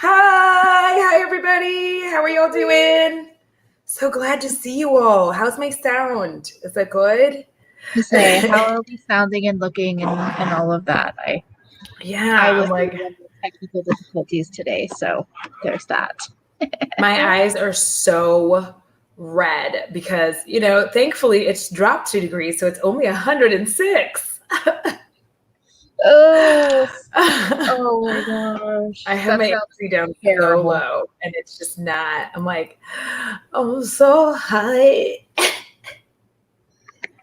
Hi everybody. How are y'all doing? So glad to see you all. How's my sound? Is that good? To say, how are we sounding and looking and all of that? I I'm was like, having technical difficulties today, so there's that. my eyes are so red because, thankfully it's dropped 2 degrees, so it's only 106. Oh my gosh. I have That my sounds AC down so terrible. low and it's just not. I'm like, I'm so high.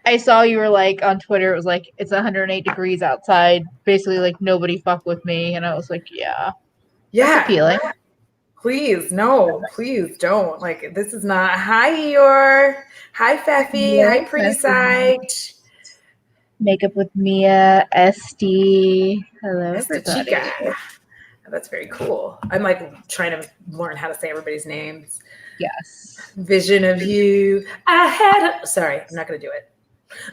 I saw you were like on Twitter, it was like it's 108 degrees outside. Basically like nobody fuck with me. And I was like, yeah. That's Yeah. appealing. Please, no, please don't. Like, this is not. Hi, Eeyore. Hi, Feffy. Hello, Hi, Pretty Sight. Makeup with Mia, SD. Hello, Esta everybody. Chica. Oh, that's very cool. I'm like trying to learn how to say everybody's names. Yes. Vision of you. Sorry, I'm not going to do it.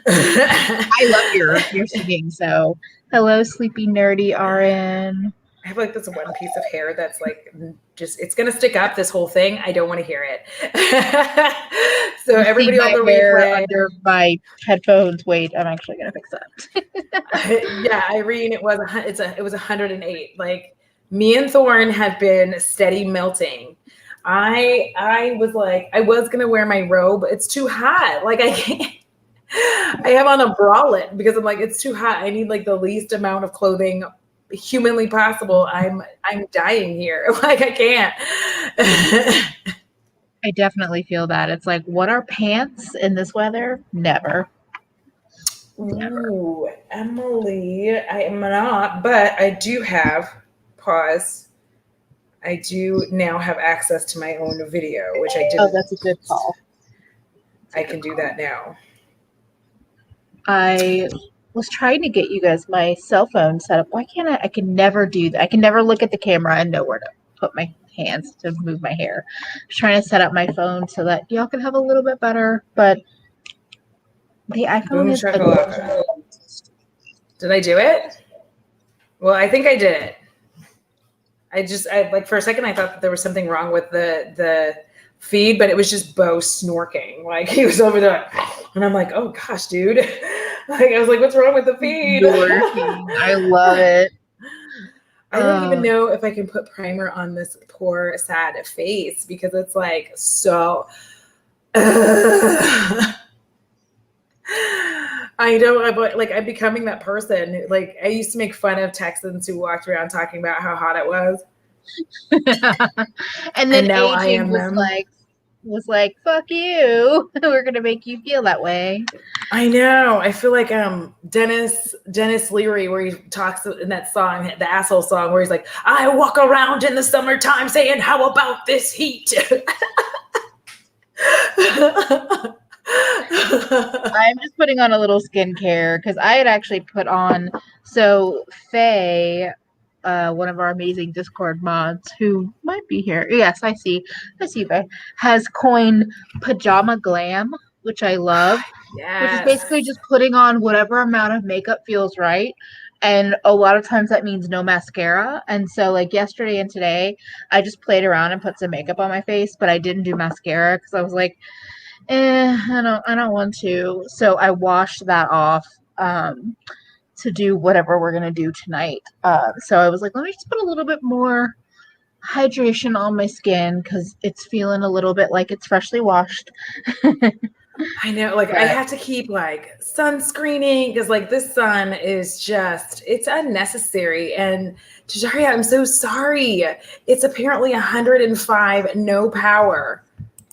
I love your singing. So, hello, sleepy nerdy RN. I have like this one piece of hair that's like it's gonna stick up this whole thing. I don't want to hear it. So You everybody see on my the hair replay. under my headphones. Wait, I'm actually gonna fix that. Yeah, Irene, it was 108. Like, me and Thorn have been steady melting. I was like, I was gonna wear my robe. It's too hot. Like, I can't. I have on a bralette because I'm like, it's too hot. I need like the least amount of clothing humanly possible. I'm dying here. Like, I can't. I definitely feel that. It's like, what are pants in this weather? Never. Ooh, Emily, I am not, but I do have pause. I do now have access to my own video, which I didn't. Oh, that's a good call. I can do that now. I was trying to get you guys my cell phone set up. Why can't I? I can never do that. I can never look at the camera and know where to put my hands to move my hair. I'm trying to set up my phone so that y'all can have a little bit better, but the iPhone Boom is shakalaka. Did I do it? Well, I think I did it. I like, for a second I thought that there was something wrong with the feed, but it was just Bo snorking. Like, he was over there, and I'm like, oh gosh, dude. Like, I was like, what's wrong with the feed? I love it. I don't even know if I can put primer on this poor, sad face because it's like so. I don't, like, I'm becoming that person. Like, I used to make fun of Texans who walked around talking about how hot it was. And then now I aging am was like, fuck you. We're gonna make you feel that way. I know. I feel like Dennis Leary, where he talks in that song, the asshole song, where he's like, I walk around in the summertime saying, how about this heat? I'm just putting on a little skincare because I had actually put on. So Faye, one of our amazing Discord mods, who might be here. Yes, I see Faye has coined pajama glam, which I love. Yes. Which is basically just putting on whatever amount of makeup feels right. And a lot of times that means no mascara. And so, like, yesterday and today, I just played around and put some makeup on my face, but I didn't do mascara because I was like, I don't want to. So I washed that off to do whatever we're gonna do tonight. So I was like, let me just put a little bit more hydration on my skin because it's feeling a little bit like it's freshly washed. I know, like, I have to keep like sunscreening because, like, this sun is just, it's unnecessary. And Tajaria, I'm so sorry. It's apparently 105, no power,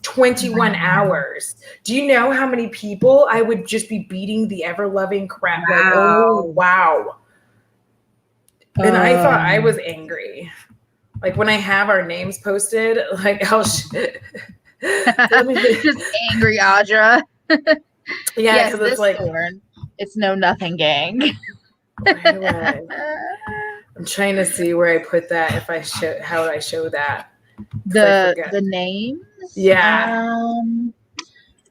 21 hours. Do you know how many people I would just be beating the ever loving crap? Wow. Like, oh, wow. And I thought I was angry. Like, when I have our names posted, like, I'll just angry Audra. Yeah, because it's like, it's no nothing gang. I'm trying to see where I put that. If I show, how would I show that? The names. Yeah.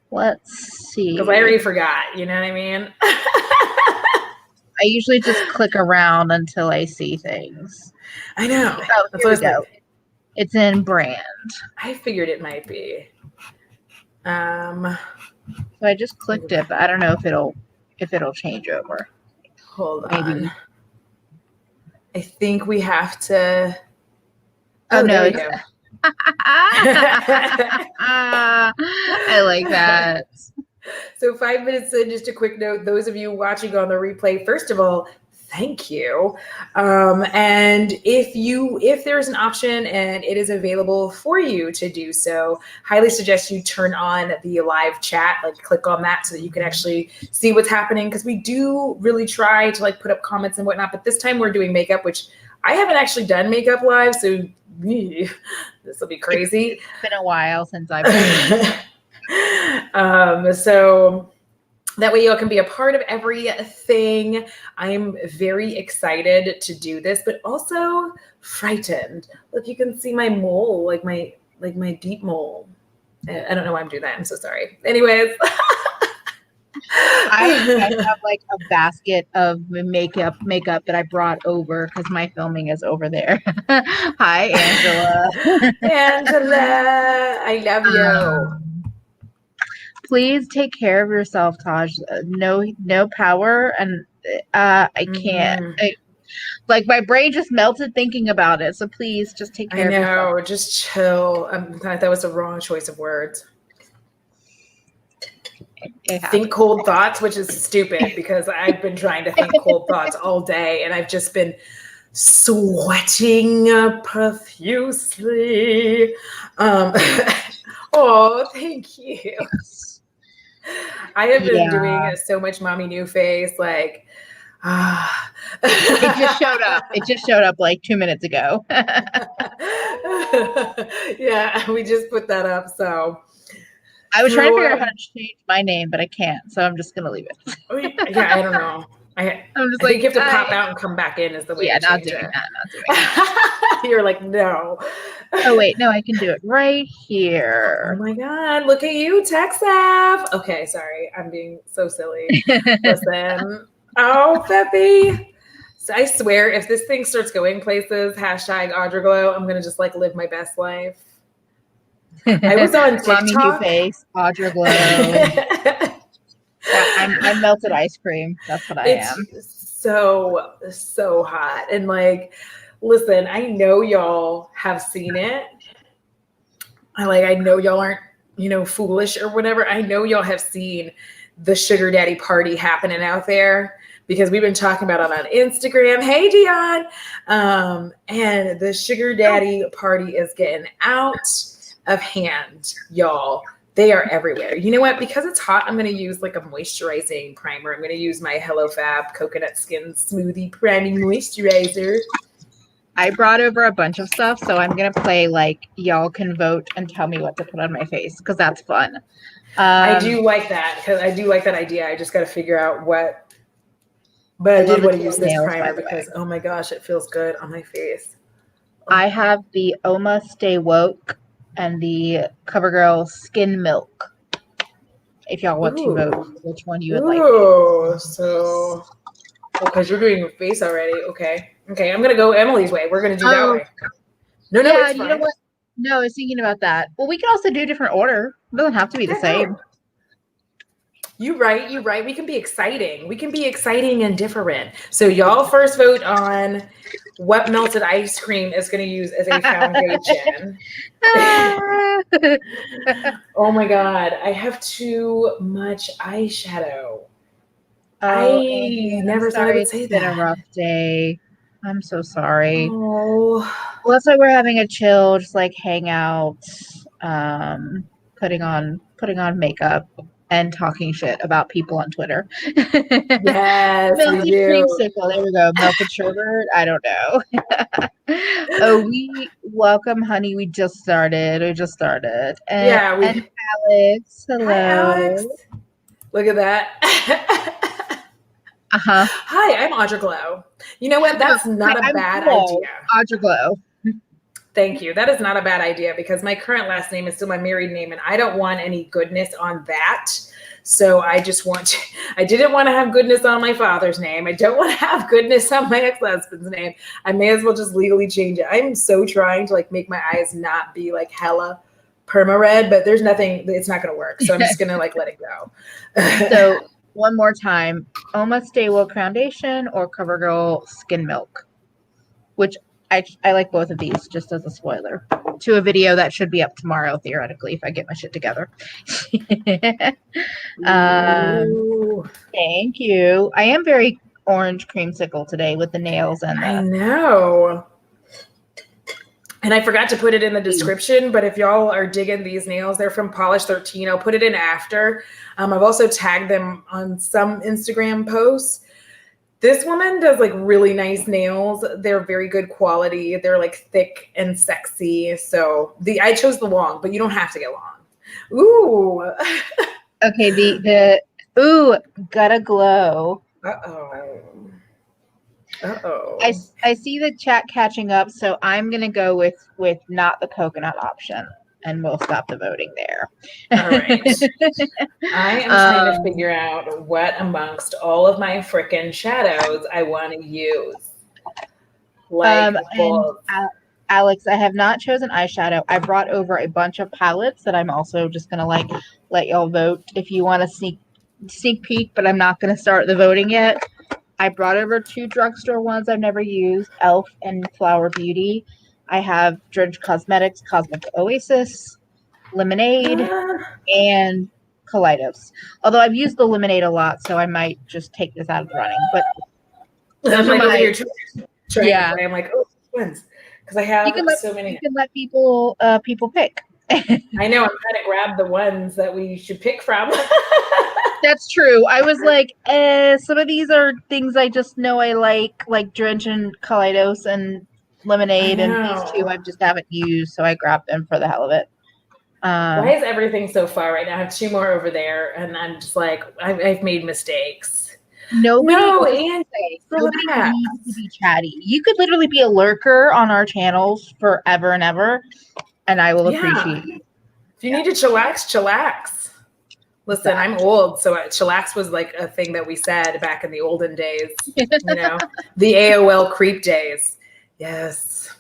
Let's see. Because I already forgot. You know what I mean? I usually just click around until I see things. I know. Oh, here we go. It's in brand. I figured it might be. So I just clicked it, but I don't know if it'll change over. Hold Maybe. on. I think we have to. Oh no, there you go. I like that. So 5 minutes in, just a quick note, those of you watching on the replay, first of all, thank you. And if there's an option and it is available for you to do so, highly suggest you turn on the live chat, like click on that so that you can actually see what's happening. Because we do really try to like put up comments and whatnot, but this time we're doing makeup, which I haven't actually done makeup live, so this will be crazy. It's been a while since I've done so that way y'all can be a part of everything. I'm very excited to do this, but also frightened. Look, you can see my mole, like my deep mole. I don't know why I'm doing that. I'm so sorry. Anyways. I have like a basket of makeup that I brought over because my filming is over there. Hi, Angela. Angela, I love you. Please take care of yourself, Taj. No power, and I can't. Like my brain just melted thinking about it. So please just take care of yourself. I know, just chill. That was the wrong choice of words. Think cold thoughts, which is stupid because I've been trying to think cold thoughts all day and I've just been sweating profusely. Oh, thank you. I have been doing so much mommy new face, like it just showed up. It just showed up like 2 minutes ago. Yeah, we just put that up. So I was trying to figure out how to change my name, but I can't. So I'm just gonna leave it. Yeah, I don't know. I think you have to pop out and come back in is the way. Yeah, to not change doing it. that. Not doing that. You're like, no. Oh wait, no, I can do it right here. Oh my God, look at you, TechSav. Okay, sorry, I'm being so silly. Listen, oh, Peppy. So I swear, if this thing starts going places, #AudraGlow, I'm gonna just like live my best life. I was on TikTok. Mommy new face, AudraGlow. I'm melted ice cream. That's what I am. So hot. And like, listen, I know y'all have seen it. I know y'all aren't, foolish or whatever. I know y'all have seen the sugar daddy party happening out there because we've been talking about it on Instagram. Hey, Dion. And the sugar daddy party is getting out of hand, y'all. They are everywhere. You know what? Because it's hot, I'm going to use like a moisturizing primer. I'm going to use my HelloFab Coconut Skin Smoothie Priming Moisturizer. I brought over a bunch of stuff, so I'm going to play like y'all can vote and tell me what to put on my face because that's fun. I do like that because I do like that idea. I just got to figure out what. But I did want to use this primer because, oh my gosh, it feels good on my face. I have the Oma Stay Woke and the CoverGirl Skin Milk. If y'all want to vote which one you would like. Oh, so because you're doing your face already. Okay, I'm gonna go Emily's way. We're gonna do that way. No, yeah, it's fine. You know what? No, I was thinking about that. Well, we can also do a different order. It doesn't have to be the same. You're right. We can be exciting. We can be exciting and different. So y'all first vote on what melted ice cream is going to use as a foundation. Oh my God. I have too much eyeshadow. I never thought I would say that. It's been a rough day. I'm so sorry. Oh. Well, that's why we're having a chill, just like hang out, putting on makeup and talking shit about people on Twitter. Yes, melted creamsicle. There we go. Melted sherbet. I don't know. We welcome, honey. We just started. And Alex. Hello. Hi, Alex. Look at that. Hi, I'm AudraGlow. You know what? That's not a bad idea. AudraGlow. Thank you. That is not a bad idea because my current last name is still my married name and I don't want any goodness on that. So I didn't want to have goodness on my father's name. I don't want to have goodness on my ex-husband's name. I may as well just legally change it. I'm so trying to like make my eyes not be like hella perma red, but there's nothing, it's not going to work. So I'm just going to like let it go. So one more time, Oma Stay Woke Foundation or CoverGirl Skin Milk, which I like both of these, just as a spoiler to a video that should be up tomorrow, theoretically, if I get my shit together. Thank you. I am very orange creamsicle today with the nails and the... I know. And I forgot to put it in the description, but if y'all are digging these nails, they're from Polish 13. I'll put it in after. I've also tagged them on some Instagram posts. This woman does like really nice nails. They're very good quality. They're like thick and sexy. So I chose the long, but you don't have to get long. Ooh. Okay, the Gotta Glow. Uh-oh. I see the chat catching up, so I'm gonna go with not the coconut option, and we'll stop the voting there. All right. I am trying to figure out what amongst all of my frickin' shadows I want to use. Like, Alex, I have not chosen eyeshadow. I brought over a bunch of palettes that I'm also just gonna like let y'all vote if you want to sneak peek, but I'm not gonna start the voting yet. I brought over 2 drugstore ones I've never used, Elf and Flower Beauty. I have Drench Cosmetics Cosmic Oasis, Lemonade, and Kaleidos. Although I've used the Lemonade a lot, so I might just take this out of the running. But those are my yeah. I'm like, oh, twins, because I have so many. You can let people pick. I know. I'm trying to grab the ones that we should pick from. That's true. I was like, some of these are things I just know I like Drench and Kaleidos and Lemonade, and these 2 I just haven't used, so I grabbed them for the hell of it. Why is everything so far right now? I have 2 more over there, and I'm just like, I've made mistakes. Nobody needs to be chatty. You could literally be a lurker on our channels forever and ever, and I will appreciate you. If you need to chillax. Listen, I'm old, so chillax was like a thing that we said back in the olden days, you know, the AOL creep days. Yes.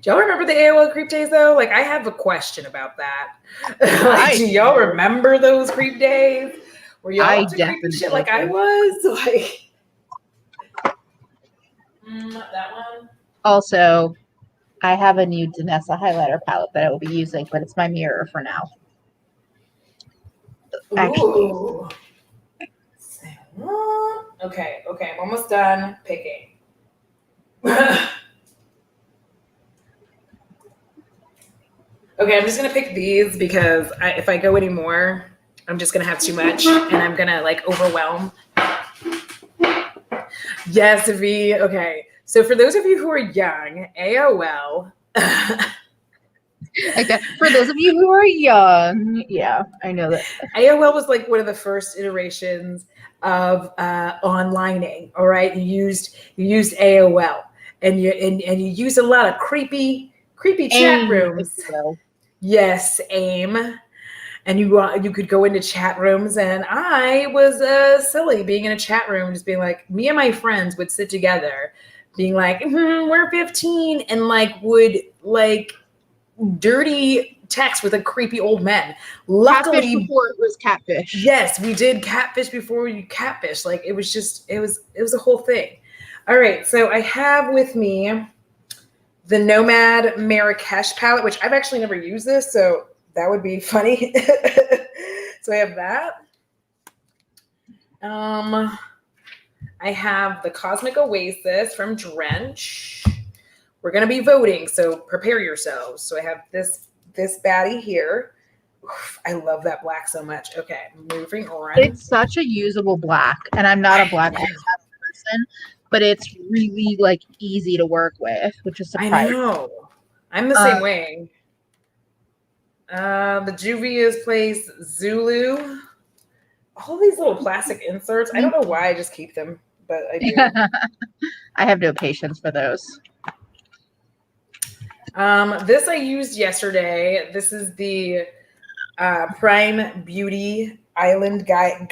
Do y'all remember the AOL creep days though? Like, I have a question about that. Like, do y'all remember those creep days? Were y'all up to creepy shit like I was? Like, that one. Also, I have a new Danessa highlighter palette that I will be using, but it's my mirror for now. Ooh. Okay, I'm almost done picking. Okay, I'm just gonna pick these because if I go anymore, I'm just gonna have too much and I'm gonna like overwhelm. Yes, V. Okay, so for those of you who are young, AOL. Okay. For those of you who are young, yeah, I know that. AOL was like one of the first iterations of onlining. All right, you used AOL, and you used a lot of creepy chat rooms. Yes, AIM, and you could go into chat rooms, and I was silly being in a chat room, just being like, me and my friends would sit together, being like, we're 15, and like would like dirty text with a creepy old man. Luckily, catfish before it was catfish. Yes, we did catfish before you catfish. Like it was a whole thing. All right, so I have with me the Nomad Marrakesh palette, which I've actually never used this, so that would be funny. So I have that. I have the Cosmic Oasis from Drench. We're going to be voting, so prepare yourselves. So I have this baddie here. Oof, I love that black so much. Okay, moving on. It's such a usable black, and I'm not a black person, but it's really like easy to work with, which is surprising. I know. I'm the same way. The Juvia's Place Zulu. All these little plastic inserts. I don't know why I just keep them, but I do. I have no patience for those. This I used yesterday. This is the Prime Beauty island guy.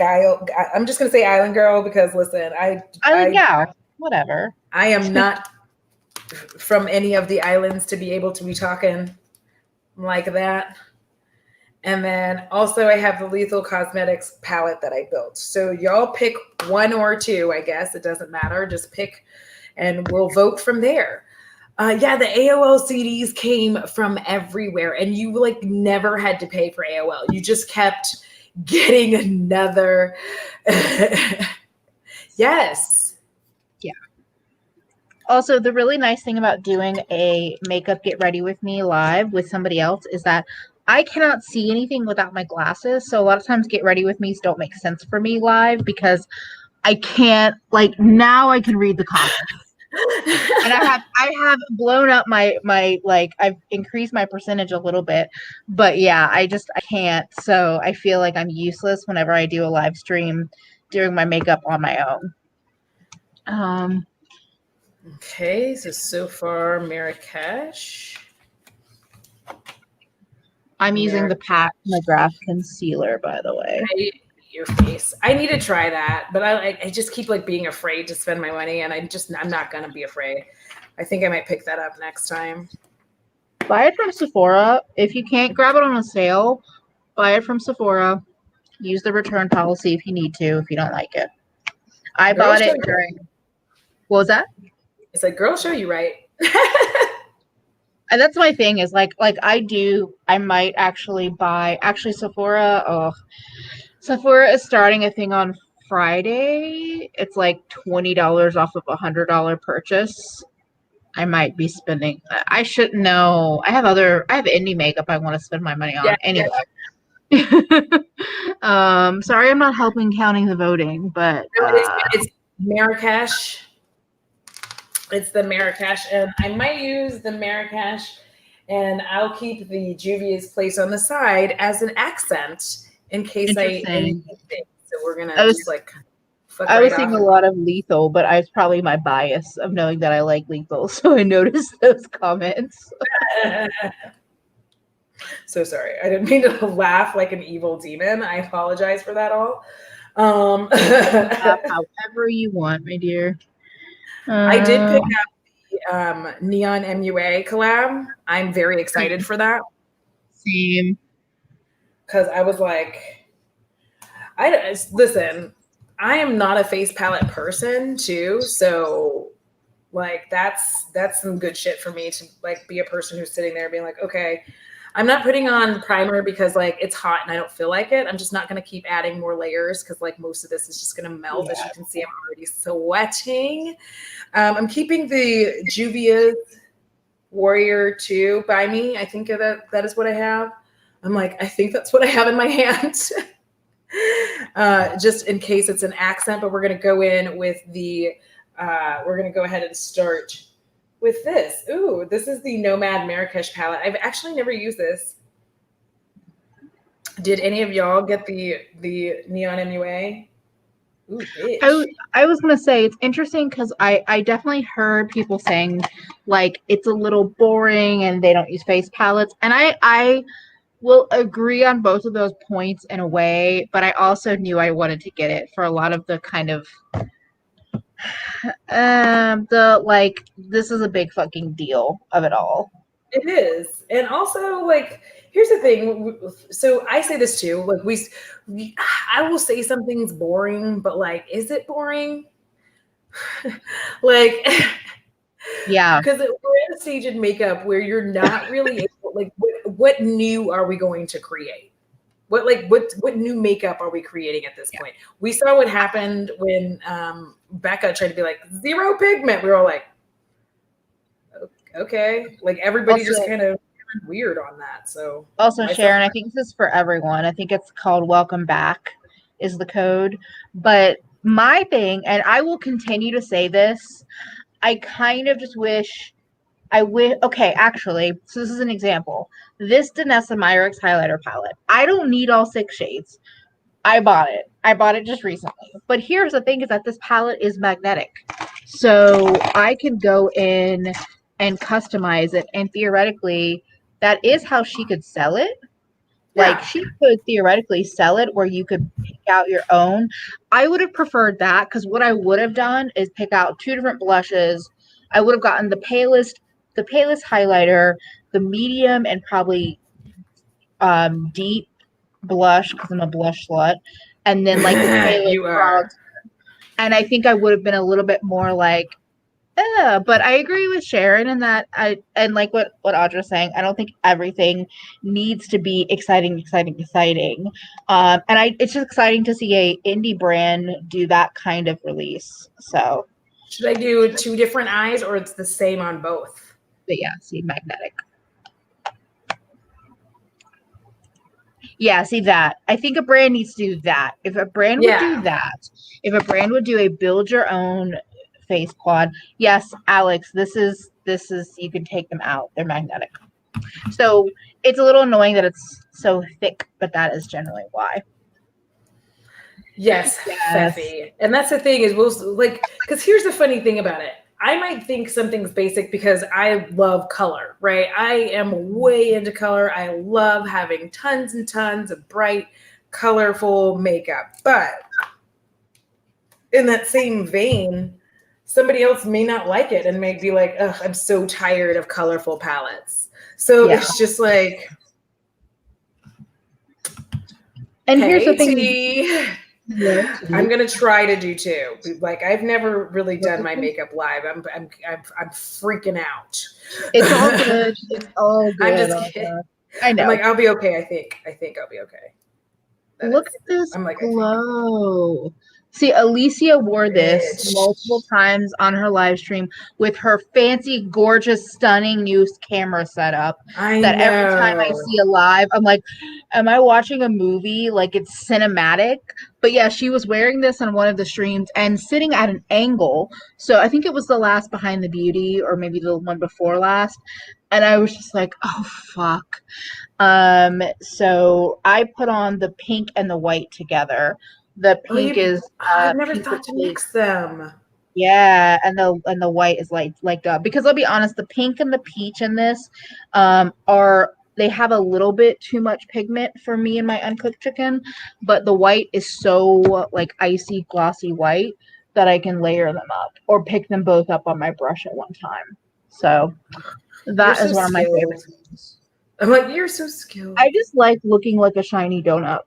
I'm just gonna say island girl because listen, Yeah, whatever. I am not from any of the islands to be able to be talking like that. And then also I have the Lethal Cosmetics palette that I built. So y'all pick one or two, I guess. It doesn't matter. Just pick and we'll vote from there. Yeah, the AOL CDs came from everywhere and you like never had to pay for AOL. You just kept getting another. Yes. Yeah. Also, the really nice thing about doing a makeup get ready with me live with somebody else is that I cannot see anything without my glasses. So a lot of times get ready with me's don't make sense for me live because I can't, like, now I can read the comments. And I have blown up my like, I've increased my percentage a little bit, but yeah, I can't. So I feel like I'm useless whenever I do a live stream doing my makeup on my own. Okay, so far Marrakesh. I'm using the Pat McGrath concealer, by the way. Your face. I need to try that, but I just keep like being afraid to spend my money, and I'm not gonna be afraid. I think I might pick that up next time. Buy it from Sephora. If you can't grab it on a sale, buy it from Sephora. Use the return policy if you need to, if you don't like it. I bought it during. What was that? It's like, girl, show you right. And that's my thing is like I might actually buy Sephora. Sephora is starting a thing on Friday. It's like $20 off of $100 purchase. I might be spending. I should know. I have indie makeup I want to spend my money on. Yeah, anyway. Yeah. Sorry, I'm not helping counting the voting, but it's Marrakesh. It's the Marrakesh, and I might use the Marrakesh, and I'll keep the Juvia's Place on the side as an accent in case I anything. So we're gonna just like. I was seeing a lot of Lethal, but it's probably my bias of knowing that I like Lethal, so I noticed those comments. So sorry, I didn't mean to laugh like an evil demon. I apologize for that all. However you want, my dear. I did pick up the Neon MUA collab. I'm very excited for that. Same. Because I was like, listen, I am not a face palette person too. So like, that's some good shit for me to like be a person who's sitting there being like, okay, I'm not putting on primer because like it's hot and I don't feel like it. I'm just not going to keep adding more layers because like most of this is just going to melt. Yeah. As you can see, I'm already sweating. I'm keeping the Juvia's Warrior 2 by me. I think that is what I have. I'm like, I think that's what I have in my hand. Just in case it's an accent, but we're going to go in with the, we're going to go ahead and start with this. Ooh, this is the Nomad Marrakesh palette. I've actually never used this. Did any of y'all get the Neon MUA? Ooh, bitch. I was gonna say it's interesting because I definitely heard people saying like it's a little boring and they don't use face palettes, and I will agree on both of those points in a way, but I also knew I wanted to get it for a lot of the kind of the like this is a big fucking deal of it all. It is. And also like here's the thing, so I say this too, like I will say something's boring, but like is it boring? Like yeah, because we're at a stage in makeup where you're not really able, like what new are we going to create? What new makeup are we creating at this point? We saw what happened when Becca tried to be like 0 pigment. We were all like, okay, like everybody also, just kind of weird on that. So also Sharon, I think this is for everyone. I think it's called Welcome Back is the code. But my thing, and I will continue to say this, I kind of just wish okay, actually, so this is an example. This Danessa Myricks highlighter palette. I don't need all 6 shades. I bought it. I bought it just recently. But here's the thing is that this palette is magnetic. So I can go in and customize it. And theoretically, that is how she could sell it. Like, she could theoretically sell it where you could pick out your own. I would have preferred that, because what I would have done is pick out 2 different blushes. I would have gotten the palest highlighter, the medium, and probably deep blush, because I'm a blush slut, and then like the palest You are. bronzer. And I think I would have been a little bit more like, but I agree with Sharon in that and like what Audra's saying, I don't think everything needs to be exciting. It's just exciting to see a indie brand do that kind of release. So Should I do 2 different eyes or it's the same on both? but yeah, see, magnetic. Yeah, see that. I think a brand needs to do that. If a brand would do that, if a brand would do a build your own face quad, yes, Alex, this is you can take them out. They're magnetic. So it's a little annoying that it's so thick, but that is generally why. Yes, Feffy. And that's the thing is we'll like, because here's the funny thing about it. I might think something's basic because I love color, right? I am way into color. I love having tons and tons of bright, colorful makeup. But in that same vein, somebody else may not like it and may be like, ugh, I'm so tired of colorful palettes. So it's just like, and here's the thing. I'm gonna try to do 2. Like, I've never really done my makeup live. I'm freaking out. It's all good. It's all good. I'm just kidding. I know. I'm like, I'll be okay. I think I'll be okay. Look at this glow. See, Alicia wore this multiple times on her live stream with her fancy, gorgeous, stunning new camera setup. Every time I see a live, I'm like, am I watching a movie? Like, it's cinematic. But yeah, she was wearing this on one of the streams and sitting at an angle. So I think it was the last Behind the Beauty or maybe the one before last. And I was just like, oh, fuck. So I put on the pink and the white together. The pink is I've never thought to mix them. Yeah, and the white is like up, because I'll be honest, the pink and the peach in this they have a little bit too much pigment for me in my uncooked chicken, but the white is so like icy glossy white that I can layer them up or pick them both up on my brush at one time. So that is one of my favorite things. I'm like, you're so skilled. I just like looking like a shiny donut.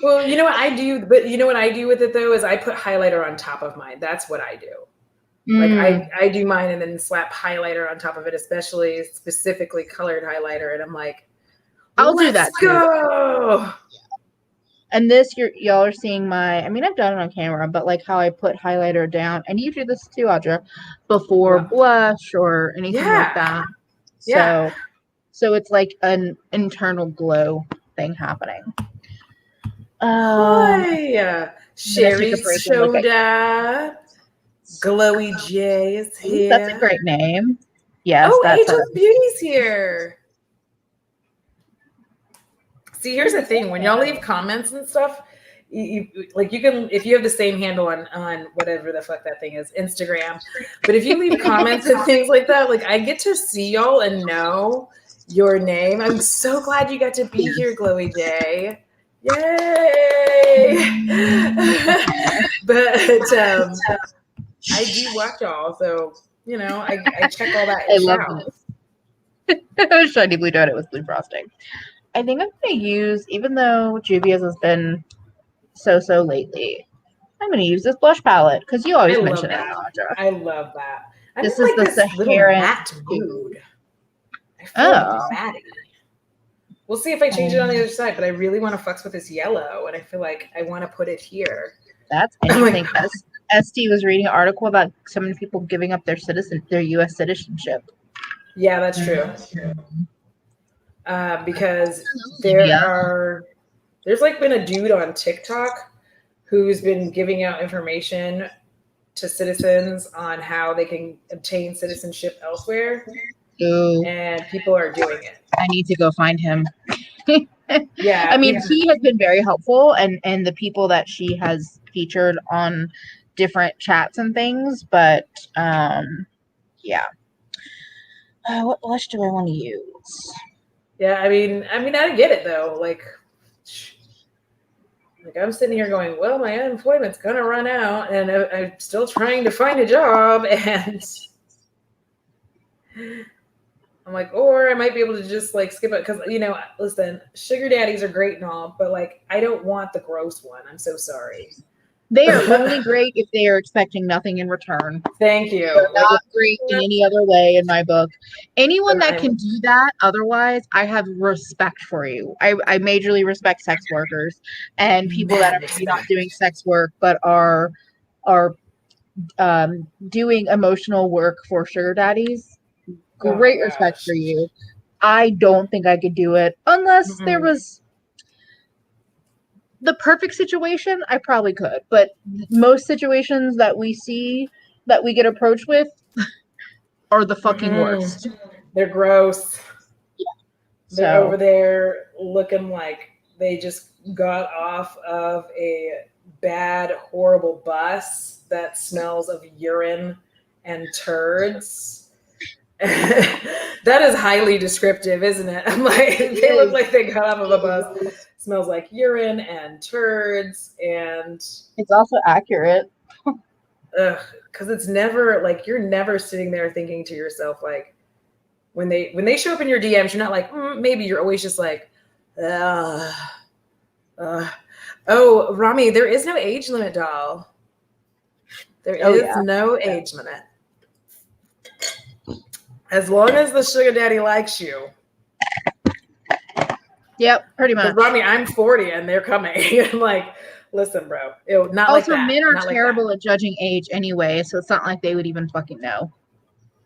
Well, you know what I do, but you know what I do with it though is I put highlighter on top of mine. That's what I do. Like I do mine and then slap highlighter on top of it, especially specifically colored highlighter, and I'm like, I'll do that too. Go! And this y'all are seeing my, I mean, I've done it on camera, but like how I put highlighter down, and you do this too, Audra, before blush or anything like that. So it's like an internal glow thing happening. Hi, Sherry Shoda, Glowy J is here. That's a great name. Yes. Oh, Angel Beauty's here. See, here's the thing: when y'all leave comments and stuff, you can, if you have the same handle on whatever the fuck that thing is, Instagram. But if you leave comments and things like that, like I get to see y'all and know your name. I'm so glad you got to be here, Glowy J. Yay! But I do watch y'all, so you know I check all that. I love it. Shiny blue donut with blue frosting. I think I'm gonna use, even though Juvia's has been so lately, I'm gonna use this blush palette because you always mention it, Audra. I love that. This is the Saharan matte mood. I feel like matty. We'll see if I change it on the other side, but I really want to fucks with this yellow, and I feel like I want to put it here. That's interesting. ST was reading an article about so many people giving up their U.S. citizenship. Yeah, that's true. Because there's like been a dude on TikTok who's been giving out information to citizens on how they can obtain citizenship elsewhere. Ooh. And people are doing it. I need to go find him. Yeah. I mean, he has been very helpful, and the people that she has featured on different chats and things, but yeah. What blush do I want to use? Yeah, I mean, I get it though. Like I'm sitting here going, well, my unemployment's gonna run out, and I'm still trying to find a job, and I'm like, or I might be able to just like skip it because listen, sugar daddies are great and all, but like I don't want the gross one. I'm so sorry. They are only great if they are expecting nothing in return. Thank you. They're not great in any other way in my book. Anyone that I'm- can do that, otherwise, I have respect for you. I majorly respect sex workers and people that are maybe not doing sex work but are doing emotional work for sugar daddies. Great respect for you. I don't think I could do it unless there was the perfect situation. I probably could, but most situations that we see that we get approached with are the fucking worst. They're gross. Yeah. They're over there looking like they just got off of a bad, horrible bus that smells of urine and turds. That is highly descriptive, isn't it? I'm like, they look like they got off of a bus. Smells like urine and turds, and it's also accurate. Because it's never like you're never sitting there thinking to yourself like when they show up in your DMs, you're not like maybe. You're always just like, oh, Rami, there is no age limit, doll. There is no age limit. As long as the sugar daddy likes you. Yep, pretty much. Rami, I'm 40 and they're coming. I'm like, listen, bro. Not like that. Also, men are terrible at judging age anyway, so it's not like they would even fucking know.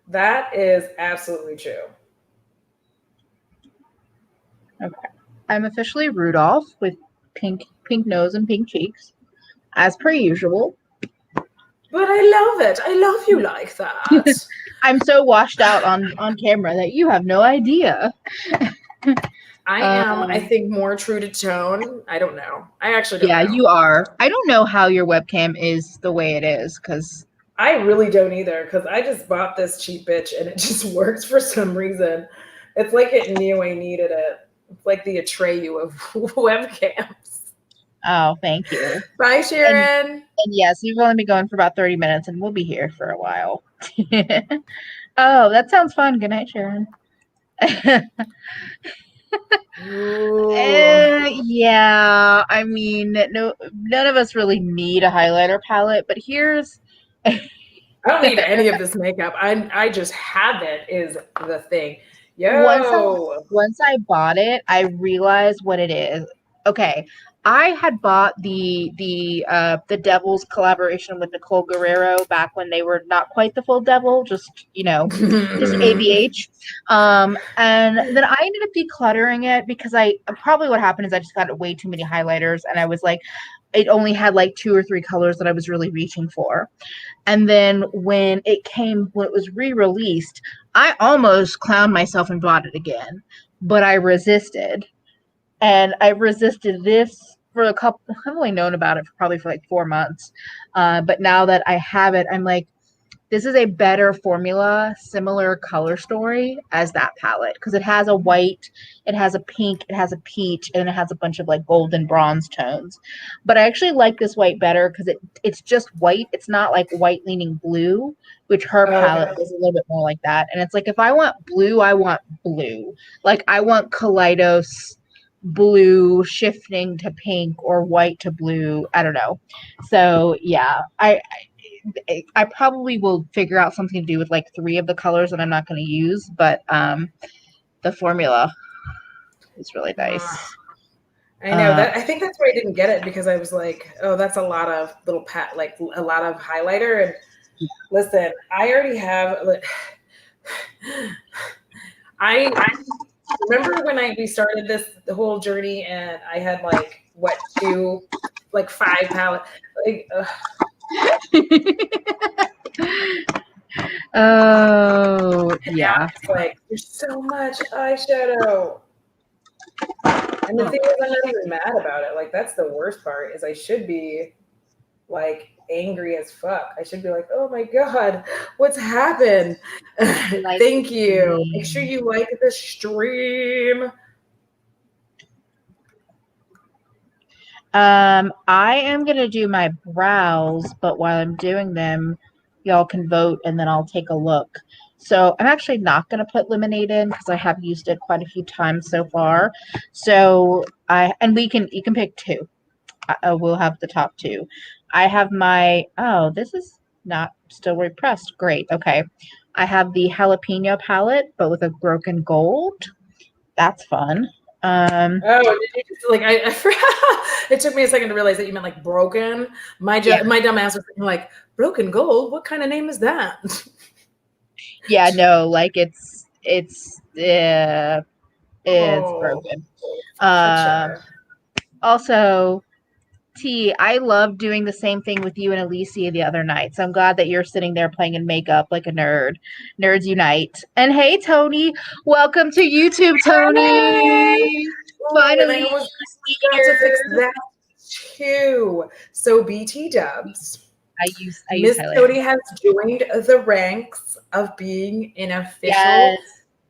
That is absolutely true. Okay. I'm officially Rudolph with pink nose and pink cheeks, as per usual. But I love it. I love you like that. I'm so washed out on camera that you have no idea. I am, I think, more true to tone. I don't know. I actually don't know. Yeah, you are. I don't know how your webcam is the way it is, because I really don't either, because I just bought this cheap bitch and it just works for some reason. It's like it knew I needed it. It's like the Atreyu of webcams. Oh, thank you. Bye, Sharon. And yes, we've only been going for about 30 minutes, and we'll be here for a while. Oh, that sounds fun. Good night, Sharon. Yeah, I mean, none of us really need a highlighter palette, but here's I don't need any of this makeup. I just have it is the thing. Once I bought it, I realized what it is. Okay, I had bought the Devil's collaboration with Nicole Guerrero back when they were not quite the full Devil, just just ABH. And then I ended up decluttering it because probably what happened is I just got way too many highlighters, and I was like, it only had like 2 or 3 colors that I was really reaching for. And then when it was re-released, I almost clowned myself and bought it again, but I resisted. And I resisted this for a couple, I've only known about it for like 4 months. But now that I have it, I'm like, this is a better formula, similar color story as that palette, because it has a white, it has a pink, it has a peach, and it has a bunch of like golden bronze tones. But I actually like this white better because it's just white. It's not like white leaning blue, which her palette is a little bit more like that. And it's like, if I want blue, I want blue. Like I want Kaleidos blue shifting to pink or white to blue. I don't know. So yeah, I probably will figure out something to do with like 3 of the colors that I'm not going to use, but the formula is really nice. I know that. I think that's why I didn't get it, because I was like, oh, that's a lot of little like a lot of highlighter. And listen, I already have. I remember when we started the whole journey, and I had like 5 palettes. Like, oh yeah, it's like there's so much eyeshadow, and the thing is, I'm not even mad about it. Like that's the worst part. Is I should be like angry as fuck. I should be like, oh my god, what's happened? Thank you. Make sure you like the stream. I am gonna do my brows, but while I'm doing them, y'all can vote and then I'll take a look. So I'm actually not gonna put lemonade in because I have used it quite a few times so far. So you can pick two. We'll have the top two. I have this is not still repressed. Great. Okay. I have the jalapeno palette, but with a broken gold. That's fun. Oh, did you just, like it took me a second to realize that you meant like broken. My dumb ass was thinking like broken gold. What kind of name is that? Yeah, no, like it's Oh, broken. gotcha. Also, T, I love doing the same thing with you and Alicia the other night. So I'm glad that you're sitting there playing in makeup like a nerd. Nerds unite. And hey, Tony, welcome to YouTube, Tony. Oh, and I Finally, almost got to fix that too. So BT Dubs. I use Miss highlighter. Cody has joined the ranks of being an official Yes.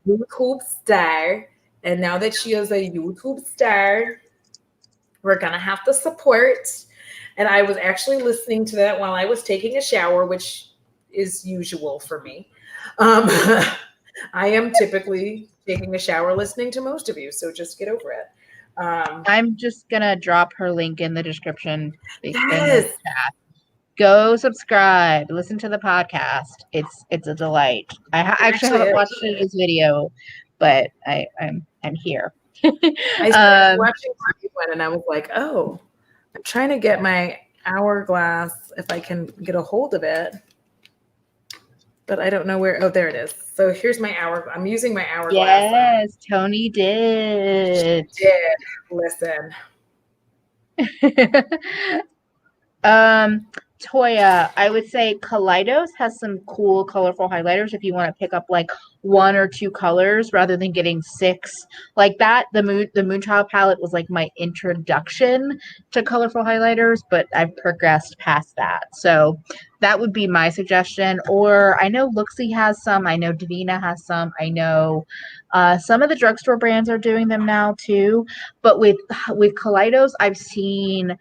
YouTube star. And now that she is a YouTube star, we're going to have to support. And I was actually listening to that while I was taking a shower, which is usual for me. I am typically taking a shower listening to most of you, so just get over it. I'm just going to drop her link in the description. In Yes. the chat. Go subscribe. Listen to the podcast. It's a delight. I actually haven't watched today's video, but I'm here. I started watching one and I was like, oh, I'm trying to get my hourglass if I can get a hold of it. But I don't know where. Oh, there it is. So here's my hourglass. I'm using my hourglass. Yes, Tony did. She did. Listen. Toya, I would say Kaleidos has some cool, colorful highlighters if you want to pick up like 1 or 2 colors rather than getting 6. Like that, the Moonchild palette was like my introduction to colorful highlighters, but I've progressed past that. So that would be my suggestion. Or I know Luxie has some. I know Davina has some. I know some of the drugstore brands are doing them now too. But with Kaleidos, I've seen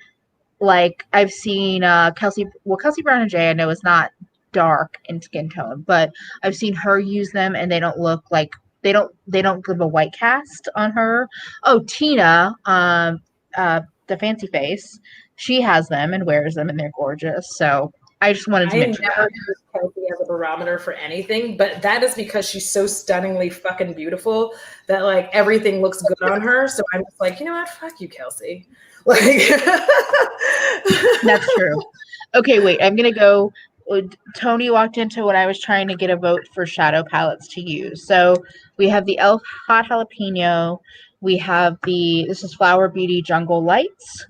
Kelsey Brown and Jay, I know is not dark in skin tone, but I've seen her use them and they don't look like they don't give a white cast on her. Oh, Tina, the fancy face, she has them and wears them and they're gorgeous. So I just wanted to mention never used Kelsey as a barometer for anything, but that is because she's so stunningly fucking beautiful that like everything looks good on her. So I'm just like, you know what? Fuck you, Kelsey. Like that's true. Okay, wait, I'm gonna go. Tony walked into what I was trying to get a vote for shadow palettes to use. So we have the e.l.f. Hot Jalapeno. We have this is Flower Beauty Jungle Lights.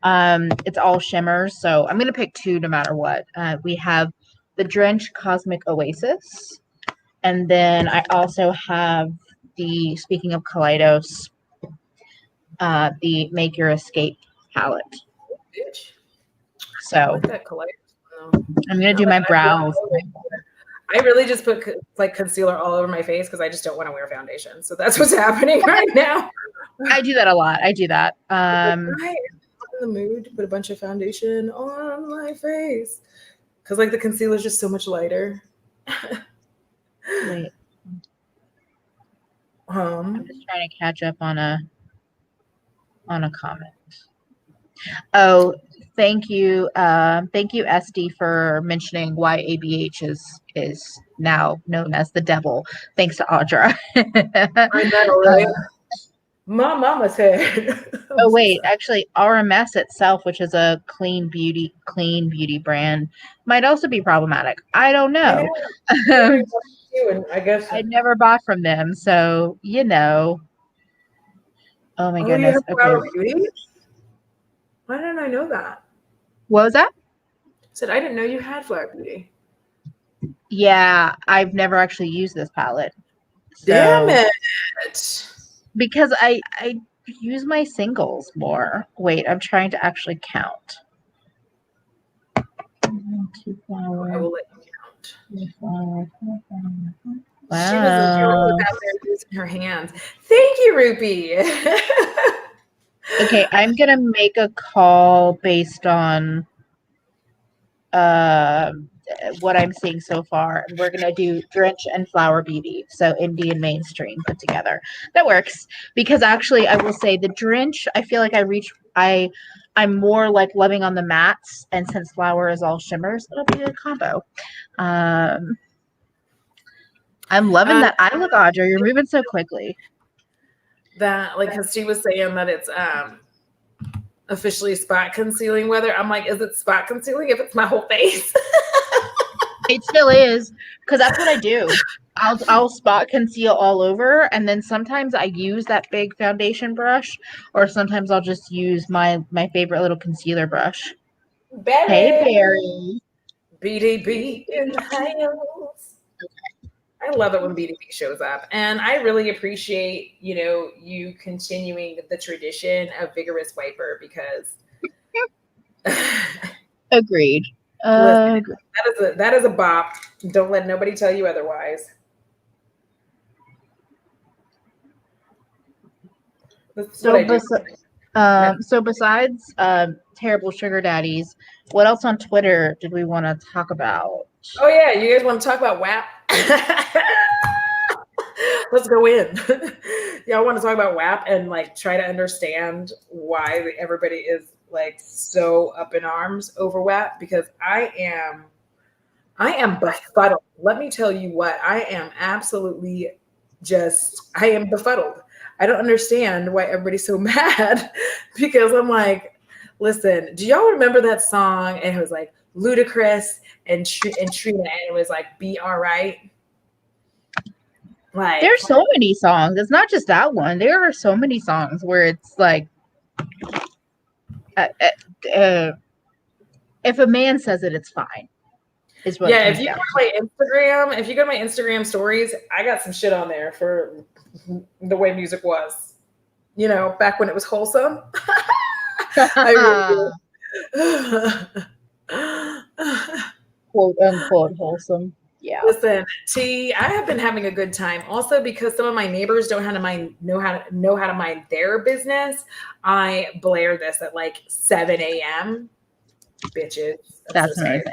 It's all shimmers, so I'm gonna pick 2 no matter what. We have the Drench Cosmic Oasis, and then I also have speaking of Kaleidos, the Make Your Escape palette. bitch. So I like that I'm gonna do my brows. I really just put like concealer all over my face because I just don't want to wear foundation. So that's what's happening right now. I do that a lot. I do that. I'm in the mood to put a bunch of foundation on my face because like the concealer is just so much lighter. Wait. I'm just trying to catch up on a comment. Oh, thank you, SD, for mentioning why ABH is now known as the devil. Thanks to Audra. I know, right? My mama said. Oh wait, actually, RMS itself, which is a clean beauty brand, might also be problematic. I don't know. I guess I never bought from them, so you know. Oh my goodness. You have Flower Beauty? Why didn't I know that? What was that? I said I didn't know you had Flower Beauty. Yeah, I've never actually used this palette. So, damn it. Because I use my singles more. Wait, I'm trying to actually count. 1, 2, flower. I will let you count. Flower. Wow. She was out there using her hands. Thank you, Rupee. Okay, I'm gonna make a call based on uh, what I'm seeing so far. And we're gonna do Drench and Flower Beauty, so indie and mainstream put together. That works because actually, I will say the Drench. I feel like I'm more like loving on the mattes, and since Flower is all shimmers, it'll be a combo. Um, I'm loving that eye look, Audrey. You're moving so quickly. That like because she was saying that it's officially spot concealing weather. I'm like, is it spot concealing if it's my whole face? It still is because that's what I do. I'll spot conceal all over, and then sometimes I use that big foundation brush, or sometimes I'll just use my favorite little concealer brush. Hey, Barry. Barry. BDB in the house. I love it when BDB shows up. And I really appreciate, you continuing the tradition of Vigorous Wiper because Agreed. listen, that is a bop. Don't let nobody tell you otherwise. So besides terrible sugar daddies, what else on Twitter did we want to talk about? Oh yeah, you guys want to talk about WAP? Let's go in. Y'all want to talk about WAP and like try to understand why everybody is like so up in arms over WAP? Because I am befuddled. Let me tell you what, I am absolutely I am befuddled. I don't understand why everybody's so mad because I'm like, listen, do y'all remember that song? And it was like Ludacris and Trina, and it was like, Be All Right. Like, there's so many songs. It's not just that one. There are so many songs where it's like, if a man says it, it's fine. Is what yeah, if you go to my Instagram stories, I got some shit on there for the way music was. Back when it was wholesome. I really quote unquote wholesome. Yeah. Listen, T, I have been having a good time. Also, because some of my neighbors don't know how to mind their business, I blare this at like 7 a.m. Bitches. That's amazing.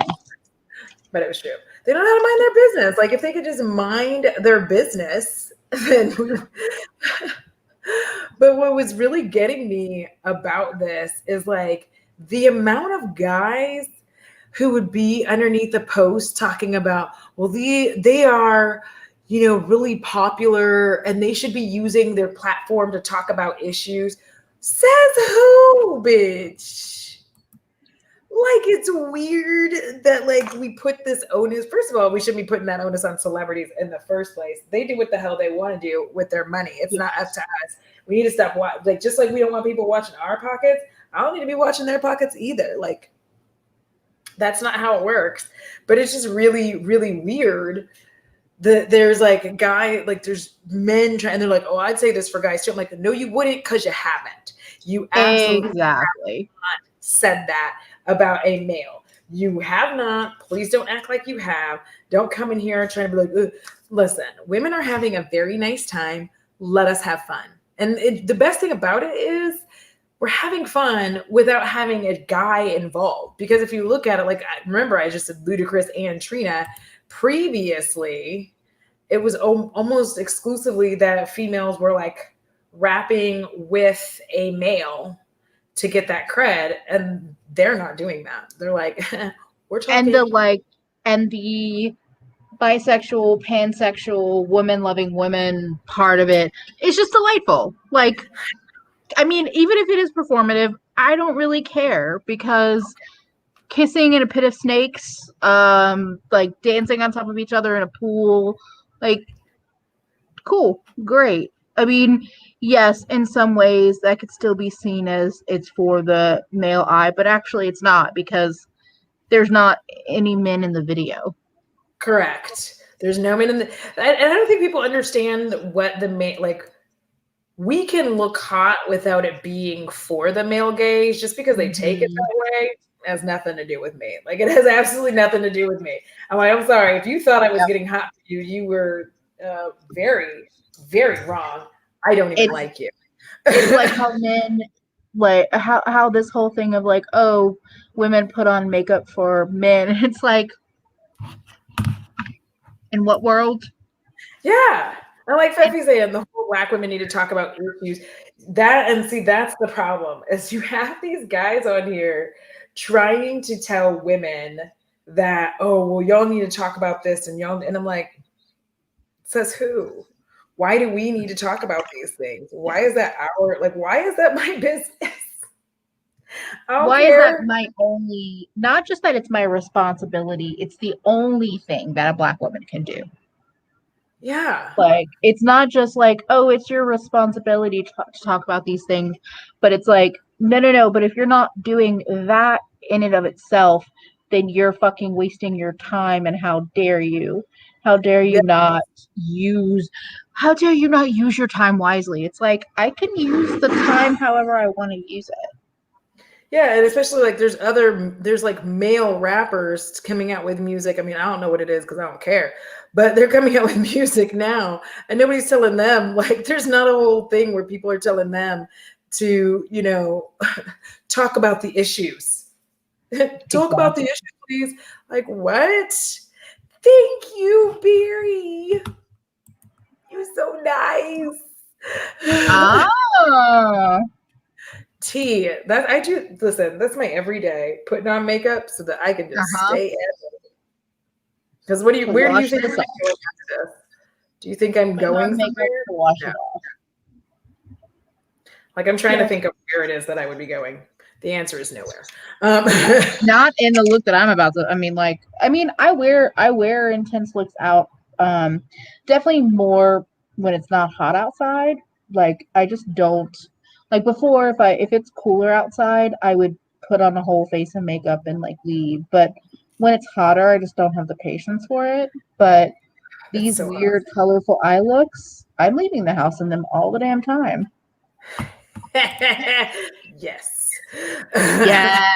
But it was true. They don't know how to mind their business. Like if they could just mind their business, then. But what was really getting me about this is like the amount of guys who would be underneath the post talking about, well, they are, really popular and they should be using their platform to talk about issues. Says who, bitch? Like, it's weird that like we put this onus. First of all, we shouldn't be putting that onus on celebrities in the first place. They do what the hell they want to do with their money. It's not up to us. We need to stop like just like we don't want people watching our pockets. I don't need to be watching their pockets either. Like, that's not how it works. But it's just really, really weird that there's like a guy, like there's men trying, and they're like, oh, I'd say this for guys too. I'm like, no, you wouldn't, because you haven't. You absolutely haven't said that about a male. You have not. Please don't act like you have. Don't come in here trying to be like, ugh. Listen, women are having a very nice time. Let us have fun. And the best thing about it is we're having fun without having a guy involved. Because if you look at it, like, remember, I just said Ludacris and Trina. Previously, it was almost exclusively that females were like rapping with a male to get that cred, and they're not doing that. They're like, we're talking. And the bisexual, pansexual, women-loving women part of it is just delightful. Like, I mean, even if it is performative, I don't really care because kissing in a pit of snakes, like dancing on top of each other in a pool, like, cool, great. I mean, yes, in some ways that could still be seen as it's for the male eye, but actually it's not because there's not any men in the video. Correct. There's no men in the, and I don't think people understand what the male, like, we can look hot without it being for the male gaze. Just because they take it that way has nothing to do with me. Like, it has absolutely nothing to do with me. I'm like, I'm sorry. If you thought I was getting hot for you, you were very, very wrong. I don't even like you. It's like how men like how this whole thing of like, oh, women put on makeup for men. It's like, in what world? Yeah. And like Fefi saying, the whole Black women need to talk about issues. That's the problem, is you have these guys on here trying to tell women that, oh, well, y'all need to talk about this and I'm like, says who? Why do we need to talk about these things? Why is that why is that my business? I don't Why is that care. my only, not just that it's my responsibility, it's the only thing that a Black woman can do. Yeah. Like, it's not just like, oh, it's your responsibility to talk about these things, but it's like, no, but if you're not doing that in and of itself, then you're fucking wasting your time, and how dare you? How dare you not use, how dare you not use your time wisely? It's like, I can use the time however I want to use it. Yeah, and especially like there's like male rappers coming out with music. I mean, I don't know what it is because I don't care, but they're coming out with music now, and nobody's telling them, like, there's not a whole thing where people are telling them to, talk about the issues. Talk about the issues, please. Like, what? Thank you, Barry. You're so nice. Ah. T, that I do. Listen, that's my everyday, putting on makeup so that I can just stay at it. Because where do you think I'm going after this? Do you think I'm going somewhere? No. Like, I'm trying to think of where it is that I would be going. The answer is nowhere. Not in the look that I'm about to. I wear intense looks out. Definitely more when it's not hot outside. Like, I just don't, like, before, if it's cooler outside, I would put on a whole face of makeup and like leave. But when it's hotter, I just don't have the patience for it. But these so weird, colorful eye looks, I'm leaving the house in them all the damn time. Yes. Yeah.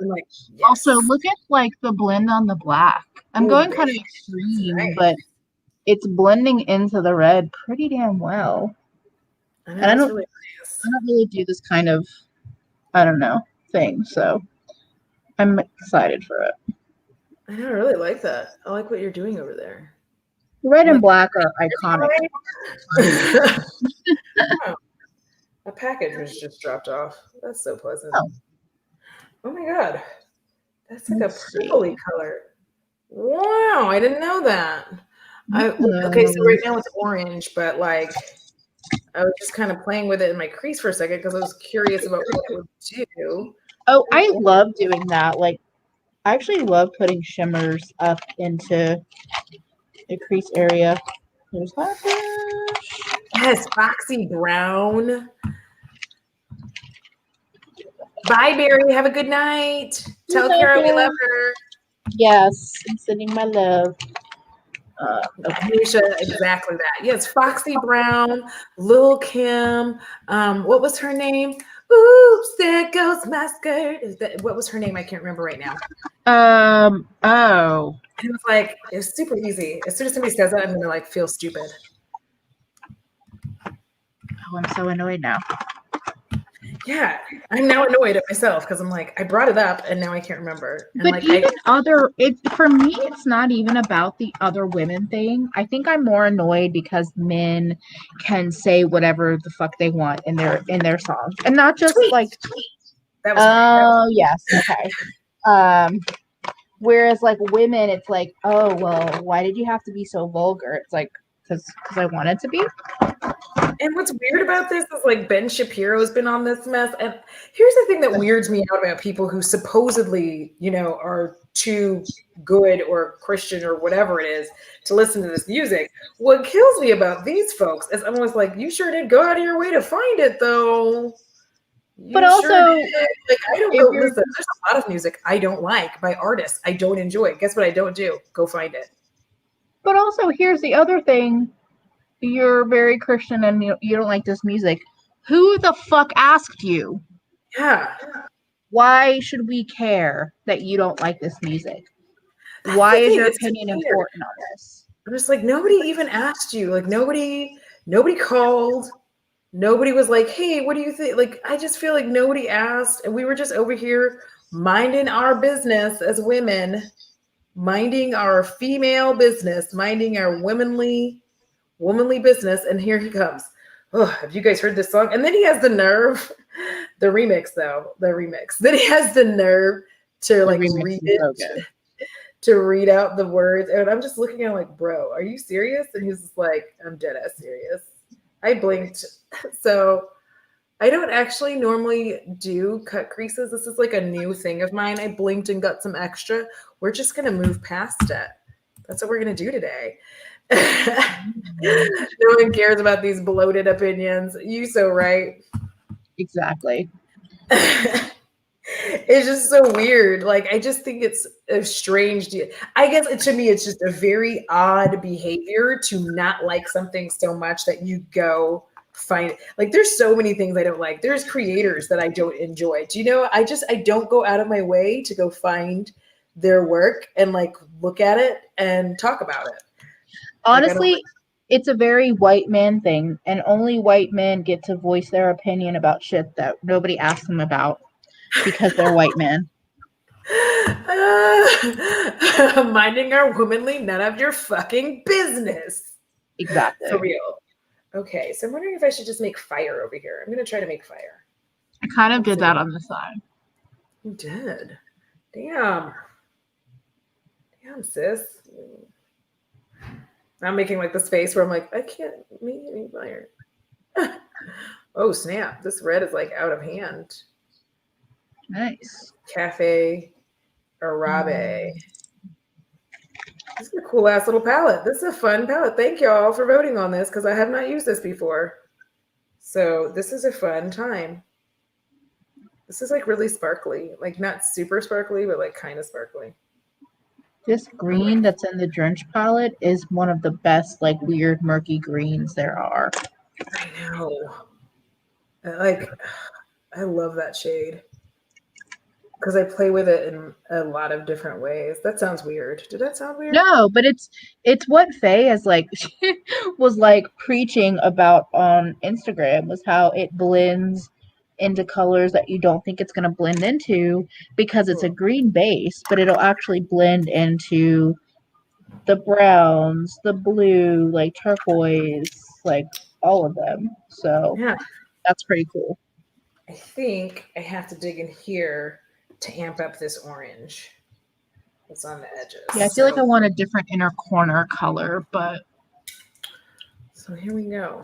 Like, yes. Also, look at like the blend on the black. I'm going kind of extreme, nice. But it's blending into the red pretty damn well. And I don't really do this kind of, I don't know, thing. So I'm excited for it. I don't really like that. I like what you're doing over there. Red and black are iconic. Oh, a package was just dropped off. That's so pleasant. Oh my God. That's like a purpley color. Wow, I didn't know that. Okay, so right now it's orange, but like I was just kind of playing with it in my crease for a second because I was curious about what it would do. Oh, I love doing that. Like, I actually love putting shimmers up into the crease area. There's that. Yes, Foxy Brown. Bye, Barry. Have a good night. Tell Kara we love her. Yes, I'm sending my love. Anisha, exactly that. Yes, Foxy Brown, Lil Kim. What was her name? Oops, there goes my skirt. What was her name? I can't remember right now. Oh. It was like, it was super easy. As soon as somebody says that, I'm gonna like feel stupid. Oh, I'm so annoyed now. Yeah, I'm now annoyed at myself because I'm like, I brought it up and now I can't remember. And but like, even for me, it's not even about the other women thing. I think I'm more annoyed because men can say whatever the fuck they want in their songs, and not just tweet. Like tweet. Yes, okay. Whereas like women, it's like, oh well, why did you have to be so vulgar? It's like because I wanted to be. And what's weird about this is like Ben Shapiro's been on this mess. And here's the thing that weirds me out about people who supposedly, are too good or Christian or whatever it is to listen to this music. What kills me about these folks is I'm always like, you sure did go out of your way to find it though. But also, like, I don't go listen. There's a lot of music I don't like by artists I don't enjoy. Guess what I don't do? Go find it. But also, here's the other thing. You're very Christian and you don't like this music. Who the fuck asked you? Yeah. Why should we care that you don't like this music? Why is your opinion important on this? I'm just like, nobody even asked you. Like nobody called. Nobody was like, hey, what do you think? Like, I just feel like nobody asked. And we were just over here minding our business as women, minding our female business, minding our womanly business. And here he comes. Oh, have you guys heard this song? And then he has the nerve, the remix though, the remix. Then he has the nerve to like read it, to read out the words. And I'm just looking at him like, bro, are you serious? And he's just like, I'm dead ass serious. I blinked. So I don't actually normally do cut creases. This is like a new thing of mine. I blinked and got some extra. We're just going to move past it. That's what we're going to do today. No one cares about these bloated opinions. You so right. Exactly. It's just so weird. Like, I just think it's a strange deal. I guess to me, it's just a very odd behavior to not like something so much that you go find it. Like, there's so many things I don't like. There's creators that I don't enjoy. Do you know? I don't go out of my way to go find their work and like look at it and talk about it. Honestly, it's a very white man thing, and only white men get to voice their opinion about shit that nobody asks them about because they're white men. Minding our womanly, none of your fucking business. Exactly. For real. Okay, so I'm wondering if I should just make fire over here. I'm going to try to make fire. I kind of did that on the side. You did? Damn. Damn, sis. I'm making like this face where I'm like, I can't make any fire. Oh, snap. This red is like out of hand. Nice. Cafe Arabe. This is a cool ass little palette. This is a fun palette. Thank y'all for voting on this because I have not used this before. So this is a fun time. This is like really sparkly, like not super sparkly, but like kind of sparkly. This green that's in the Drench palette is one of the best, like, weird murky greens there are. I know. I love that shade because I play with it in a lot of different ways. That sounds weird. Did that sound weird? No, but it's what Faye is like was like preaching about on Instagram, was how it blends into colors that you don't think it's going to blend into because it's a green base, but it'll actually blend into the browns, the blue, like turquoise, like all of them. So yeah, that's pretty cool. I think I have to dig in here to amp up this orange. It's on the edges. Yeah, I feel like I want a different inner corner color, but so here we go.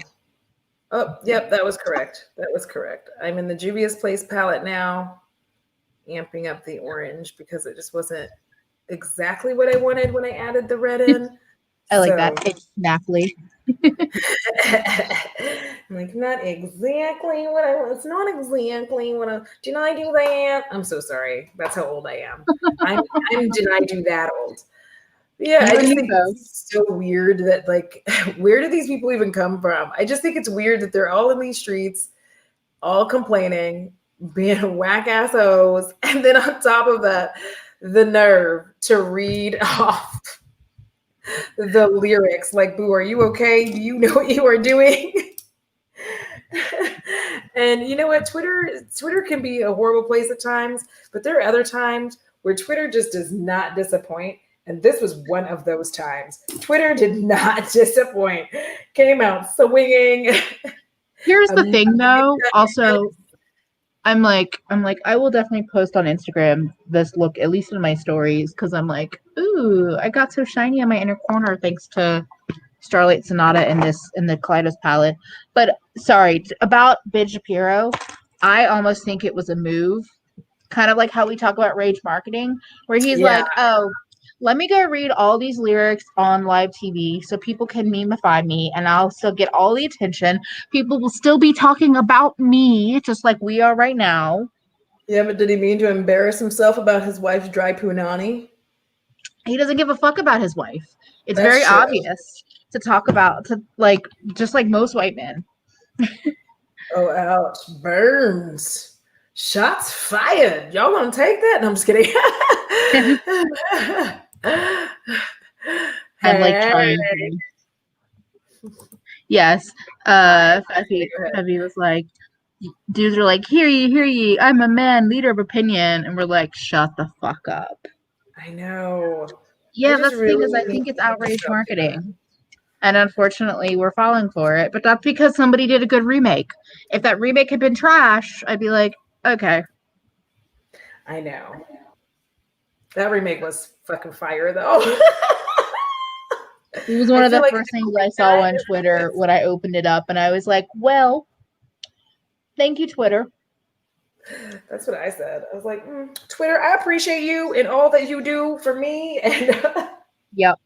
Oh, yep, that was correct. That was correct. I'm in the Juvia's Place palette now, amping up the orange because it just wasn't exactly what I wanted when I added the red in. I like that. It's snappily. I'm like, not exactly what I want. It's not exactly what I did I do that? I'm so sorry. That's how old I am. I'm did I do that old? Yeah, I just think it's so weird that, like, where do these people even come from? I just think it's weird that they're all in these streets, all complaining, being whack ass hoes, and then on top of that, the nerve to read off the lyrics. Like, boo, are you okay? Do you know what you are doing? And you know what? Twitter can be a horrible place at times, but there are other times where Twitter just does not disappoint. And this was one of those times. Twitter did not disappoint. Came out swinging. Here's the thing, though. Also, I'm like, I will definitely post on Instagram this look, at least in my stories, because I'm like, ooh, I got so shiny on my inner corner thanks to Starlight Sonata in the Kaleidos palette. But sorry, about Ben Shapiro, I almost think it was a move, kind of like how we talk about rage marketing, where he's like, oh, let me go read all these lyrics on live TV so people can memeify me and I'll still get all the attention. People will still be talking about me just like we are right now. Yeah, but did he mean to embarrass himself about his wife's dry punani? He doesn't give a fuck about his wife. It's very obvious to talk about, just like most white men. Oh, ouch. Burns. Shots fired. Y'all gonna take that? No, I'm just kidding. I'm like trying to. Yes. Feffy was like, dudes are like, hear ye, I'm a man, leader of opinion. And we're like, shut the fuck up. I know. Yeah, that's the thing is I think it's outrage marketing. And unfortunately, we're falling for it. But that's because somebody did a good remake. If that remake had been trash, I'd be like, okay. I know. That remake was fucking fire, though. It was one of the first things I saw on Twitter when I opened it up. And I was like, well, thank you, Twitter. That's what I said. I was like, Twitter, I appreciate you and all that you do for me. And yep.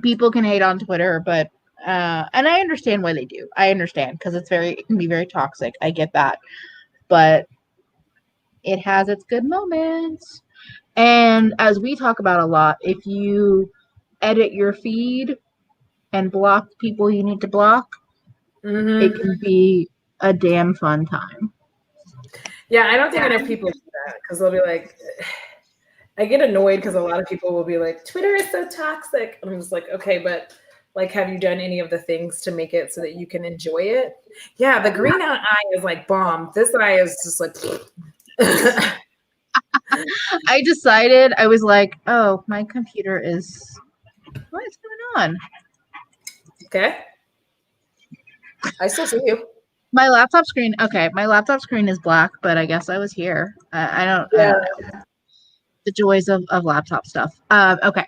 People can hate on Twitter, but and I understand why they do. I understand because it can be very toxic. I get that, but it has its good moments. And as we talk about a lot, if you edit your feed and block people you need to block, it can be a damn fun time. Yeah, I don't think enough people do that because they'll be like, I get annoyed because a lot of people will be like, Twitter is so toxic. And I'm just like, okay, but like, have you done any of the things to make it so that you can enjoy it? Yeah, the green eye is like bomb. This eye is just like. I decided, I was like, oh, my computer is, what is going on? Okay. I still see you. My laptop screen, okay, my laptop screen is black, but I guess I was here. I don't know. The joys of laptop stuff. Okay.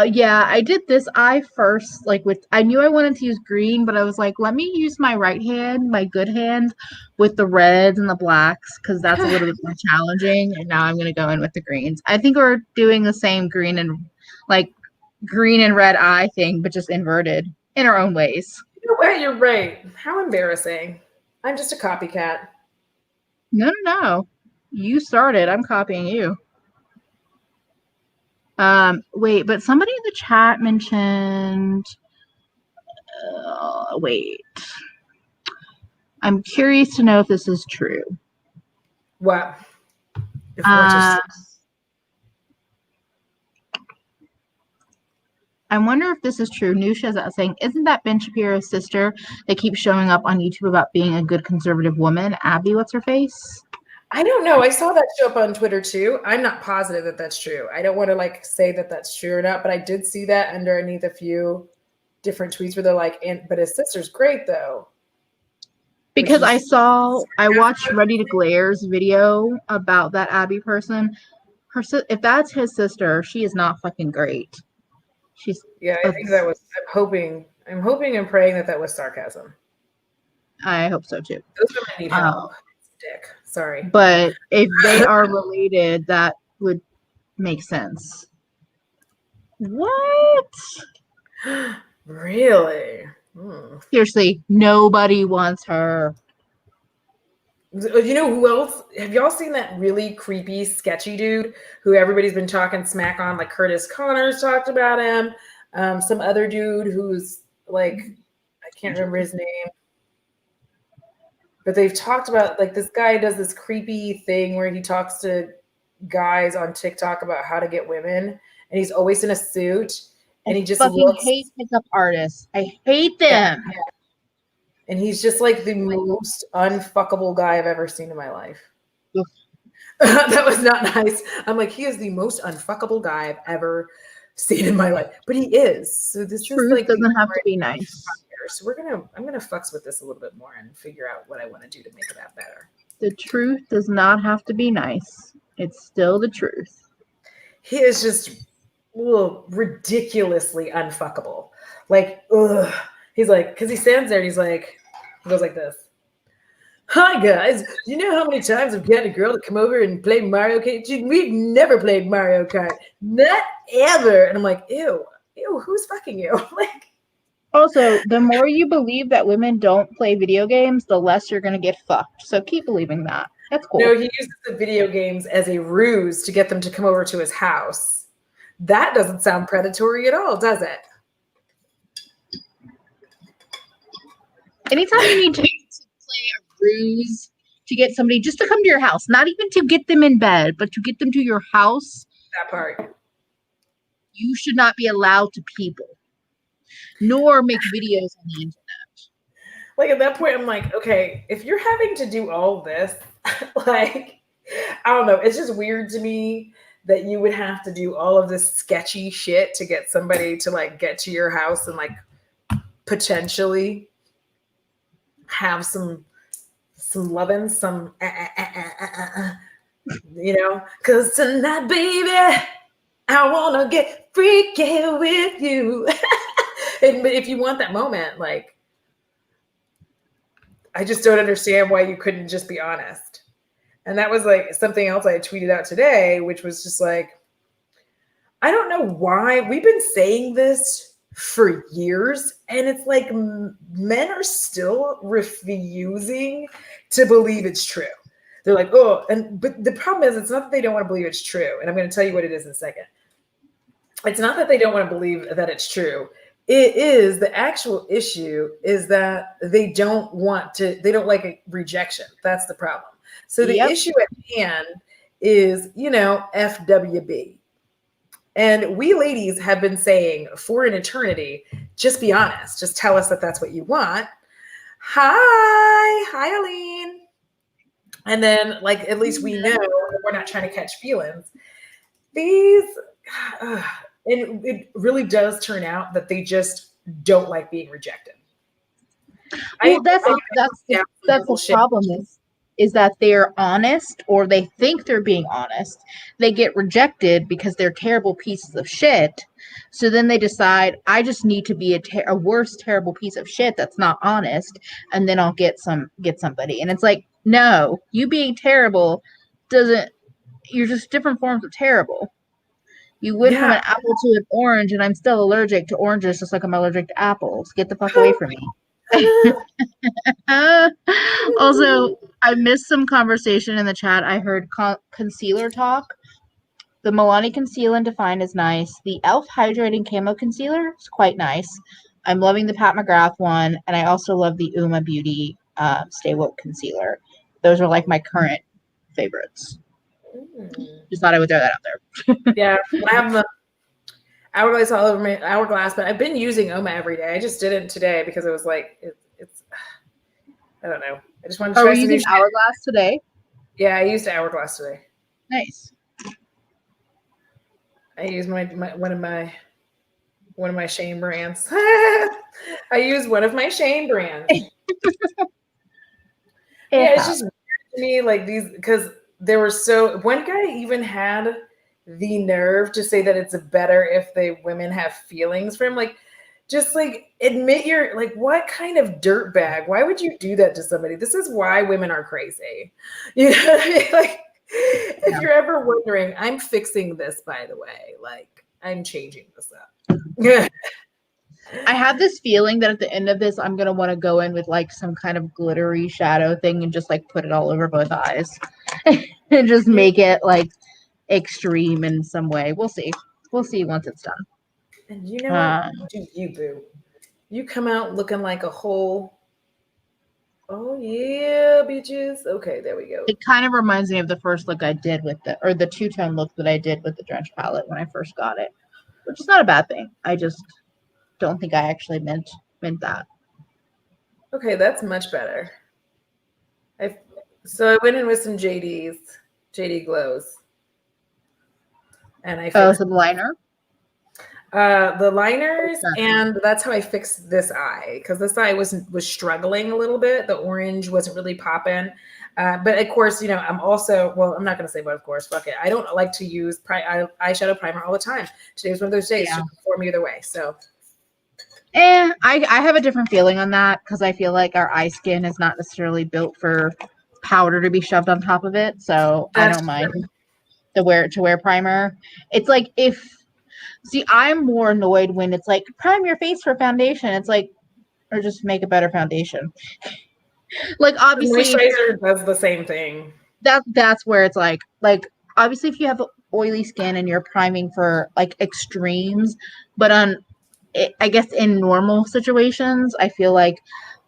Yeah, I did this eye first, I knew I wanted to use green, but I was like, let me use my right hand, my good hand, with the reds and the blacks, because that's a little bit more challenging. And now I'm going to go in with the greens. I think we're doing the same green and red eye thing, but just inverted in our own ways. You're right. How embarrassing. I'm just a copycat. No. You started. I'm copying you. Wait, but somebody in the chat mentioned, wait. I'm curious to know if this is true. What? I wonder if this is true. Nusha's saying, isn't that Ben Shapiro's sister that keeps showing up on YouTube about being a good conservative woman? Abby, what's her face? I don't know. I saw that show up on Twitter too. I'm not positive that that's true. I don't want to say that that's true or not, but I did see that underneath a few different tweets where they're like, but his sister's great though. Because I watched Ready to Glare's video about that Abby person. If that's his sister, she is not fucking great. I think that was. I'm hoping and praying that was sarcasm. I hope so too. Those women need help. Dick. Sorry. But if they are related, that would make sense. What? Really? Seriously, nobody wants her. You know who else? Have y'all seen that really creepy, sketchy dude who everybody's been talking smack on? Like Curtis Connors talked about him. Some other dude who's I can't remember his name. But they've talked about this guy does this creepy thing where he talks to guys on TikTok about how to get women, and he's always in a suit, and he just hate pickup artists. I hate them. Yeah. And he's just the most unfuckable guy I've ever seen in my life. That was not nice. I'm like, he is the most unfuckable guy I've ever seen in my life, but he is. So this Truth doesn't have to be nice. So I'm gonna fucks with this a little bit more and figure out what I want to do to make that better. The truth does not have to be nice. It's still the truth. He is just ridiculously unfuckable. He's because he stands there and he goes like this. Hi guys, do you know how many times I've gotten a girl to come over and play Mario Kart? We've never played Mario Kart, not ever. And I'm like, ew, who's fucking you? Also, the more you believe that women don't play video games, the less you're gonna get fucked. So keep believing that. That's cool. No, he uses the video games as a ruse to get them to come over to his house. That doesn't sound predatory at all, does it? Anytime you need to play a ruse to get somebody just to come to your house, not even to get them in bed, but to get them to your house. That part. You should not be allowed to people. nor make videos on the internet. Like at that point, I'm like, okay, if you're having to do all this, like, I don't know, it's just weird to me that you would have to do all of this sketchy shit to get somebody to like get to your house and like potentially have some loving, some, you know, because tonight, baby, I want to get freaky with you. But if you want that moment, like, I just don't understand why you couldn't just be honest. And that was like something else I tweeted out today, which was just like, I don't know why we've been saying this for years. And it's like men are still refusing to believe it's true. They're like, oh, but the problem is it's not that they don't want to believe it's true. And I'm going to tell you what it is in a second. It's not that they don't want to believe that it's true. It is, the actual issue is that they don't like a rejection. That's the problem. So the issue at hand is, you know, FWB. And we ladies have been saying for an eternity, just be honest. Just tell us that that's what you want. Hi, Eileen. And then, like, at least we know that we're not trying to catch feelings. And it really does turn out that they just don't like being rejected. Well, that's the problem is that they're honest, or they think they're being honest. They get rejected because they're terrible pieces of shit. So then they decide, I just need to be a worse terrible piece of shit that's not honest, and then I'll get somebody. And it's like, no, you being terrible doesn't. You're just different forms of terrible. You went from an apple to an orange, and I'm still allergic to oranges, just like I'm allergic to apples. Get the fuck away from me. Also, I missed some conversation in the chat. I heard concealer talk. The Milani Conceal and Define is nice. The e.l.f. Hydrating Camo Concealer is quite nice. I'm loving the Pat McGrath one, and I also love the Uma Beauty Stay Woke Concealer. Those are like my current favorites. Just thought I would throw that out there. Yeah, I have the Hourglass all over my Hourglass, but I've been using Oma every day. I just didn't today because it was like it's. I don't know. I just wanted to try some new shit. Hourglass today? Yeah, I used Hourglass today. Nice. I used one of my Shane brands. I used one of my Shane brands. Yeah, it's just weird to me, like these, because there were one guy even had the nerve to say that it's better if women have feelings for him. Like, just like admit you're like, what kind of dirtbag? Why would you do that to somebody? This is why women are crazy. You know what I mean? Like, if you're ever wondering, I'm fixing this, by the way. Like, I'm changing this up. I have this feeling that at the end of this, I'm gonna want to go in with like some kind of glittery shadow thing and just like put it all over both eyes and just make it like extreme in some way. We'll see. We'll see once it's done. And you know what? Do you, boo? You come out looking like a whole. Oh yeah, bitches. Okay, there we go. It kind of reminds me of the first look I did with the two-tone look that I did with the Drench palette when I first got it, which is not a bad thing. I just don't think I actually meant that. Okay, that's much better. So I went in with some JD glows. And I fixed some liner? The liners, and that's how I fixed this eye, because this eye was struggling a little bit. The orange wasn't really popping. But of course, you know, I'm also, well, I'm not going to say, but of course, fuck it. I don't like to use eyeshadow primer all the time. Today was one of those days to perform either way. So. I have a different feeling on that, because I feel like our eye skin is not necessarily built for powder to be shoved on top of it. So I don't mind the wear primer. It's like see, I'm more annoyed when it's like, prime your face for foundation. It's like, or just make a better foundation. Like, obviously, moisturizer does the same thing. That's where it's like obviously, if you have oily skin and you're priming for like extremes, but I guess in normal situations, I feel like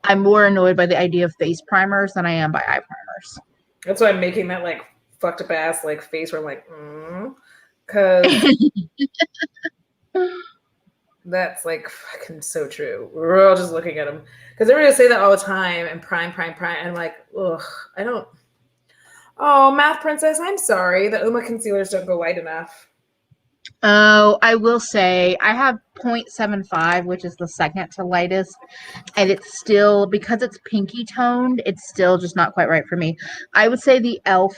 I'm more annoyed by the idea of face primers than I am by eye primers. That's why I'm making that like fucked up ass like face where I'm like, because That's like fucking so true. We're all just looking at them because everybody say that all the time and prime. And I'm like, ugh, I don't. Oh, Math Princess, I'm sorry. The Uma concealers don't go light enough. Oh, I will say I have 0.75, which is the second to lightest, and it's still, because it's pinky toned, it's still just not quite right for me. I would say the e.l.f.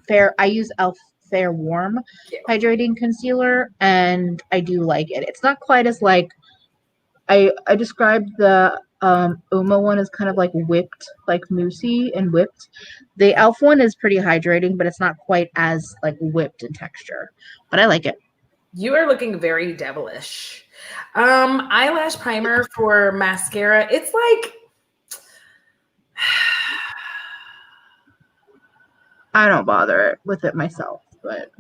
Fair, I use e.l.f. Fair Warm Yeah. hydrating concealer, and I do like it. It's not quite as like, I described the Uma one as kind of like whipped, like moussey and whipped. The e.l.f. one is pretty hydrating, but it's not quite as like whipped in texture. But I like it. You are looking very devilish. Eyelash primer for mascara. It's like I don't bother with it myself, but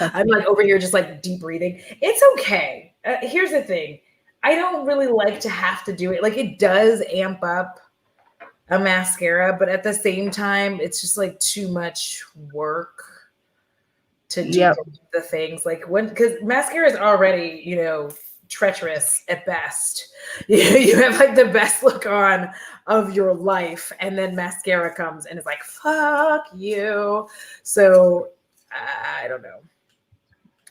I'm like over here just like deep breathing. It's okay. Here's the thing. I don't really like to have to do it. Like it does amp up a mascara, but at the same time, it's just like too much work to do the things. Like when, because mascara is already, you know, treacherous at best. You have like the best look on of your life, and then mascara comes and it's like, fuck you. So I don't know.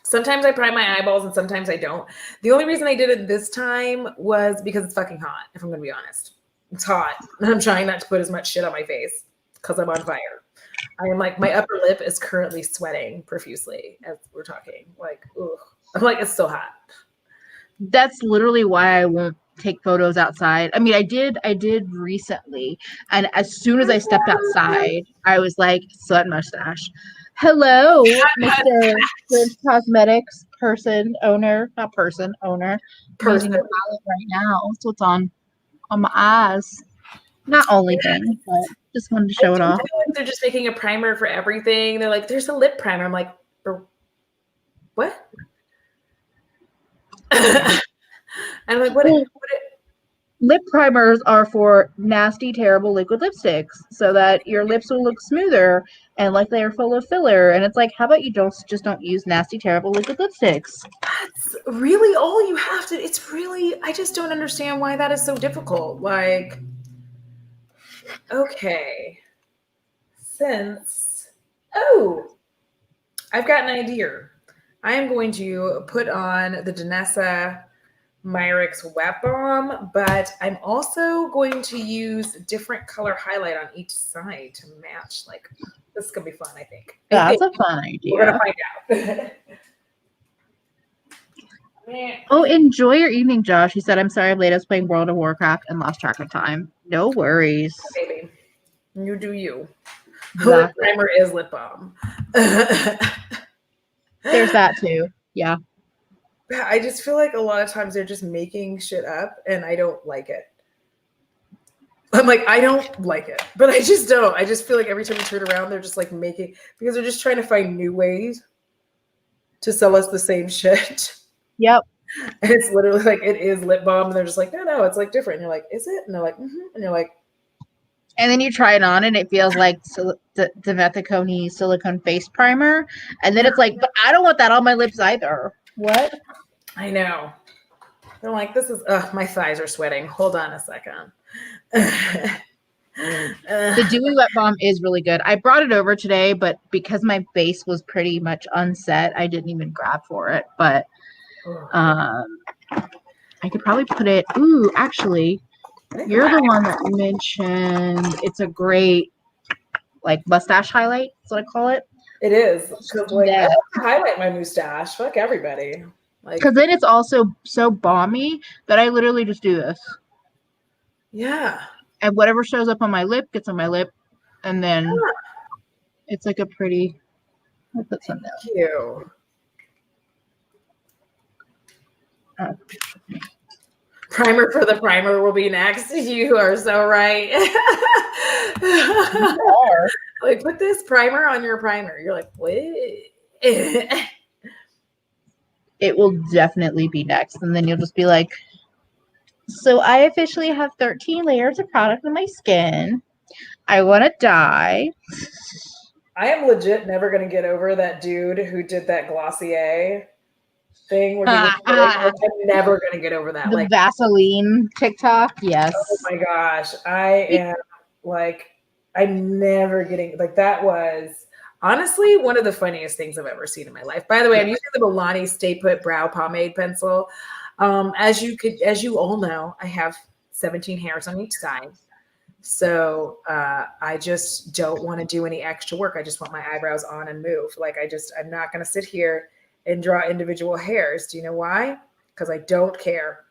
Sometimes I prime my eyeballs and sometimes I don't. The only reason I did it this time was because it's fucking hot, if I'm gonna be honest. It's hot. And I'm trying not to put as much shit on my face because I'm on fire. I am like, my upper lip is currently sweating profusely as we're talking. Like, ugh. I'm like, it's so hot. That's literally why I won't take photos outside. I mean, I did recently, and as soon as I stepped outside, I was like, sweat mustache. Hello, Mr. Prince Cosmetics owner. I'm using the palette right now. That's what's on my eyes. Not only thing, but just wanted to show it off. They're just making a primer for everything. They're like, there's a lip primer. I'm like, what? And I'm like, what? Lip primers are for nasty, terrible liquid lipsticks so that your lips will look smoother and like they're full of filler. And it's like, how about you don't use nasty, terrible liquid lipsticks? That's really all you have to. It's really, I just don't understand why that is so difficult. Like, okay, I've got an idea. I am going to put on the Danessa Myricks Wet Balm, but I'm also going to use different color highlight on each side to match. Like, this is gonna be fun, I think. That's a fun idea. We're gonna find out. Oh, enjoy your evening, Josh. He said, I'm sorry I'm late. I was playing World of Warcraft and lost track of time. No worries. Baby, you do you. Exactly. Lip primer is lip balm. There's that too. Yeah. I just feel like a lot of times they're just making shit up and I don't like it. I'm like, I don't like it, but I just don't. I just feel like every time you turn around, they're just like making, because they're just trying to find new ways to sell us the same shit. Yep. And it's literally like, it is lip balm. And they're just like, no, it's like different. And you're like, is it? And they're like, mm-hmm. And you're like, and then you try it on and it feels like the Methicone silicone face primer. And then it's like, but I don't want that on my lips either. What? I know. They're like, this is, my thighs are sweating. Hold on a second. The Dewy Wet Balm is really good. I brought it over today, but because my base was pretty much unset, I didn't even grab for it. But I could probably put it. Ooh, actually, you're the one that mentioned it's a great like mustache highlight. That's what I call it. It is. Because like, I don't highlight my mustache. Fuck everybody. Because then it's also so balmy that I literally just do this. Yeah. And whatever shows up on my lip gets on my lip. And then it's like a pretty. I'll put some down. Thank you. Primer for the primer will be next. You are so right. Like, put this primer on your primer. You're like, what? It will definitely be next. And then you'll just be like, so I officially have 13 layers of product on my skin. I want to die. I am legit never going to get over that dude who did that Glossier thing when he was like, I'm never gonna get over that. The Like Vaseline TikTok, yes. oh my gosh, I am like, I'm never getting like that was honestly one of the funniest things I've ever seen in my life. By the way, I'm using the Milani Stay Put Brow Pomade Pencil. As you all know, I have 17 hairs on each side. So I just don't want to do any extra work. I just want my eyebrows on and move. Like I'm not going to sit here and draw individual hairs. Do you know why? Because I don't care.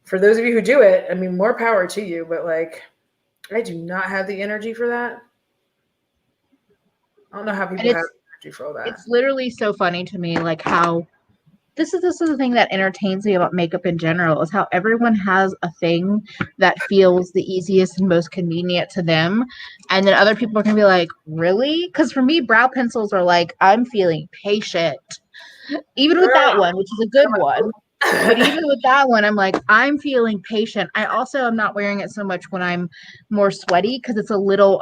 For those of you who do it, I mean, more power to you, but like, I do not have the energy for that. I don't know how people have energy for all that. It's literally so funny to me, like how this is the thing that entertains me about makeup in general is how everyone has a thing that feels the easiest and most convenient to them, and then other people are gonna be like, really? Because for me, brow pencils are like, I'm feeling patient, even with that one, which is a good one. But even with that one, I'm like, I'm feeling patient. I also am not wearing it so much when I'm more sweaty because it's a little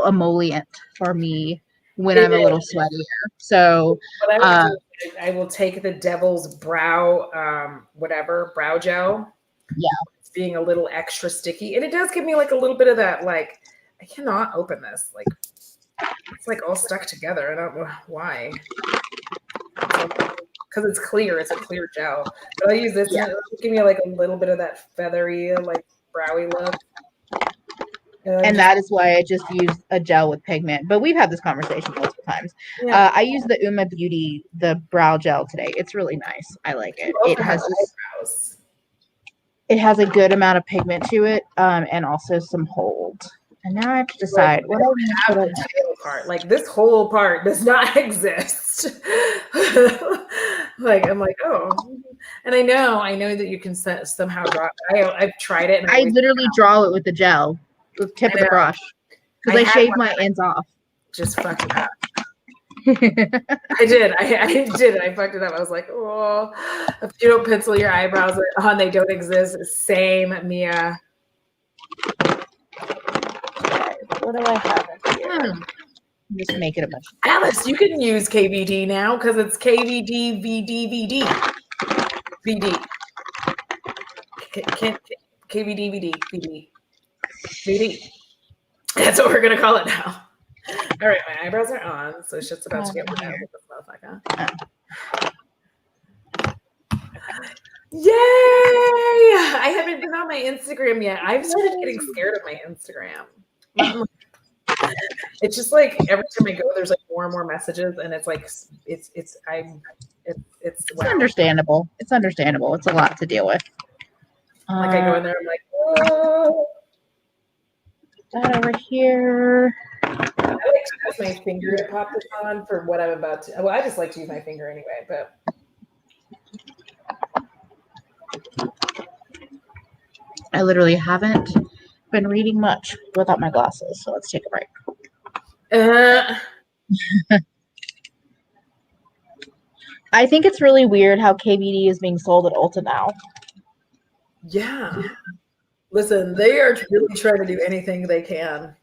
emollient for me when I'm a little sweatier. So what I would do is I will take the Devil's Brow, brow gel. Yeah. It's being a little extra sticky. And it does give me like a little bit of that, like, I cannot open this. Like, it's like all stuck together. I don't know why. Because it's clear. It's a clear gel. But I'll use this and it'll give me like a little bit of that feathery, like browy look. And that is why I just use a gel with pigment. But we've had this conversation multiple times. Yeah. I use the Uma Beauty, the brow gel today. It's really nice. I like it. It has a good amount of pigment to it, and also some hold. And now I have to decide what I have the tail part. Like this whole part does not exist. Like I'm like, oh, and I know that you can somehow draw it. I've tried it. And I literally draw it with the gel, with the tip of the brush, because I shave my ends off. Just fucked it up. I did. I did. I fucked it up. I was like, oh, if you don't pencil your eyebrows on, they don't exist. Same, Mia. What do I have here? Just make it a bunch. Alice, you can use KVD now because it's KVD VD VD VD. KVD VD VD VD. That's what we're gonna call it now. All right, my eyebrows are on, so shit's about to get worked out with this motherfucker. Yay! I haven't been on my Instagram yet. I've started getting scared of my Instagram. It's just like every time I go, there's like more and more messages, and it's like it's wow. Understandable. It's understandable. It's a lot to deal with. Like I go in there, I'm like, whoa. That over here. I like to use my finger to pop this on for what I'm about to. Well, I just like to use my finger anyway, but. I literally haven't been reading much without my glasses, so let's take a break. I think it's really weird how KVD is being sold at Ulta now. Yeah. Listen, they are really trying to do anything they can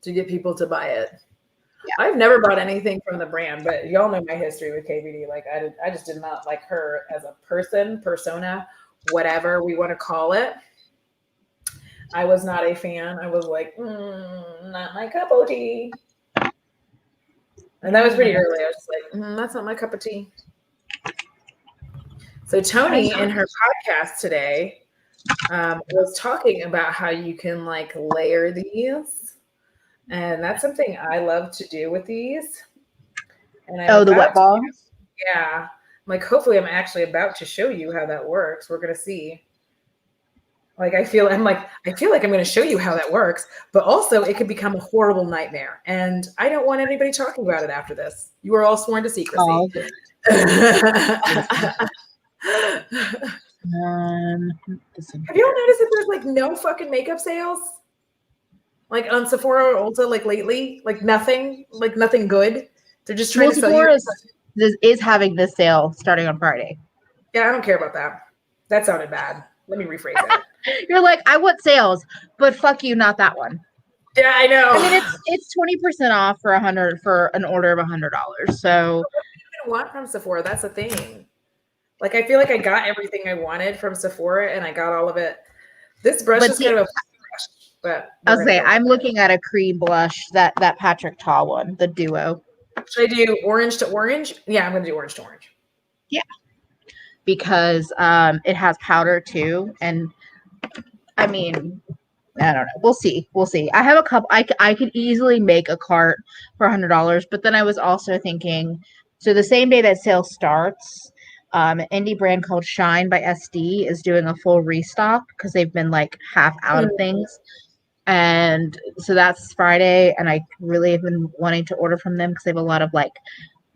to get people to buy it. Yeah. I've never bought anything from the brand, but y'all know my history with KVD. Like I just did not like her as a persona, whatever we want to call it. I was not a fan. I was like, not my cup of tea. And that was pretty early. I was just like, that's not my cup of tea. So Tony in her podcast today was talking about how you can like layer these. And that's something I love to do with these. And the wet balls? Yeah. I'm like, hopefully I'm actually about to show you how that works. We're going to see. Like, I feel like I'm going to show you how that works, but also it could become a horrible nightmare. And I don't want anybody talking about it after this. You are all sworn to secrecy. Oh, okay. Have y'all noticed that there's like no fucking makeup sales? Like on Sephora or Ulta, like lately? Like nothing good. They're just trying to sell you. Is having this sale starting on Friday. Yeah, I don't care about that. That sounded bad. Let me rephrase it. You're like, I want sales, but fuck you, not that one. Yeah, I know. I mean, it's 20% off for an order of $100. So what do you want from Sephora? That's the thing. Like, I feel like I got everything I wanted from Sephora, and I got all of it. This brush But is see, kind of a brush, but I'll we're gonna say go with I'm it. looking at a cream blush, that Patrick Ta one, the duo. Should I do orange to orange? Yeah, I'm gonna do orange to orange. Yeah, because it has powder too, and I mean, I don't know. We'll see. We'll see. I have a couple. I could easily make a cart for $100, but then I was also thinking, so the same day that sale starts, an indie brand called Shine by SD is doing a full restock because they've been like half out of things. And so that's Friday, and I really have been wanting to order from them because they have a lot of like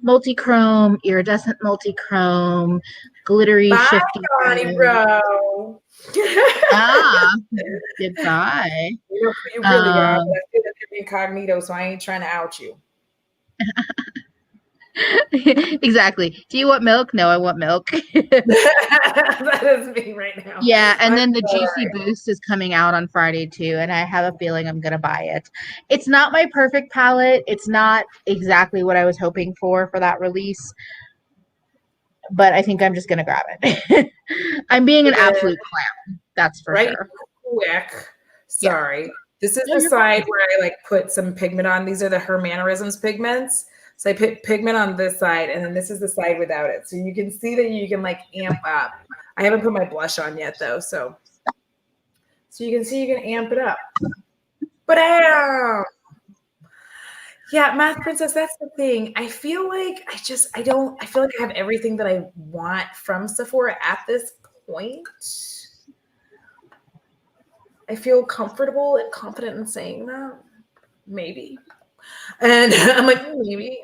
multi-chrome, iridescent multi-chrome, glittery, Bye, shifty Connie, rose. bro. Ah, goodbye. You really are, but Um, I feel like you're incognito, so I ain't trying to out you. exactly. Do you want milk? No, I want milk. That is me right now. Yeah, and I'm then the Juicy sorry. Boost is coming out on Friday too, and I have a feeling I'm gonna buy it. It's not my perfect palette. It's not exactly what I was hoping for that release, but I think I'm just gonna grab it. I'm being an Because absolute clown, that's for right sure. quick, Yeah. sorry. This is No, the you're fine. side where I like put some pigment on. These are the Her Mannerisms pigments. So I put pigment on this side, and then this is the side without it. So you can see that you can like amp up. I haven't put my blush on yet though, so you can see you can amp it up. But yeah, Math Princess, that's the thing. I feel like I feel like I have everything that I want from Sephora at this point. I feel comfortable and confident in saying that. Maybe. And I'm like, maybe.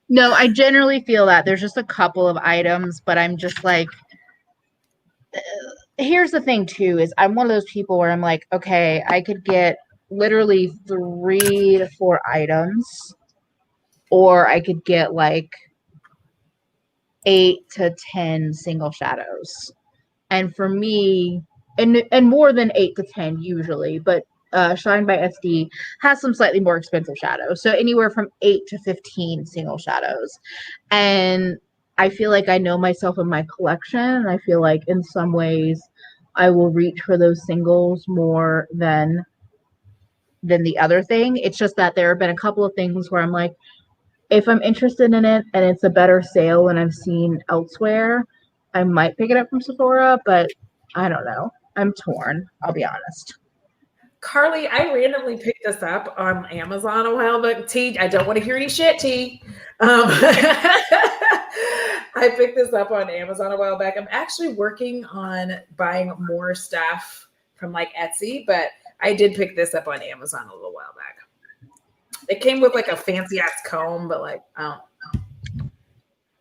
No, I generally feel that there's just a couple of items, but I'm just like, here's the thing too, is I'm one of those people where I'm like, okay, I could get literally 3 to 4 items, or I could get like 8 to 10 single shadows. And for me, and more than 8 to 10 usually, but Shine by SD has some slightly more expensive shadows. So anywhere from 8 to 15 single shadows. And I feel like I know myself in my collection. I feel like in some ways I will reach for those singles more than the other thing. It's just that there have been a couple of things where I'm like, if I'm interested in it and it's a better sale than I've seen elsewhere, I might pick it up from Sephora, but I don't know. I'm torn, I'll be honest. Carly, I randomly picked this up on Amazon a while back. T, I don't want to hear any shit, T. I picked this up on Amazon a while back. I'm actually working on buying more stuff from like Etsy, but I did pick this up on Amazon a little while back. It came with like a fancy ass comb, but like, oh,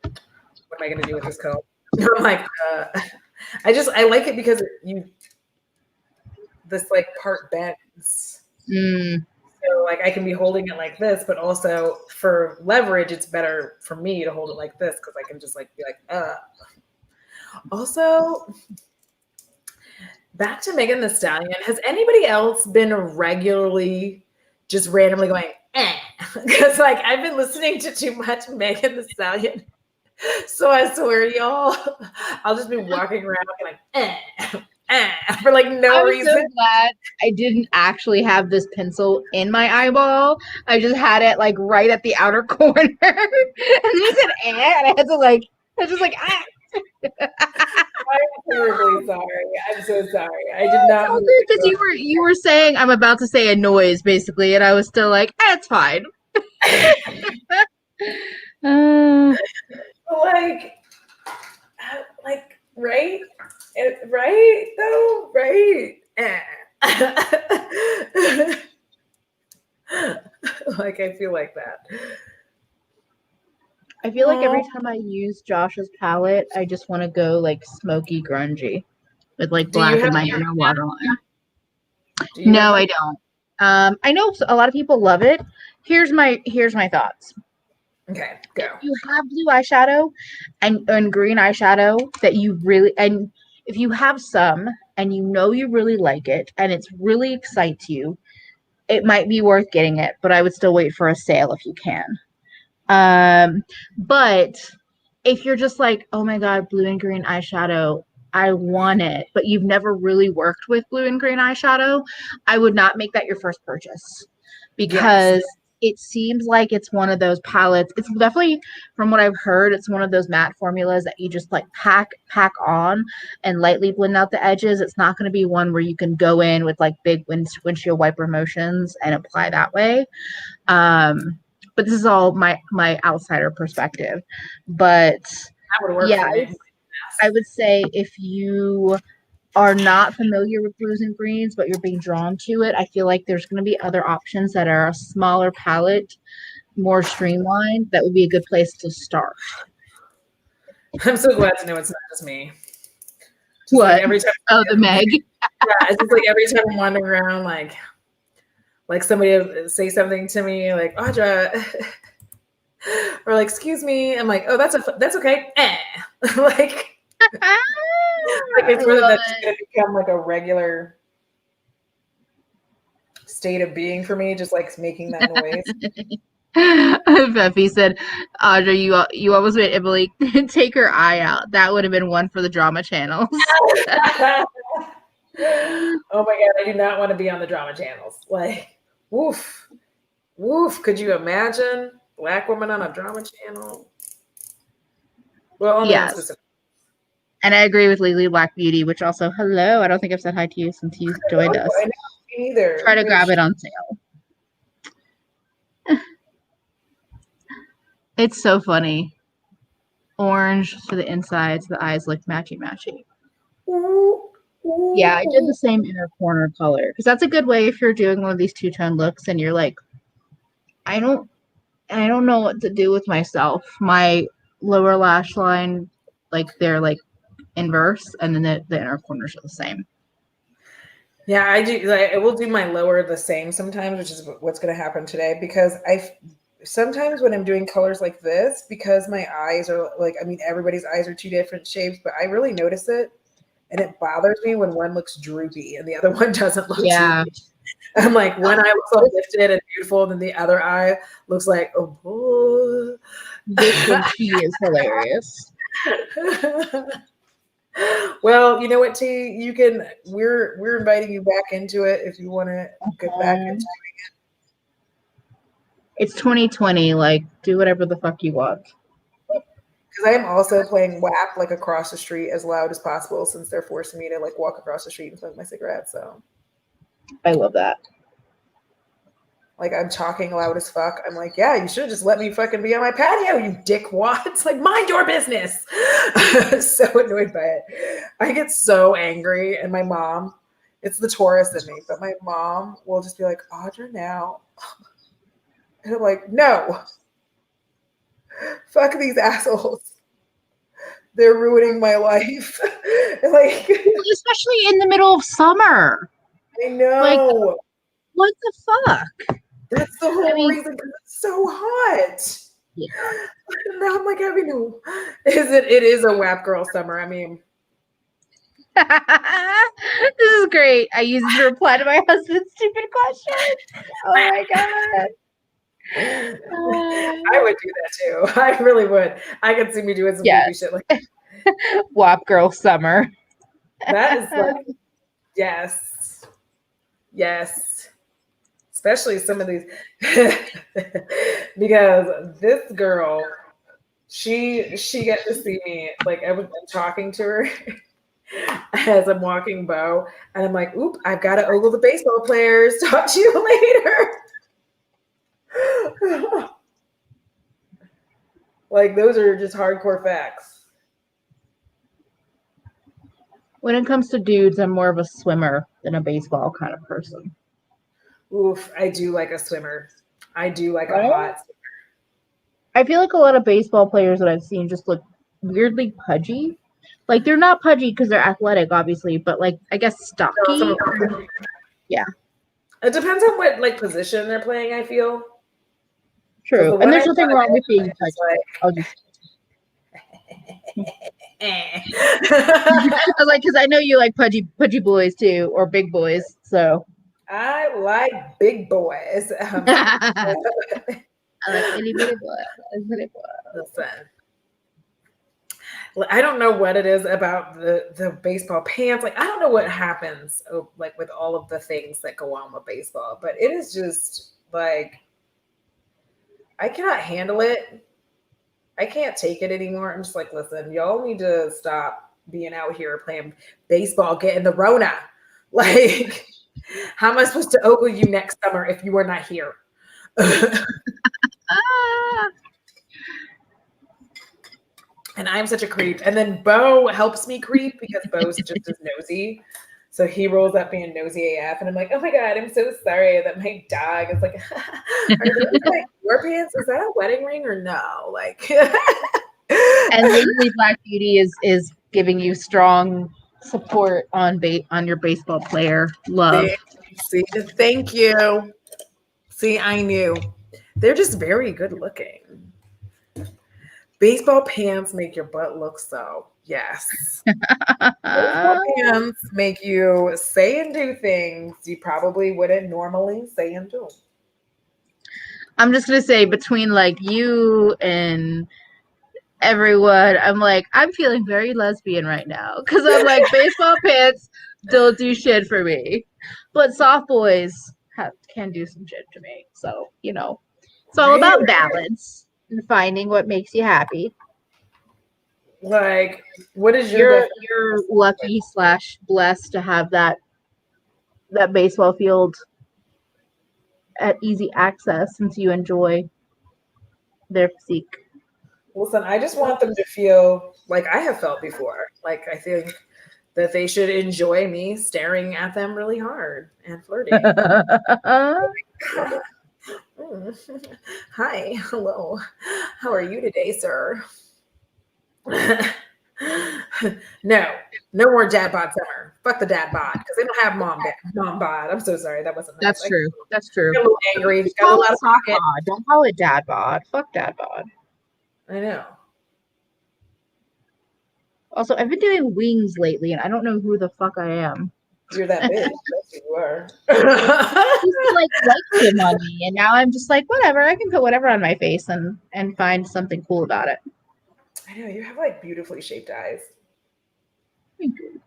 what am I gonna do with this comb? I'm like, I like it because this like part bends. Mm. So like I can be holding it like this, but also for leverage, it's better for me to hold it like this because I can just like be like. Also, back to Megan Thee Stallion. Has anybody else been regularly just randomly going, eh? Because like I've been listening to too much Megan Thee Stallion. So I swear, y'all, I'll just be walking around like, for like no I'm so reason. glad I didn't actually have this pencil in my eyeball. I just had it like right at the outer corner. And you said and I had to like I was just like I'm terribly sorry. I'm so sorry. I did not mean because to you were saying I'm about to say a noise basically, and I was still like, it's fine. uh, like, right? Right though, right? Like I feel like that. I feel like every time I use Josh's palette, I just want to go like smoky grungy with like Do you black have and my the inner waterline. Do you have No, the I don't. I know a lot of people love it. Here's my thoughts. Okay, If go. you have blue eyeshadow and green eyeshadow that you really and if you have some and you know you really like it and it's really excites you, it might be worth getting it, but I would still wait for a sale if you can. But if you're just like, oh my God, blue and green eyeshadow, I want it, but you've never really worked with blue and green eyeshadow, I would not make that your first purchase because it seems like it's one of those palettes. It's definitely, from what I've heard, it's one of those matte formulas that you just like pack on and lightly blend out the edges. It's not going to be one where you can go in with like big windshield wiper motions and apply that way. But this is all my outsider perspective. But That would work yeah, for me. I would say if you are not familiar with blues and greens, but you're being drawn to it, I feel like there's going to be other options that are a smaller palette, more streamlined. That would be a good place to start. I'm so glad to know it's not just me. Just What? Like every time, the Meg. yeah, it's just like every time I'm wandering around, like somebody will say something to me, like Audra, or like, excuse me. I'm like, oh, that's okay. Like it's really that's just gonna become like a regular state of being for me, just like making that noise. Beppy said, Audra, you almost made Emily take her eye out. That would have been one for the drama channels. Oh my God, I do not want to be on the drama channels. Like, woof. Could you imagine Black woman on a drama channel? Well, only on specific. And I agree with Lily Black Beauty, which also, hello. I don't think I've said hi to you since you joined us. I know, me neither. Try to grab it on sale. It's so funny. Orange to the inside, so the eyes look matchy. Yeah, I did the same inner corner color because that's a good way if you're doing one of these two-tone looks and you're like, I don't know what to do with myself. My lower lash line, like they're like inverse, and then the inner corners are the same. Yeah, I do. Like, I will do my lower the same sometimes, which is what's going to happen today because sometimes when I'm doing colors like this, because my eyes are like, I mean, everybody's eyes are two different shapes, but I really notice it. And it bothers me when one looks droopy and the other one doesn't look droopy. I'm like, one eye looks all lifted and beautiful, and then the other eye looks like, oh. This one, she is hilarious. Well, you know what, T? You can. We're inviting you back into it if you want to get back into it. It's 2020. Like, do whatever the fuck you want. Because I am also playing WAP like across the street as loud as possible since they're forcing me to like walk across the street and smoke my cigarette. So I love that. Like I'm talking loud as fuck. I'm like, yeah, you should just let me fucking be on my patio, you dickwad. It's like, mind your business. I'm so annoyed by it. I get so angry, and my mom, it's the Taurus in me, but my mom will just be like, Audra, now. And I'm like, no. Fuck these assholes. They're ruining my life. Like, especially in the middle of summer. I know. Like, what the fuck? That's the whole reason, because it's so hot. Yeah. Now I'm like, it is a WAP girl summer. I mean, this is great. I use it to reply to my husband's stupid question. Oh my God. I would do that too. I really would. I could see me doing some goofy shit like that. WAP girl summer. That is like, yes. Especially some of these, because this girl, she gets to see me, like I'm talking to her as I'm walking Bo, and I'm like, oop, I've got to ogle the baseball players. Talk to you later. Like, those are just hardcore facts. When it comes to dudes, I'm more of a swimmer than a baseball kind of person. Oof, I do like a swimmer. I do like a hot swimmer. I feel like a lot of baseball players that I've seen just look weirdly pudgy. Like, they're not pudgy because they're athletic, obviously, but like, I guess stocky. Yeah. It depends on what like position they're playing, I feel. True. And there's nothing wrong with being pudgy. I'll just I was like, because I know you like pudgy boys too, or big boys. So I like big boys. I like itty bitty boys. Listen, I don't know what it is about the baseball pants. Like I don't know what happens like with all of the things that go on with baseball, but it is just like I cannot handle it. I can't take it anymore. I'm just like, listen, y'all need to stop being out here playing baseball, getting the Rona. Like, how am I supposed to ogle you next summer if you are not here? And I'm such a creep. And then Bo helps me creep because Bo's just as nosy. So he rolls up being nosy AF, and I'm like, oh my God, I'm so sorry that my dog is like, are those like your pants? Is that a wedding ring or no? Like, and Legally Black Beauty is giving you strong support on your baseball player love. See, thank you. See, I knew. They're just very good looking. Baseball pants make your butt look so. Yes. Baseball pants make you say and do things you probably wouldn't normally say and do. I'm just gonna say between like you and everyone, I'm like, I'm feeling very lesbian right now because I'm like, baseball pants don't do shit for me, but soft boys can do some shit to me. So it's all about balance and finding what makes you happy. Like, what is you're lucky / blessed to have that baseball field at easy access since you enjoy their physique. Listen, I just want them to feel like I have felt before. Like, I think that they should enjoy me staring at them really hard and flirting. Hi, hello. How are you today, sir? No more dad bod summer. Fuck the dad bod because they don't have mom bod. I'm so sorry. That wasn't nice. That's true. Got a little angry. Got a little out of pocket. Bod. Don't call it dad bod. Fuck dad bod. I know. Also, I've been doing wings lately, and I don't know who the fuck I am. You're that bitch. That's who you are. He's like him on me, and now I'm just like, whatever. I can put whatever on my face and find something cool about it. I know you have like beautifully shaped eyes. Thank you.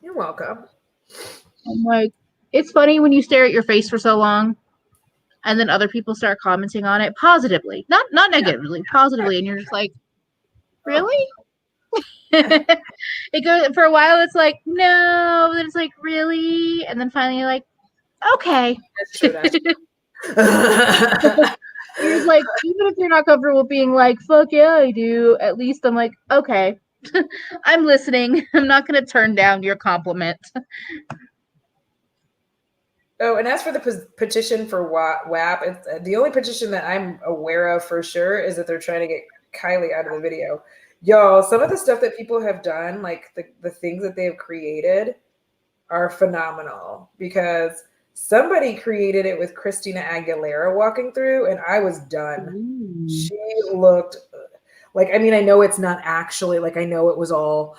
You're welcome. I'm like, it's funny when you stare at your face for so long, and then other people start commenting on it positively, not negatively, positively, and you're just like, really? It goes for a while. It's like no, then it's like really, and then finally you're like, okay. That's true. That's true. You're like, even if you're not comfortable being like, fuck yeah, I do. At least I'm like, okay, I'm listening. I'm not gonna turn down your compliment. Oh, and as for the petition for WAP, it's, the only petition that I'm aware of for sure is that they're trying to get Kylie out of the video. Y'all, some of the stuff that people have done, like the things that they have created are phenomenal because somebody created it with Christina Aguilera walking through and I was done. Ooh. She looked like, I mean, I know it's not actually like, I know it was all,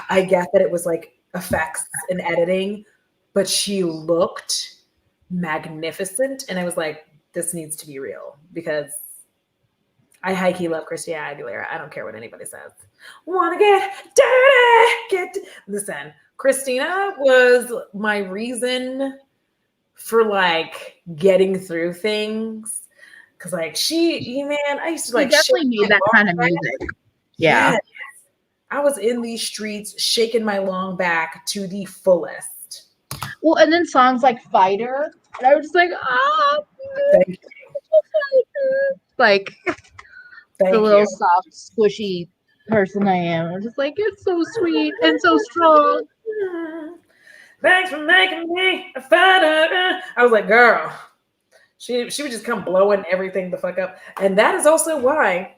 I get that it was like effects and editing, but she looked magnificent. And I was like, this needs to be real because I high-key love Christina Aguilera. I don't care what anybody says. Wanna get dirty? Listen, Christina was my reason for like getting through things. Cause like I used to like definitely made that kind of music. Yeah. Yes. I was in these streets shaking my long back to the fullest. Well, and then songs like Fighter, and I was just like, thank you. Like the little soft, squishy person I am. I'm just like, it's so sweet and so strong. Thanks for making me a fighter. I was like, girl, she would just come blowing everything the fuck up. And that is also why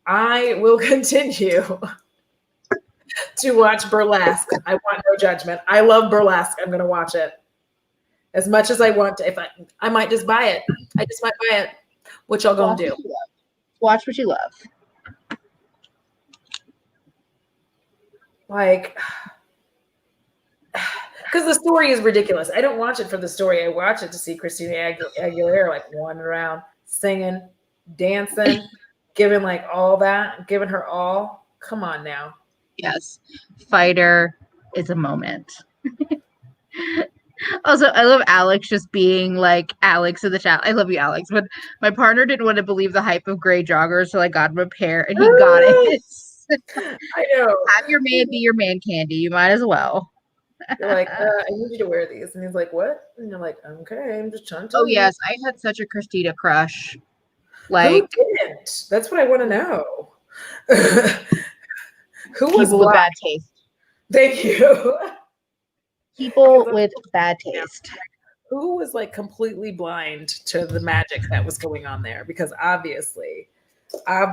I will continue to watch burlesque. I want no judgment. I love burlesque. I'm gonna watch it as much as I want to. If I might just buy it. I just might buy it. What y'all gonna do? Watch what you love. Like, because the story is ridiculous. I don't watch it for the story. I watch it to see Christina Aguilera like wandering around, singing, dancing, giving like all that, giving her all. Come on now. Yes. Fighter is a moment. Also, I love Alex just being like Alex in the chat. I love you, Alex. But my partner didn't want to believe the hype of gray joggers, so I got him a pair and he got it. I know. Have your man be your man candy. You might as well. You're like, I need you to wear these. And he's like, what? And you're like, okay, I'm just trying to tell Oh, you. yes. I had such a Christina crush. Who Like, didn't? That's what I want to know. Who was people with black? bad taste. Thank you. People with bad taste. Who was like completely blind to the magic that was going on there? Because obviously, I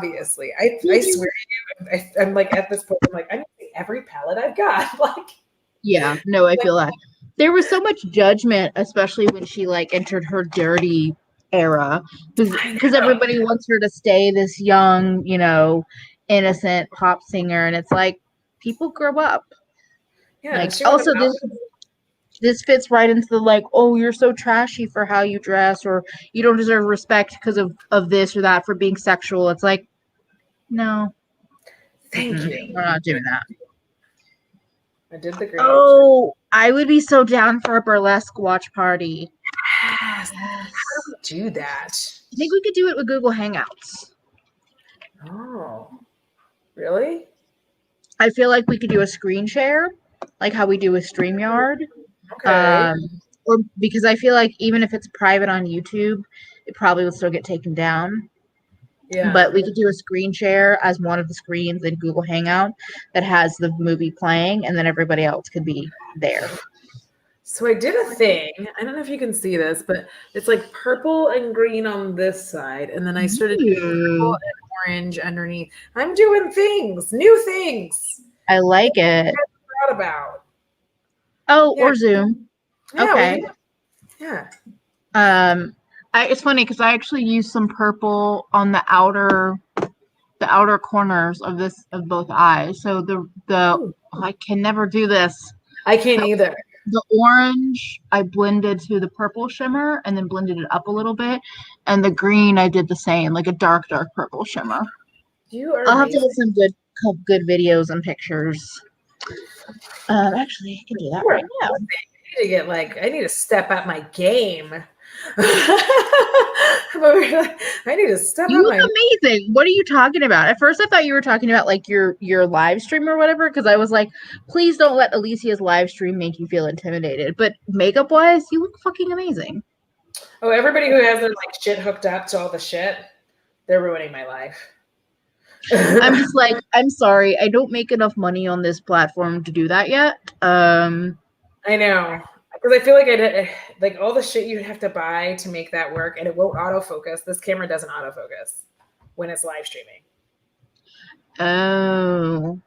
swear to you, I'm like at this point, I'm like, I need to see every palette I've got. Like, yeah, no, I feel that. There was so much judgment, especially when she like entered her dirty era, because everybody wants her to stay this young, you know, innocent pop singer, and it's like people grow up. yeah. Like, also this fits right into the like, oh, you're so trashy for how you dress, or you don't deserve respect because of this or that for being sexual. It's like, no, thank you. we're not doing that. I did the green. Oh, I would be so down for a burlesque watch party. Yes. How do we do that? I think we could do it with Google Hangouts. Oh, really? I feel like we could do a screen share, like how we do with StreamYard. Okay. Or because I feel like even if it's private on YouTube, it probably will still get taken down. Yeah. But we could do a screen share as one of the screens in Google Hangout that has the movie playing, and then everybody else could be there. So I did a thing. I don't know if you can see this, but it's like purple and green on this side, and then I started doing purple and orange underneath. I'm doing things, new things. I like it. I forgot about. Oh, Yeah. or Zoom. Yeah, Okay. Yeah. It's funny because I actually used some purple on the outer corners of both eyes. So I can never do this. I can't either. The orange I blended to the purple shimmer and then blended it up a little bit, and the green I did the same, like a dark purple shimmer. I'll have to get some good videos and pictures. Actually, I can do that right now. I need to step up my game. I need to step up. You look amazing. What are you talking about? At first, I thought you were talking about like your live stream or whatever, because I was like, please don't let Alicia's live stream make you feel intimidated. But makeup wise, you look fucking amazing. Oh, everybody who has their like shit hooked up to all the shit, they're ruining my life. I'm just like, I'm sorry, I don't make enough money on this platform to do that yet. I know, because I feel like like all the shit you have to buy to make that work, and it won't autofocus. This camera doesn't autofocus when it's live streaming. Oh,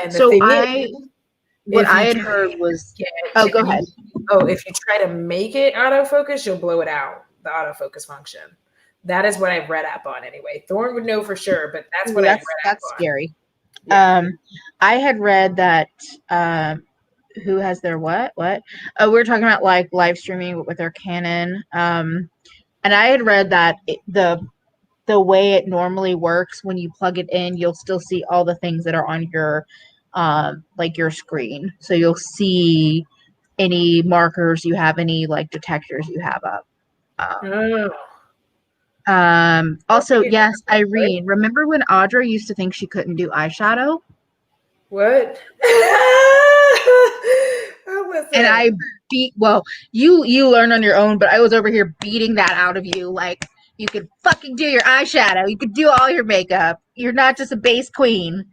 and so what I had heard was, go ahead. Oh, if you try to make it autofocus, you'll blow it out. The autofocus function. That is what I've read up on anyway. Thorne would know for sure, but that's what I've read up on. That's scary. Yeah. I had read that who has their what? We were talking about like live streaming with their Canon. And I had read that the way it normally works, when you plug it in, you'll still see all the things that are on your like your screen. So you'll see any markers you have, any like detectors you have up. Also, yes, Irene, remember when Audra used to think she couldn't do eyeshadow? What? And I you learn on your own, but I was over here beating that out of you. Like, you could fucking do your eyeshadow. You could do all your makeup. You're not just a base queen.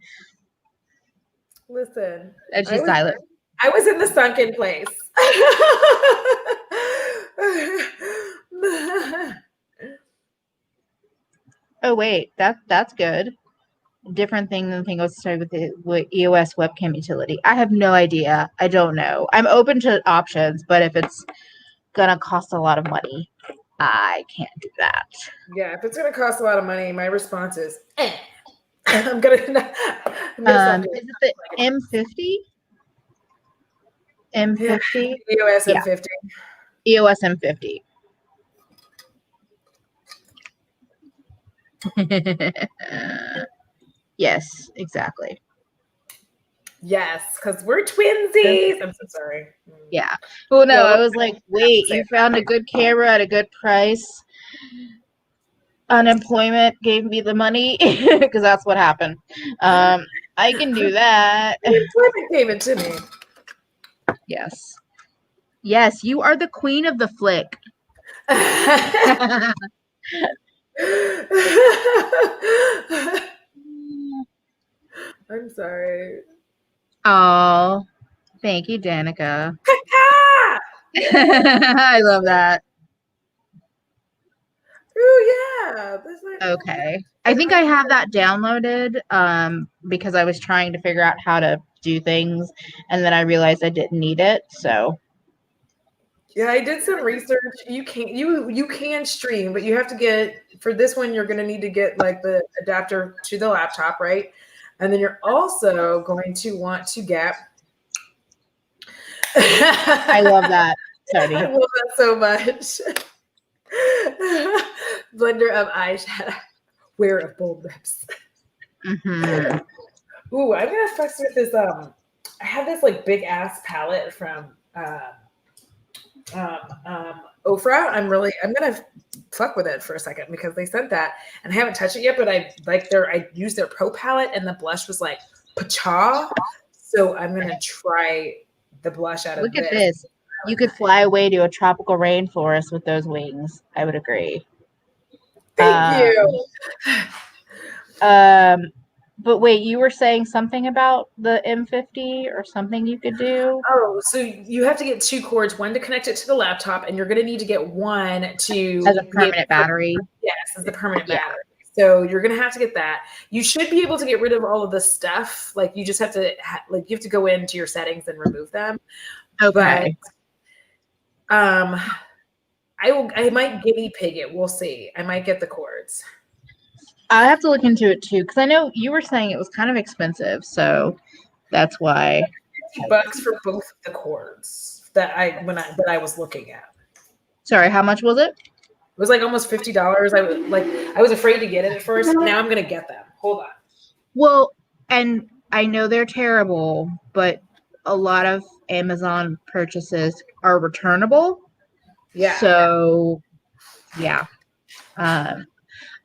Listen. And she's silent. I was in the sunken place. Oh wait, that's good. Different thing than the thing I was started with EOS webcam utility. I have no idea. I don't know. I'm open to options, but if it's gonna cost a lot of money, I can't do that. Yeah, if it's gonna cost a lot of money, my response is, I'm gonna. Is it the M50? M50? EOS M50. EOS M50. Yes, exactly. Yes, because we're twinsies. I'm so sorry. Yeah. Well, no, Yeah, I was like, wait, you found a good camera at a good price. Unemployment gave me the money because that's what happened. I can do that. Employment gave it to me. Yes. Yes, you are the queen of the flick. I'm sorry. Oh, thank you, Danica. Ah! I love that. Oh yeah. Okay. I think I have that downloaded because I was trying to figure out how to do things and then I realized I didn't need it. So, Yeah, I did some research. You can stream, but you have to get for this one. You're going to need to get like the adapter to the laptop, right? And then you're also going to want to get. I love that, Tony. I love that so much. Blender of eyeshadow. Wear of bold lips. Mm-hmm. Ooh, I'm gonna flex with this. I have this like big ass palette from Ofra. I'm gonna fuck with it for a second because they sent that and I haven't touched it yet, but I used their pro palette and the blush was like pacha. So I'm gonna try the blush out of Look at this. You could fly away to a tropical rainforest with those wings. I would agree. Thank you. But wait, you were saying something about the M50 or something you could do? Oh, so you have to get two cords, one to connect it to the laptop, and you're going to need to get one to As a permanent battery? Yes, as the permanent Yeah. battery. So you're going to have to get that. You should be able to get rid of all of the stuff. Like you just have to you have to go into your settings and remove them. Okay. But I might guinea pig it. We'll see. I might get the cords. I have to look into it too because I know you were saying it was kind of expensive, so that's why. $50 for both of the cords that I was looking at. Sorry, how much was it? It was like almost $50. I was afraid to get it at first. Now I'm gonna get them. Hold on. Well, and I know they're terrible, but a lot of Amazon purchases are returnable. Yeah. So, yeah.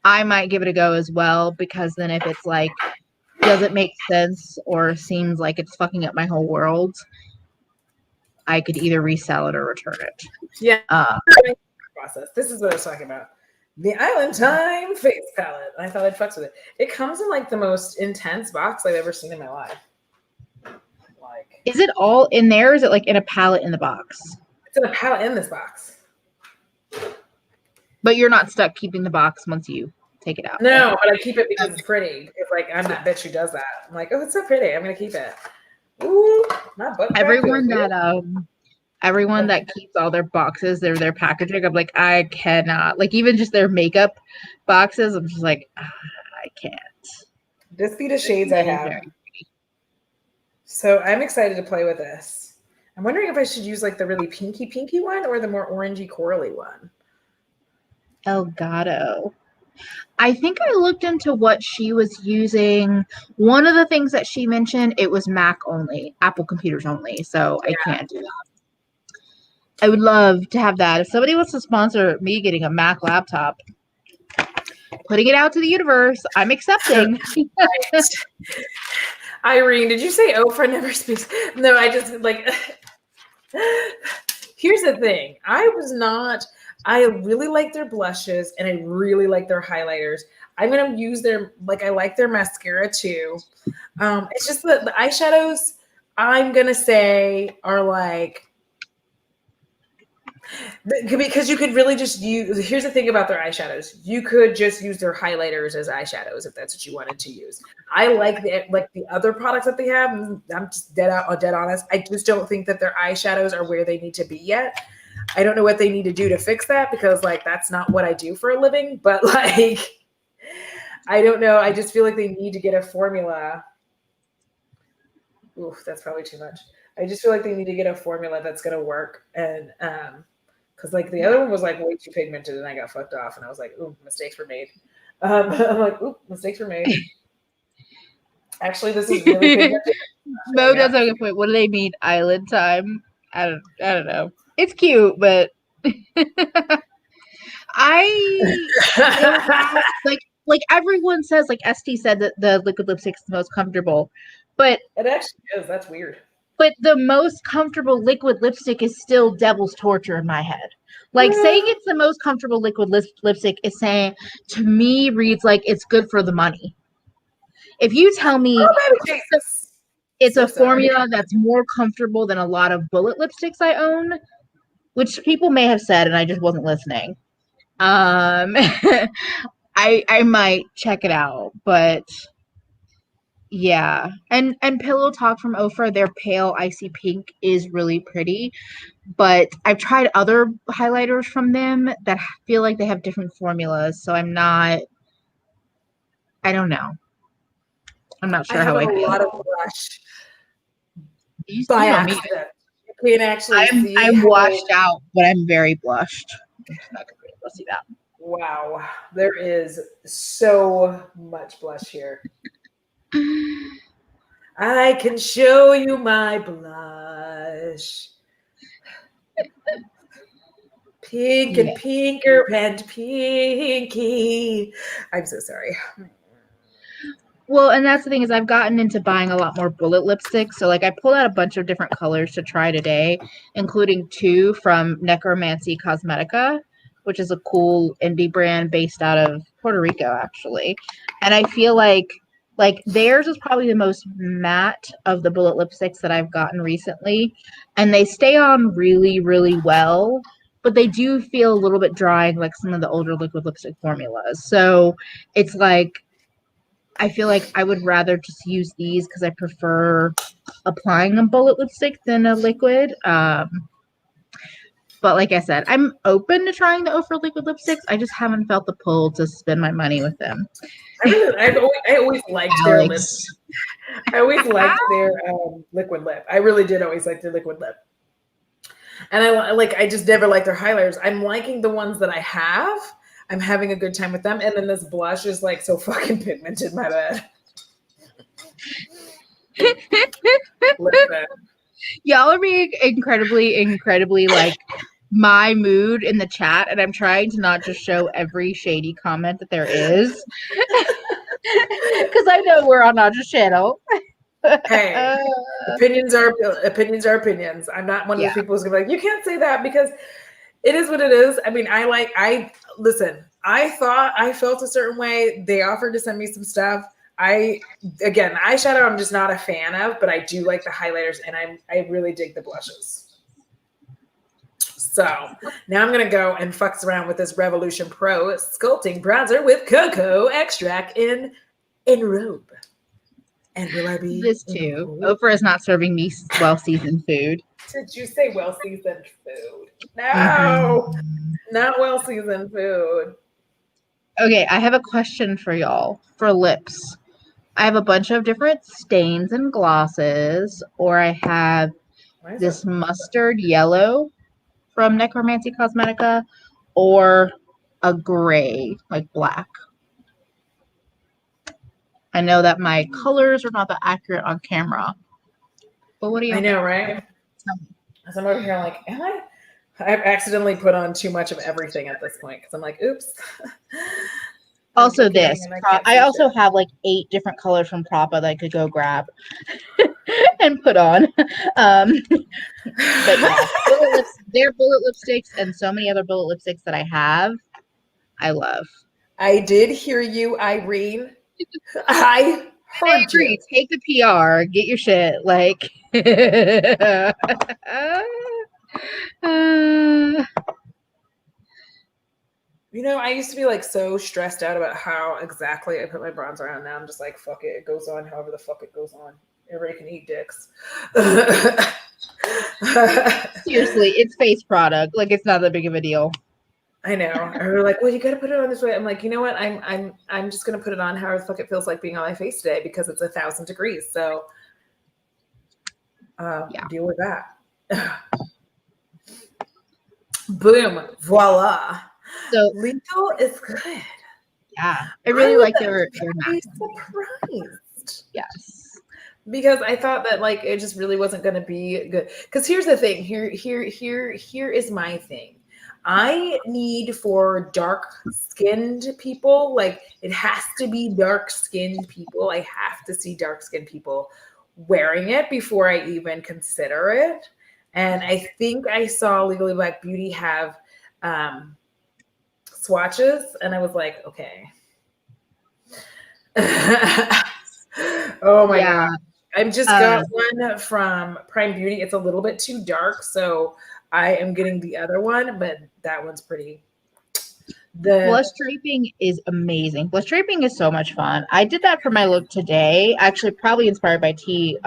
I might give it a go as well because then if it's like doesn't make sense or seems like it's fucking up my whole world, I could either resell it or return it. Yeah. Process. This is what I was talking about. The Island Time face palette. I thought I'd fucks with it. It comes in like the most intense box I've ever seen in my life. Like, is it all in there? Or is it like in a palette in the box? it's in a palette in this box. But you're not stuck keeping the box once you take it out. No, but I keep it because it's pretty. It's like I'm that bitch who does that. I'm like, oh, it's so pretty. I'm gonna keep it. Ooh, my butt. Everyone that keeps all their boxes, their packaging, I'm like, I cannot. Like even just their makeup boxes, I'm just like, I can't. This be the shades I have. So I'm excited to play with this. I'm wondering if I should use like the really pinky one or the more orangey corally one. Elgato. I think I looked into what she was using. One of the things that she mentioned, it was Mac only, Apple computers only. So I can't do that. I would love to have that. If somebody wants to sponsor me getting a Mac laptop, putting it out to the universe, I'm accepting. Irene, did you say Oprah never speaks? No, I just like. Here's the thing. I really like their blushes and I really like their highlighters. I'm gonna use I like their mascara too. It's just the eyeshadows I'm gonna say are like, because you could really just use, here's the thing about their eyeshadows. You could just use their highlighters as eyeshadows if that's what you wanted to use. I like the other products that they have. I'm just dead honest. I just don't think that their eyeshadows are where they need to be yet. I don't know what they need to do to fix that because like that's not what I do for a living, but like I don't know. I just feel like they need to get a formula. Oof, that's probably too much. I just feel like they need to get a formula that's gonna work. And because like the other one was like way too pigmented and I got fucked off and I was like, ooh, mistakes were made. I'm like, ooh, mistakes were made. Actually, this is really pigmented. Mo does have a good point. What do they mean? Island time? I don't know. It's cute, but I feel that like everyone says, like Esty said that the liquid lipstick is the most comfortable, but It actually is. That's weird. but the most comfortable liquid lipstick is still devil's torture in my head. Like saying it's the most comfortable liquid lipstick is saying to me reads like it's good for the money. If you tell me Oh, baby Jesus. it's So a sorry. formula that's more comfortable than a lot of bullet lipsticks I own, which people may have said and I just wasn't listening. I might check it out, but yeah. And Pillow Talk from Ofra, their pale icy pink is really pretty, but I've tried other highlighters from them that feel like they have different formulas, so I don't know. I'm not sure I have how a I feel. lot of blush You by know me. accident. You can actually see I'm how washed out, but I'm very blushed. I'm just not gonna be able to see that. wow, there is so much blush here. I can show you my blush. Pink and pinker and pinky. I'm so sorry. Well, and that's the thing is I've gotten into buying a lot more bullet lipsticks. So like I pulled out a bunch of different colors to try today, including 2 from Necromancy Cosmetica, which is a cool indie brand based out of Puerto Rico actually. And I feel like theirs is probably the most matte of the bullet lipsticks that I've gotten recently, and they stay on really really well, but they do feel a little bit drying like some of the older liquid lipstick formulas. So it's like I feel like I would rather just use these because I prefer applying a bullet lipstick than a liquid. But like I said, I'm open to trying the Ofra liquid lipsticks. I just haven't felt the pull to spend my money with them. I always liked their lips. I always liked their liquid lip. I really did always like their liquid lip. And I just never liked their highlighters. I'm liking the ones that I have. I'm having a good time with them. And then this blush is like so fucking pigmented, my bad. Listen. Y'all are being incredibly like my mood in the chat, and I'm trying to not just show every shady comment that there is. Because I know we're on Naja's channel. Hey, opinions are opinions. I'm not one of those people who's gonna be like, you can't say that because it is what it is. I mean, listen, I thought I felt a certain way. They offered to send me some stuff. Eyeshadow I'm just not a fan of, but I do like the highlighters and I really dig the blushes. So now I'm gonna go and fucks around with this Revolution Pro Sculpting Bronzer with cocoa extract in robe. And will I be this too? Ofra is not serving me well-seasoned food. Did you say well-seasoned food? No, not well-seasoned food. Okay, I have a question for y'all for lips. I have a bunch of different stains and glosses, or I have this mustard yellow from Necromancy Cosmetica, or a gray, like black. I know that my colors are not that accurate on camera, but what do you? I know, right? So I'm over here like, I've accidentally put on too much of everything at this point because I'm like, oops. Also this. I also have like 8 different colors from Propa that I could go grab and put on. But yeah, they're bullet lipsticks and so many other bullet lipsticks that I have, I love. I did hear you, Irene. I heard you. Take the PR, get your shit. Like, you know, I used to be like so stressed out about how exactly I put my bronzer on. Now I'm just like, fuck it. It goes on however the fuck it goes on. Everybody can eat dicks. Seriously, it's face product. Like, it's not that big of a deal. I know. And they're like, well, you got to put it on this way. I'm like, you know what? I'm just gonna put it on however the fuck it feels like being on my face today because it's 1,000 degrees. So, deal with that. Boom, voila. So Lethal is good. Yeah, I really like their surprise. honest. Yes. Because I thought that like it just really wasn't going to be good. Because here's the thing. Here is my thing. I need for dark skinned people, like it has to be dark skinned people. I have to see dark skinned people wearing it before I even consider it. And I think I saw Legally Black Beauty have swatches, and I was like, okay. Oh my Yeah. god. I've just got one from Prime Beauty. It's a little bit too dark, so I am getting the other one, but that one's pretty. Blush draping is amazing. Blush draping is so much fun. I did that for my look today. Actually, probably inspired by tea,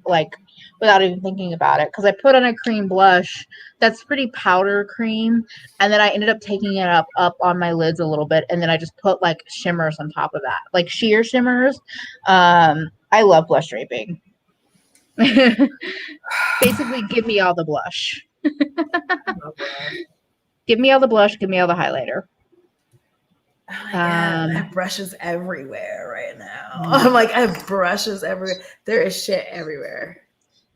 like without even thinking about it, because I put on a cream blush that's pretty powder cream, and then I ended up taking it up on my lids a little bit, and then I just put like shimmers on top of that, like sheer shimmers. I love blush draping. Basically, give me all the blush. Give me all the blush. Give me all the highlighter. Oh my god, I have brushes everywhere right now. I'm like, I have brushes everywhere. There is shit everywhere.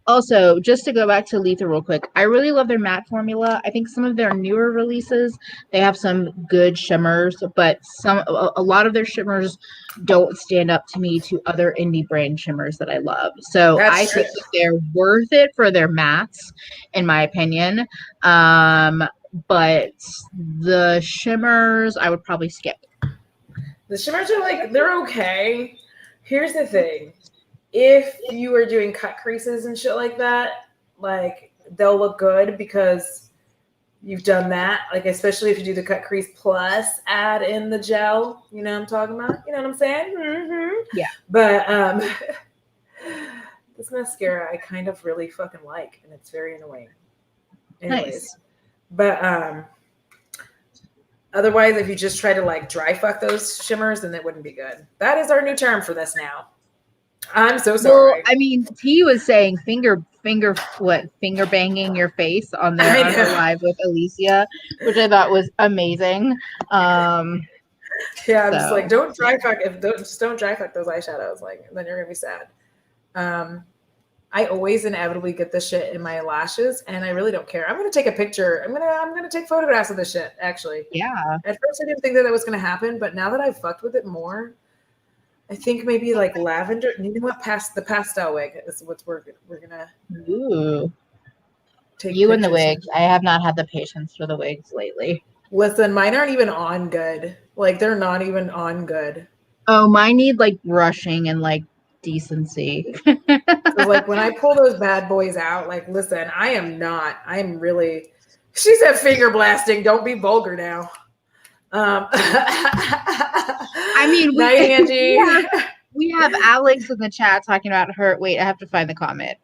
Also, just to go back to Letha real quick, I really love their matte formula. I think some of their newer releases, they have some good shimmers, but a lot of their shimmers don't stand up to me to other indie brand shimmers that I love. So I think that they're worth it for their mattes, in my opinion. But the shimmers, I would probably skip. The shimmers are like, they're okay. Here's the thing. If you are doing cut creases and shit like that, like they'll look good because you've done that. Like, especially if you do the cut crease plus add in the gel, you know what I'm talking about? You know what I'm saying? Mm-hmm. Yeah. But this mascara I kind of really fucking like, and it's very annoying. Anyways. Nice. But otherwise, if you just try to like dry fuck those shimmers, then it wouldn't be good. That is our new term for this now. I'm so sorry. Well, I mean, T was saying finger banging your face on her live with Alicia, which I thought was amazing. Yeah, I'm just like, don't dry fuck don't dry fuck those eyeshadows, like then you're gonna be sad. I always inevitably get this shit in my lashes, and I really don't care. I'm gonna take a picture. I'm gonna take photographs of this shit. Actually, yeah. At first, I didn't think that was gonna happen, but now that I've fucked with it more, I think maybe like lavender. You know what? The pastel wig is what we're gonna. Ooh. Take you and the wigs. I have not had the patience for the wigs lately. Listen, mine aren't even on good. Like they're not even on good. Oh, mine need like brushing and like decency. Like when I pull those bad boys out, like listen, I'm really. She said finger blasting. Don't be vulgar now. I mean, Angie. We have Alex in the chat talking about her. Wait, I have to find the comment.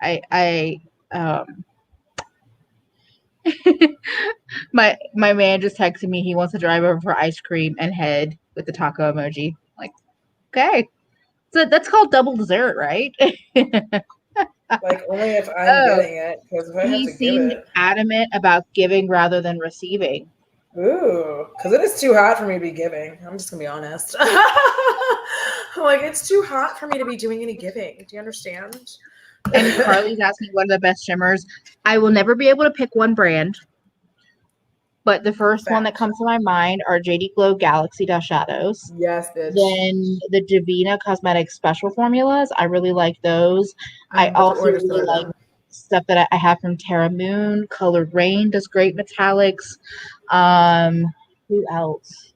My man just texted me he wants to drive over for ice cream and head with the taco emoji. Like, okay. So that's called double dessert, right? Like only if I'm getting it, because if I have to give it. Adamant about giving rather than receiving. Ooh, because it is too hot for me to be giving. I'm just gonna be honest. Like it's too hot for me to be doing any giving. Do you understand? And Carly's asking what are the best shimmers. I will never be able to pick one brand, but the first one that comes to my mind are JD Glow Galaxy Dust Shadows. Yes, bitch. Then the Divina Cosmetics Special Formulas. I really like those. I also really like stuff that I have from Terra Moon. Colored Rain does great metallics. Who else?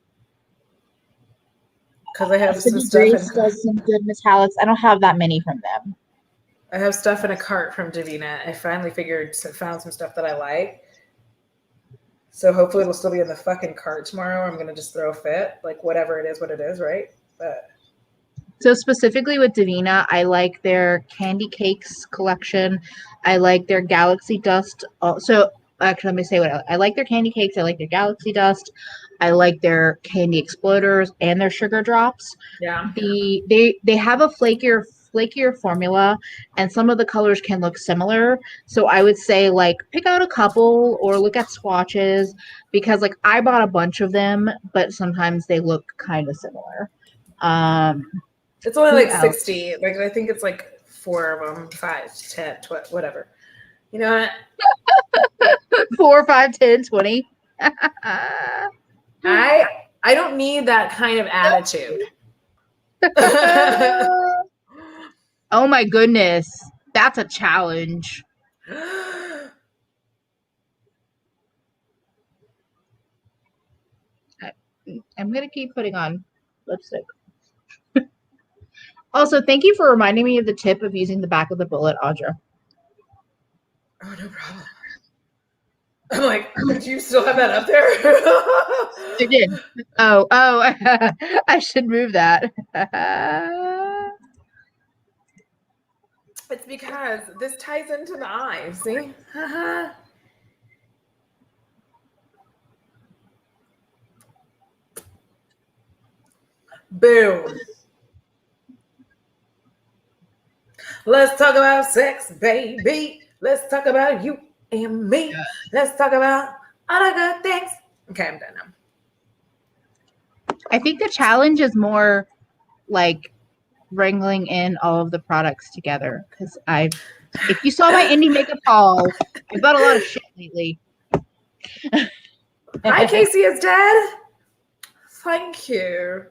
Because I have some stuff. Does some good metallics. I don't have that many from them. I have stuff in a cart from Divina. I finally found some stuff that I like. So hopefully it'll still be in the fucking cart tomorrow. I'm gonna just throw a fit, like whatever it is, what it is, right? But so specifically with Divina, I like their Candy Cakes collection. I like their Galaxy Dust. So actually, let me say what I like their Candy Cakes. I like their Galaxy Dust. I like their Candy Exploders and their Sugar Drops. Yeah. They have a flakier formula, and some of the colors can look similar. So I would say like pick out a couple or look at swatches, because like I bought a bunch of them, but sometimes they look kind of similar. It's only Who like else? 60. Like I think it's like 4 of them, 5, 10, 12, whatever. You know what? 4, 5, 10, 20. I don't need that kind of attitude. Oh my goodness. That's a challenge. I'm going to keep putting on lipstick. Also, thank you for reminding me of the tip of using the back of the bullet, Audra. Oh, no problem. I'm like, do you still have that up there? I did. Oh, I should move that. It's because this ties into the eye, see? Boom. Let's talk about sex, baby. Let's talk about you and me. Yeah. Let's talk about all the good things. Okay, I'm done now. I think the challenge is more like wrangling in all of the products together because if you saw my indie makeup haul, I bought a lot of shit lately. Hi, Casey is dead. Thank you.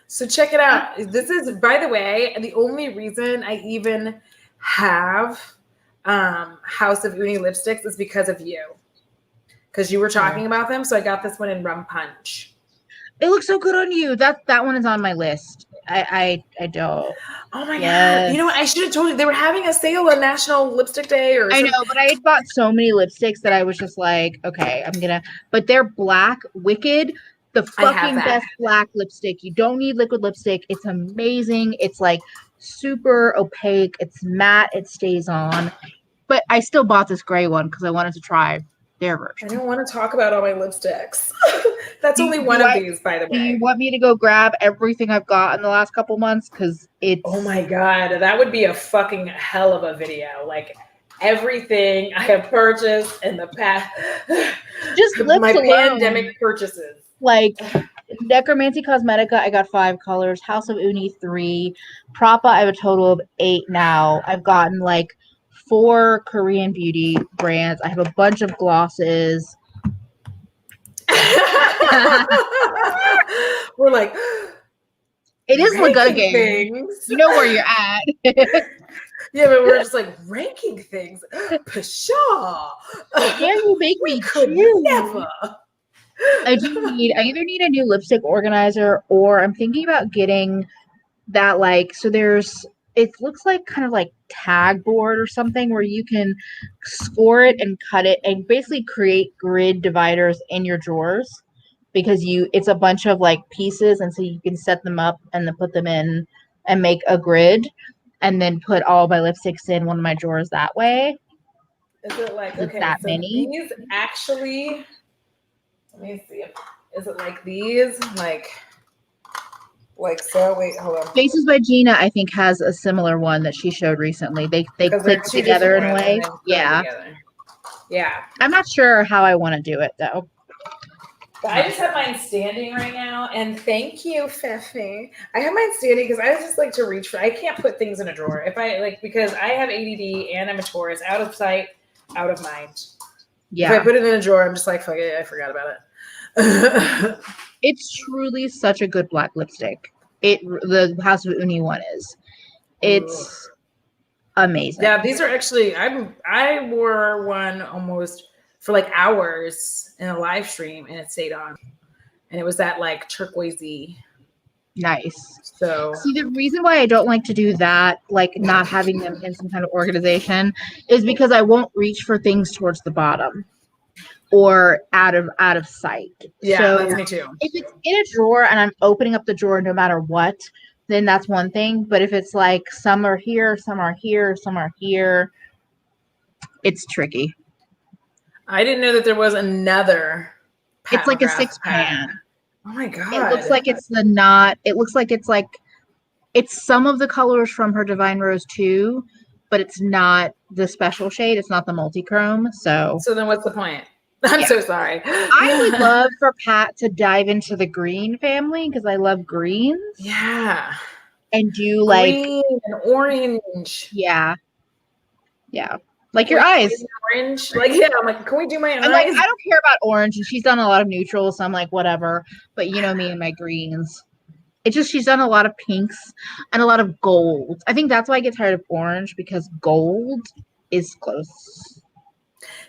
So check it out. This is, by the way, the only reason I even have House of Uni lipsticks is because of you. Because you were talking about them. So I got this one in Rum Punch. It looks so good on you. That one is on my list. I don't. Oh my God. You know what? I should have told you. They were having a sale on National Lipstick Day or something. I know, but I had bought so many lipsticks that I was just like, okay, but they're black, wicked. The fucking best black lipstick. You don't need liquid lipstick. It's amazing. It's like super opaque. It's matte. It stays on. But I still bought this gray one because I wanted to try their version. I don't want to talk about all my lipsticks. That's only one of these, by the way. Do you want me to go grab everything I've got in the last couple months? Because it's... Oh my God. That would be a fucking hell of a video. Like everything I have purchased in the past. Just lips my alone. Pandemic purchases. Like Necromancy Cosmetica, I got 5 colors. House of Uni 3. Propa, I have a total of 8 now. I've gotten like 4 Korean beauty brands. I have a bunch of glosses. We're like, it is Laguna game. You know where you're at. Yeah, but we're just like ranking things. Pshaw. Can you make me choose? Never. I either need a new lipstick organizer or I'm thinking about getting that it looks like kind of like tag board or something where you can score it and cut it and basically create grid dividers in your drawers because it's a bunch of like pieces and so you can set them up and then put them in and make a grid and then put all my lipsticks in one of my drawers that way. Is it like, okay, that so many? These actually, let me see. Is it like these? Like so? Wait, hold on. Faces by Gina, I think, has a similar one that she showed recently. They click together in a way. Yeah. Yeah. I'm not sure how I want to do it though. But I just have mine standing right now, and thank you, Fifi. I have mine standing because I just like to reach for. I can't put things in a drawer because I have ADD and I'm a Taurus. Out of sight, out of mind. Yeah. If I put it in a drawer, I'm just like, fuck it, I forgot about it. It's truly such a good black lipstick. The House of Uni one is. It's amazing. Yeah, these are actually. I wore one almost for like hours in a live stream, and it stayed on, and it was that like turquoisey. Nice. So see, the reason why I don't like to do that, like not having them in some kind of organization, is because I won't reach for things towards the bottom or out of sight. Yeah, so that's me too. If it's in a drawer and I'm opening up the drawer no matter what, then that's one thing. But if it's like some are here, some are here, some are here, it's tricky. I didn't know that there was another. It's like a 6-pan. Oh my God. It looks like it's the knot. It looks like it's some of the colors from her Divine Rose 2, but it's not the special shade. It's not the multi-chrome. So then what's the point? I'm so sorry. I would love for Pat to dive into the green family because I love greens. Yeah. and do like green and orange. yeah. Like Can your we do eyes. orange? Like, yeah, I'm like, can we do my I'm like, eyes? I don't care about orange, and she's done a lot of neutrals, so I'm like, whatever. But you know me and my greens. It's just she's done a lot of pinks and a lot of gold. I think that's why I get tired of orange, because gold is close.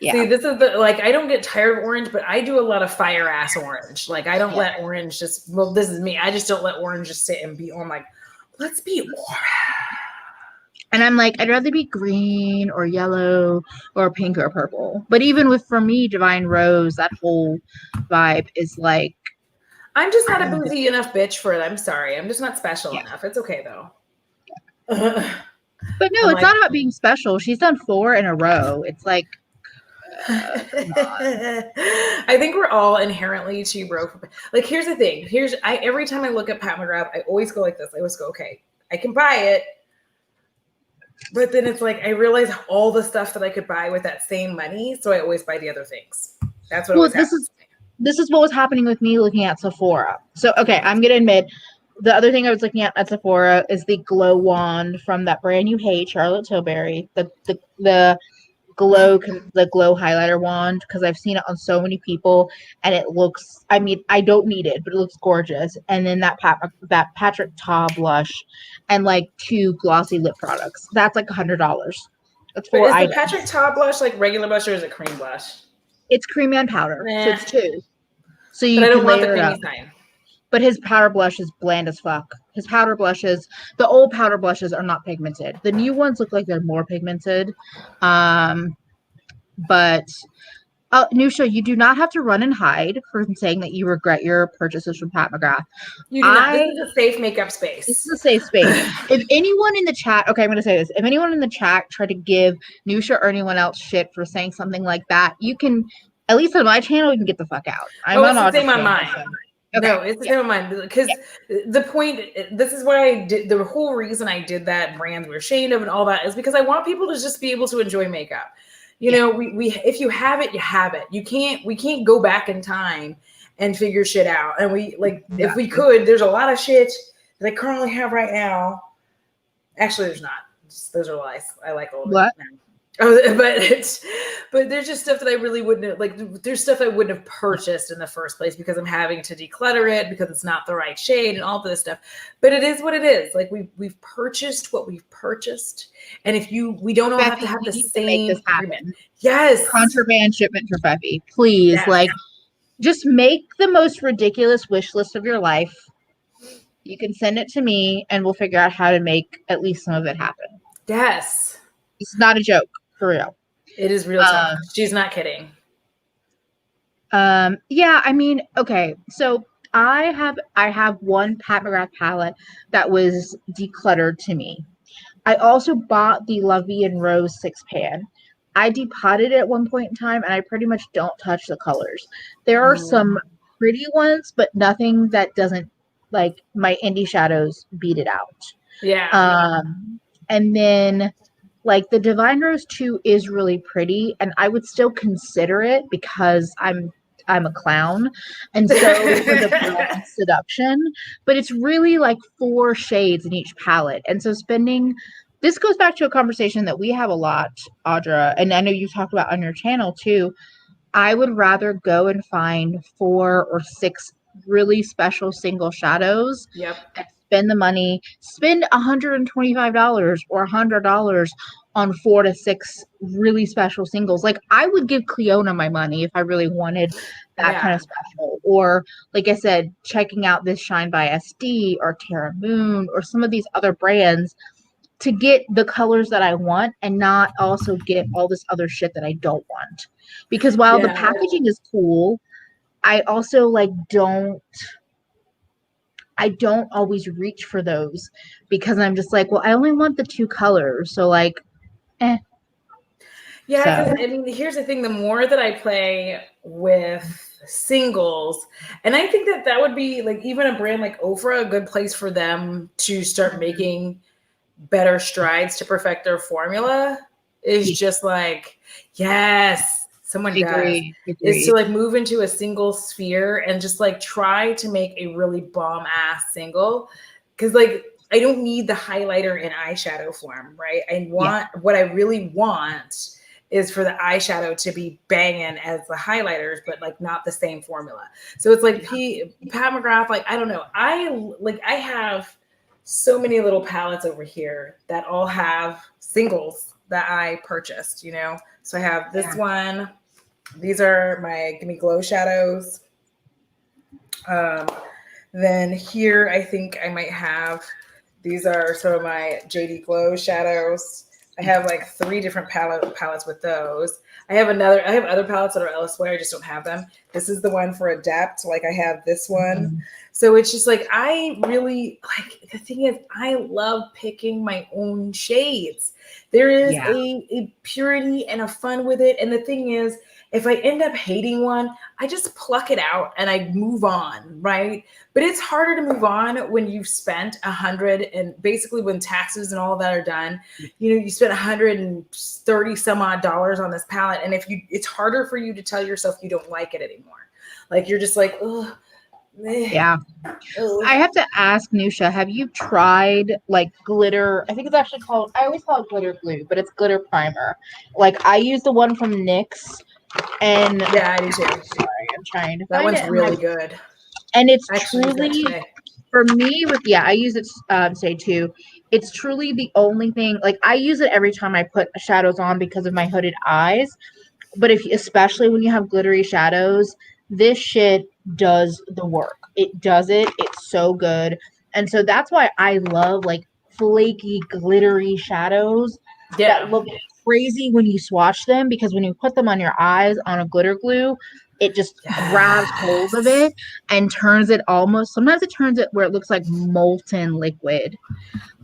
Yeah. See, this is the like I don't get tired of orange, but I do a lot of fire ass orange. Like I don't let orange just this is me. I just don't let orange just sit and be on like, let's be orange. And I'm like, I'd rather be green or yellow or pink or purple. But even with, for me, Divine Rose, that whole vibe is like, I'm just not a bougie enough bitch for it. I'm sorry. I'm just not special enough. It's okay though. But no, it's not about being special. She's done 4 in a row. It's like, I think we're all inherently too broke. Like, here's the thing. Every time I look at Pat McGrath, I always go like this. I always go, okay, I can buy it. But then it's like I realize all the stuff that I could buy with that same money, so I always buy the other things. That's what always happens. This is what was happening with me looking at Sephora. So, okay, I'm going to admit, the other thing I was looking at Sephora is the glow wand from that brand you hate, Charlotte Tilbury. The glow highlighter wand, because I've seen it on so many people, and it looks, I mean, I don't need it, but it looks gorgeous. And then that Patrick Ta blush and like 2 glossy lip products. That's like $100. That's 4 items. Is the Patrick Ta blush like regular blush or is it cream blush? It's cream and powder, so it's 2. So you but I don't can want the layer it creamy up. sign. But his powder blush is bland as fuck. His powder blushes, the old powder blushes are not pigmented. The new ones look like they're more pigmented. But Nusha, you do not have to run and hide from saying that you regret your purchases from Pat McGrath. You do not. This is a safe makeup space. This is a safe space. If anyone in the chat, okay, I'm going to say this. If anyone in the chat tried to give Nusha or anyone else shit for saying something like that, you can, at least on my channel, you can get the fuck out. It's the same on mine. Okay. No, it's the same on mine, because the point, this is why I did, the whole reason I did that brands we're ashamed of and all that is because I want people to just be able to enjoy makeup. You know, we if you have it, you have it. We can't go back in time and figure shit out. And if we could, there's a lot of shit that I currently have right now. Actually, there's not. Those are lies. I like all of it now. Oh, but there's just stuff that I really wouldn't have, like. There's stuff I wouldn't have purchased in the first place because I'm having to declutter it because it's not the right shade and all this stuff. But it is what it is. Like we've purchased what we've purchased, and if we don't all have to have the same agreement. Yes, contraband shipment for Feffy, please. Yes. Like, just make the most ridiculous wish list of your life. You can send it to me, and we'll figure out how to make at least some of it happen. Yes, it's not a joke. For real. It is real talk. She's not kidding. Yeah, I mean, okay. So I have one Pat McGrath palette that was decluttered to me. I also bought the La Vie en Rose 6-pan. I depotted it at one point in time, and I pretty much don't touch the colors. There are some pretty ones, but nothing that doesn't, like, my indie shadows beat it out. Yeah. And then, like, the Divine Rose 2 is really pretty, and I would still consider it because I'm a clown, and so for the brand Seduction, but it's really like 4 shades in each palette. And so this goes back to a conversation that we have a lot, Audra, and I know you talked about on your channel too. I would rather go and find 4 or 6 really special single shadows. Yep. And spend the money, spend $125 or $100 on 4 to 6 really special singles. Like, I would give Cleona my money if I really wanted that kind of special. Or, like I said, checking out this Shine by SD or Terra Moon or some of these other brands to get the colors that I want and not also get all this other shit that I don't want. Because while the packaging is cool, I also I don't always reach for those because I'm just like, well, I only want the 2 colors. So, like, Yeah, because I mean, here's the thing. The more that I play with singles, and I think that would be, like, even a brand like Ofra, a good place for them to start making better strides to perfect their formula is just like, yes. Someone does is to, like, move into a single sphere and just, like, try to make a really bomb ass single. Cause, like, I don't need the highlighter in eyeshadow form, right? I want what I really want is for the eyeshadow to be banging as the highlighters, but like not the same formula. So it's like Pat McGrath, like I don't know. I have so many little palettes over here that all have singles that I purchased, you know. So I have this one. These are my Gimme Glow shadows. Then here, I think I might have, these are some of my JD Glow shadows. I have like 3 different palettes with those. I have other palettes that are elsewhere. I just don't have them. This is the one for Adept. Like I have this one. So it's just like, I really like, the thing is, I love picking my own shades. There is a purity and a fun with it. And the thing is, if I end up hating one, I just pluck it out and I move on, right? But it's harder to move on when you've spent $100, and basically when taxes and all of that are done, you know, you spent $130 some odd on this palette. And it's harder for you to tell yourself you don't like it anymore. Like you're just like, oh, yeah. I have to ask Nusha, have you tried like glitter? I think it's actually called, I always call it glitter glue, but it's glitter primer. Like I use the one from Nyx. And yeah, I do too. Sorry, I'm trying to that find one's it. really good. And it's truly, for me, I use it today too. It's truly the only thing, like I use it every time I put shadows on because of my hooded eyes. But especially when you have glittery shadows, this shit does the work. It does it. It's so good. And so that's why I love like flaky, glittery shadows that look crazy when you swatch them, because when you put them on your eyes on a glitter glue, it just grabs hold of it and turns it sometimes it turns it where it looks like molten liquid.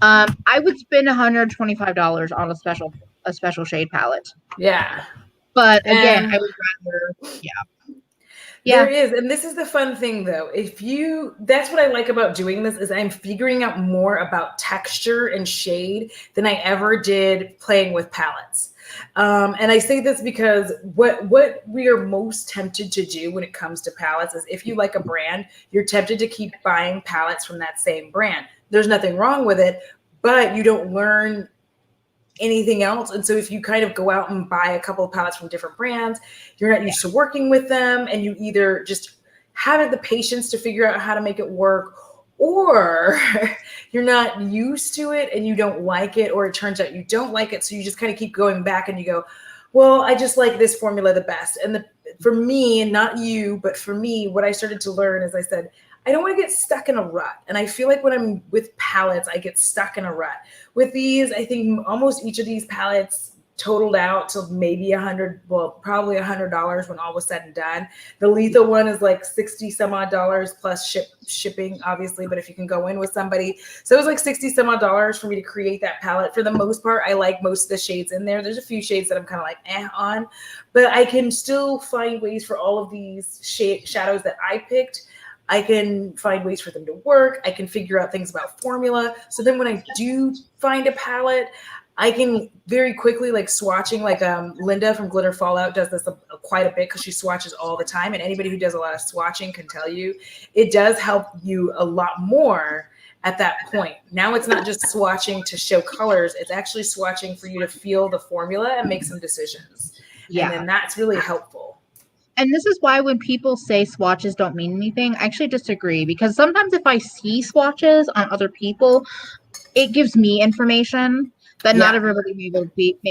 I would spend $125 on a special shade palette. Yeah. But again, I would rather, There is. And this is the fun thing though. That's what I like about doing this, is I'm figuring out more about texture and shade than I ever did playing with palettes. And I say this because what we are most tempted to do when it comes to palettes is, if you like a brand, you're tempted to keep buying palettes from that same brand. There's nothing wrong with it, but you don't learn anything else. And so if you kind of go out and buy a couple of palettes from different brands, you're not used to working with them, and you either just haven't the patience to figure out how to make it work, or you're not used to it and you don't like it, or it turns out you don't like it. So you just kind of keep going back and you go, well, I just like this formula the best. And for me, and not you, but for me, what I started to learn is, I said, I don't want to get stuck in a rut. And I feel like when I'm with palettes, I get stuck in a rut. With these, I think almost each of these palettes totaled out to maybe probably $100 when all was said and done. The lethal one is like 60 some odd dollars plus shipping, obviously, but if you can go in with somebody. So it was like 60 some odd dollars for me to create that palette. For the most part, I like most of the shades in there. There's a few shades that I'm kind of like on, but I can still find ways for all of these shadows that I picked. I can find ways for them to work. I can figure out things about formula. So then when I do find a palette, I can very quickly, like swatching, like Linda from Glitter Fallout does this quite a bit, because she swatches all the time. And anybody who does a lot of swatching can tell you it does help you a lot more at that point. Now it's not just swatching to show colors. It's actually swatching for you to feel the formula and make some decisions. Yeah. And then that's really helpful. And this is why when people say swatches don't mean anything, I actually disagree, because sometimes if I see swatches on other people, it gives me information that not everybody may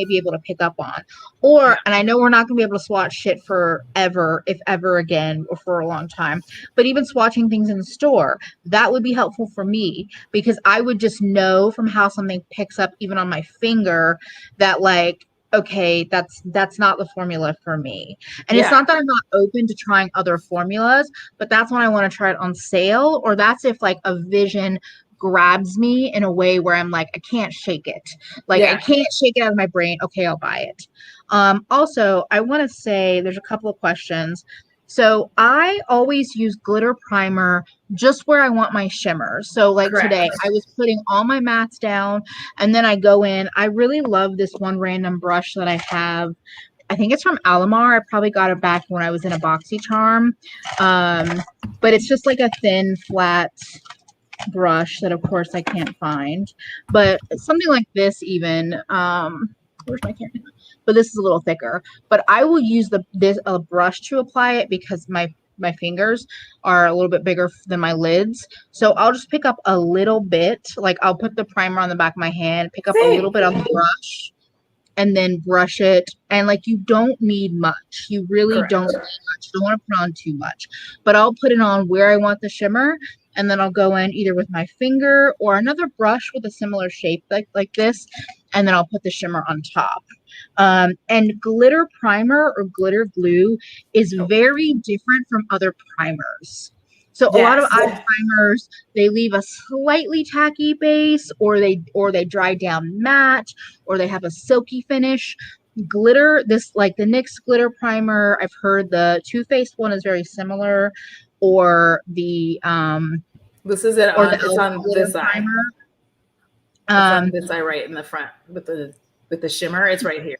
be able to pick up on. And I know we're not going to be able to swatch shit forever, if ever again, or for a long time. But even swatching things in the store, that would be helpful for me, because I would just know from how something picks up even on my finger that, like, okay, that's not the formula for me. And it's not that I'm not open to trying other formulas, but that's when I want to try it on sale, or that's if like a vision grabs me in a way where I'm like, I can't shake it. Like I can't shake it out of my brain. Okay, I'll buy it. Also, I want to say there's a couple of questions. So I always use glitter primer just where I want my shimmers. So like today, I was putting all my mattes down, and then I go in. I really love this one random brush that I have. I think it's from Alamar. I probably got it back when I was in a BoxyCharm. But it's just like a thin, flat brush that of course I can't find, but something like this even, where's my camera? But this is a little thicker, but I will use this brush to apply it because my fingers are a little bit bigger than my lids. So I'll just pick up a little bit, like I'll put the primer on the back of my hand, pick up a little bit on the brush, and then brush it. And like, you don't need much. You really don't need much. You don't want to put on too much, but I'll put it on where I want the shimmer. And then I'll go in either with my finger or another brush with a similar shape like this. And then I'll put the shimmer on top. And glitter primer or glitter glue is very different from other primers. So a lot of eye primers, they leave a slightly tacky base, or they dry down matte, or they have a silky finish. Glitter, this like the NYX glitter primer, I've heard the Too Faced one is very similar, or the this is it on, it's on this eye. It's on this eye right in the front with the shimmer. It's right here.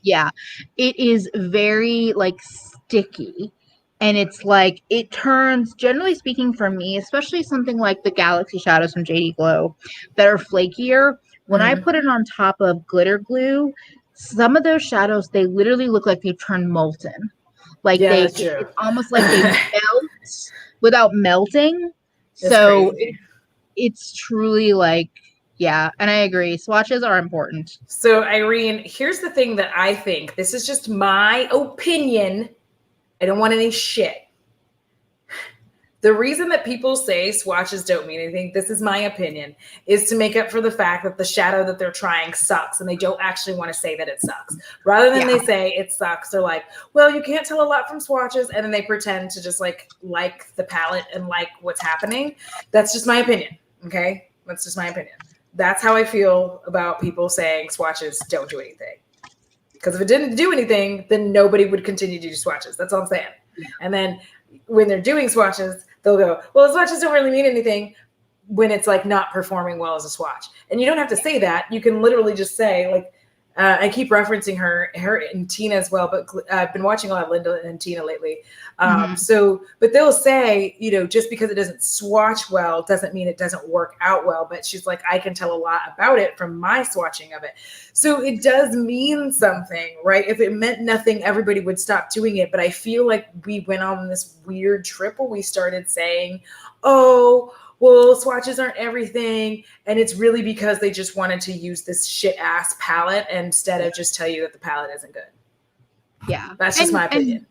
Yeah, it is very like sticky. And it's like, it turns, generally speaking for me, especially something like the Galaxy shadows from JD Glow that are flakier, when I put it on top of glitter glue, some of those shadows, they literally look like they've turned molten. Like it's almost like they melt without melting. So it's truly like, yeah, and I agree. Swatches are important. So Irene, here's the thing that I think, this is just my opinion. I don't want any shit. The reason that people say swatches don't mean anything, this is my opinion, is to make up for the fact that the shadow that they're trying sucks, and they don't actually want to say that it sucks. Rather than they say it sucks, they're like, well, you can't tell a lot from swatches, and then they pretend to just like the palette and like what's happening. That's just my opinion, okay? That's just my opinion. That's how I feel about people saying swatches don't do anything. Because if it didn't do anything, then nobody would continue to do swatches. That's all I'm saying. Yeah. And then when they're doing swatches, they'll go, well, swatches don't really mean anything when it's like not performing well as a swatch. And you don't have to say that. You can literally just say, like, I keep referencing her and Tina as well, but I've been watching a lot of Linda and Tina lately. So, but they'll say, you know, just because it doesn't swatch well doesn't mean it doesn't work out well. But she's like, I can tell a lot about it from my swatching of it. So it does mean something, right? If it meant nothing, everybody would stop doing it. But I feel like we went on this weird trip where we started saying, oh, well, swatches aren't everything. And it's really because they just wanted to use this shit ass palette instead of just tell you that the palette isn't good. Yeah. That's just my opinion.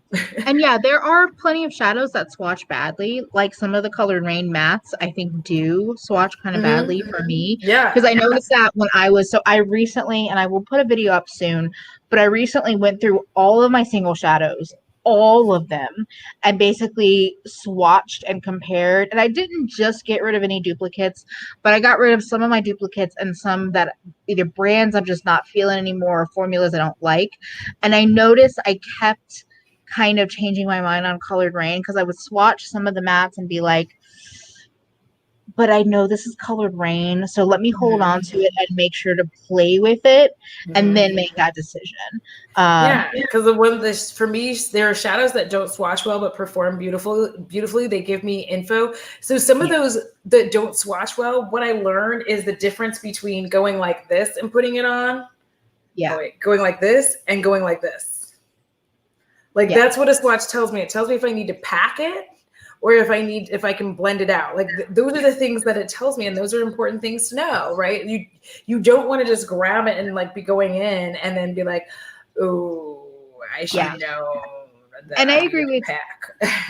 And yeah, there are plenty of shadows that swatch badly. Like some of the Colored Rain mattes, I think do swatch kind of badly for me. Yeah. Because I noticed that when I recently, and I will put a video up soon, but I recently went through all of my single shadows, all of them, and basically swatched and compared. And I didn't just get rid of any duplicates, but I got rid of some of my duplicates and some that either brands I'm just not feeling anymore or formulas I don't like. And I noticed I kept kind of changing my mind on Colored Rain because I would swatch some of the mattes and be like, but I know this is Colored Rain, so let me hold on to it and make sure to play with it and then make that decision. Yeah, because for me, there are shadows that don't swatch well but perform beautifully. They give me info. So some of those that don't swatch well, what I learned is the difference between going like this and putting it on. Yeah. Going like this and going like this. Like that's what a swatch tells me. It tells me if I need to pack it or if I can blend it out. Like those are the things that it tells me, and those are important things to know, right? You don't want to just grab it and like be going in and then be like, oh, I should know. And I agree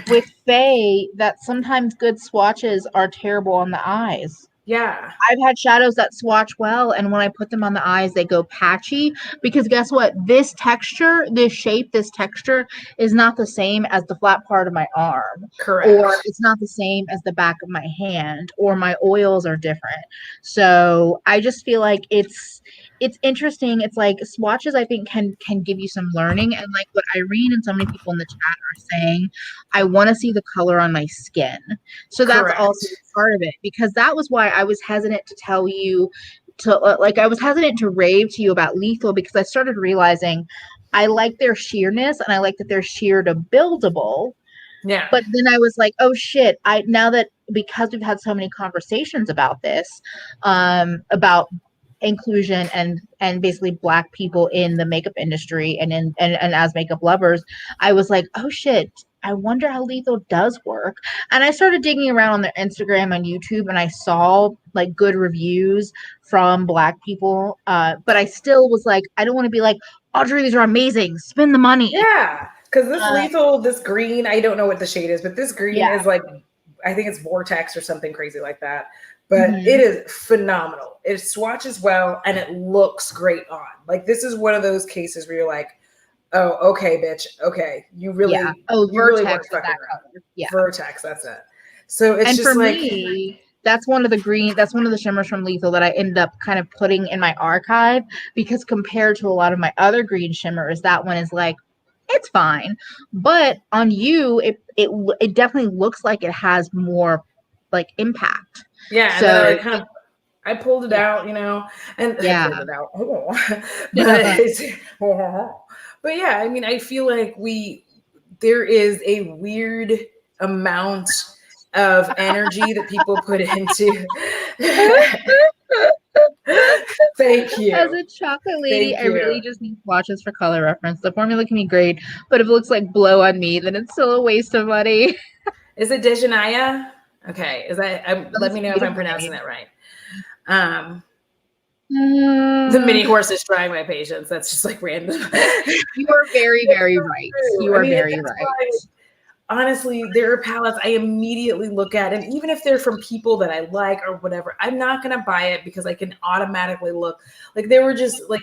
with Faye that sometimes good swatches are terrible on the eyes. Yeah. I've had shadows that swatch well, and when I put them on the eyes, they go patchy because guess what? This texture, this shape, this texture is not the same as the flat part of my arm. Correct. Or it's not the same as the back of my hand, or my oils are different. So I just feel like it's interesting. It's like swatches, I think, can give you some learning. And like what Irene and so many people in the chat are saying, I want to see the color on my skin. So that's also part of it, because that was why I was hesitant to tell you to I was hesitant to rave to you about Lethal, because I started realizing I like their sheerness and I like that they're sheer to buildable. Yeah. But then I was like, oh shit, now that because we've had so many conversations about this, about inclusion and basically Black people in the makeup industry and as makeup lovers, I was like, oh shit, I wonder how lethal does work. And I started digging around on their Instagram and YouTube, and I saw like good reviews from Black people, but I still was like, I don't want to be like, Audrey, these are amazing, spend the money. Yeah, because this lethal, this green, I don't know what the shade is, but this green is like, I think it's Vortex or something crazy like that. But it is phenomenal. It swatches well and it looks great on. Like, this is one of those cases where you're like, oh, okay, bitch. Okay. You really, oh, you Vertex really weren't fucking around. Vertex, that's it. So it's and just for like, me, that's one of the shimmers from Lethal that I ended up kind of putting in my archive, because compared to a lot of my other green shimmers, that one is like, it's fine. But on you, it definitely looks like it has more like impact. yeah. So, And then I like kind of, I pulled it out, you know, and I pulled it out. But yeah, I mean, I feel like there is a weird amount of energy that people put into. Thank you. As a chocolate lady, I really just need swatches for color reference. The formula can be great, but if it looks like blow on me, then it's still a waste of money. Is it Dejanaya? Okay. Is that? Let me know if I'm pronouncing that right. The mini horse is trying my patience. That's just like random. You are very, very right. You are very right. Honestly, there are palettes I immediately look at, and even if they're from people that I like or whatever, I'm not gonna buy it because I can automatically look. Like, there were just like,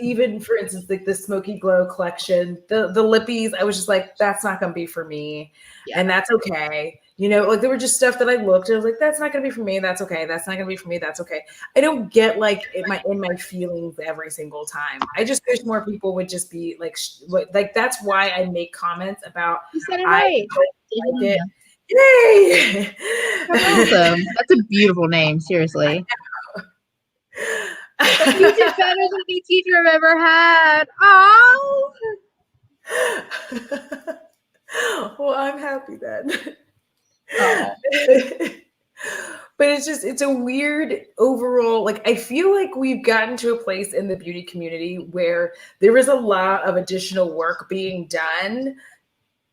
even for instance, like the Smoky Glow collection, the lippies, I was just like, that's not gonna be for me, and that's okay. You know, like, there were just stuff that I looked and I was like, that's not gonna be for me. That's okay. That's not gonna be for me. That's okay. I don't get like in my feelings every single time. I just wish more people would just be like, that's why I make comments about. You said it right. Like it. Yay! That's awesome. That's a beautiful name. Seriously. You did better than any teacher I've ever had. Oh. Well, I'm happy then. Oh. But it's a weird overall, like, I feel like we've gotten to a place in the beauty community where there is a lot of additional work being done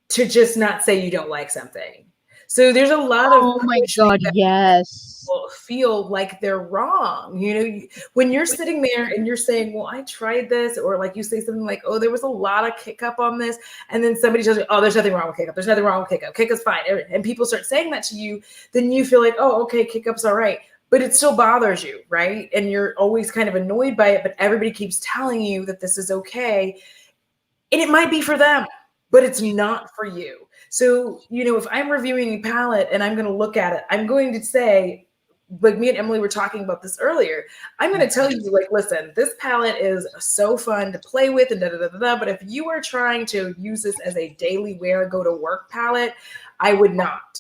to just not say you don't like something. So there's a lot of, oh my God, yes, feel like they're wrong. You know, when you're sitting there and you're saying, well, I tried this, or like you say something like, oh, there was a lot of kick up on this, and then somebody tells you, oh, there's nothing wrong with kick up, there's nothing wrong with kick up, kick up's fine, and people start saying that to you, then you feel like, oh, okay, kick up's all right, but it still bothers you, right? And you're always kind of annoyed by it, but everybody keeps telling you that this is okay, and it might be for them, but it's not for you. So, you know, if I'm reviewing a palette and I'm going to look at it, I'm going to say, like me and Emily were talking about this earlier, I'm going to tell you, like, listen, this palette is so fun to play with and da da da da. But if you are trying to use this as a daily wear, go to work palette, I would not.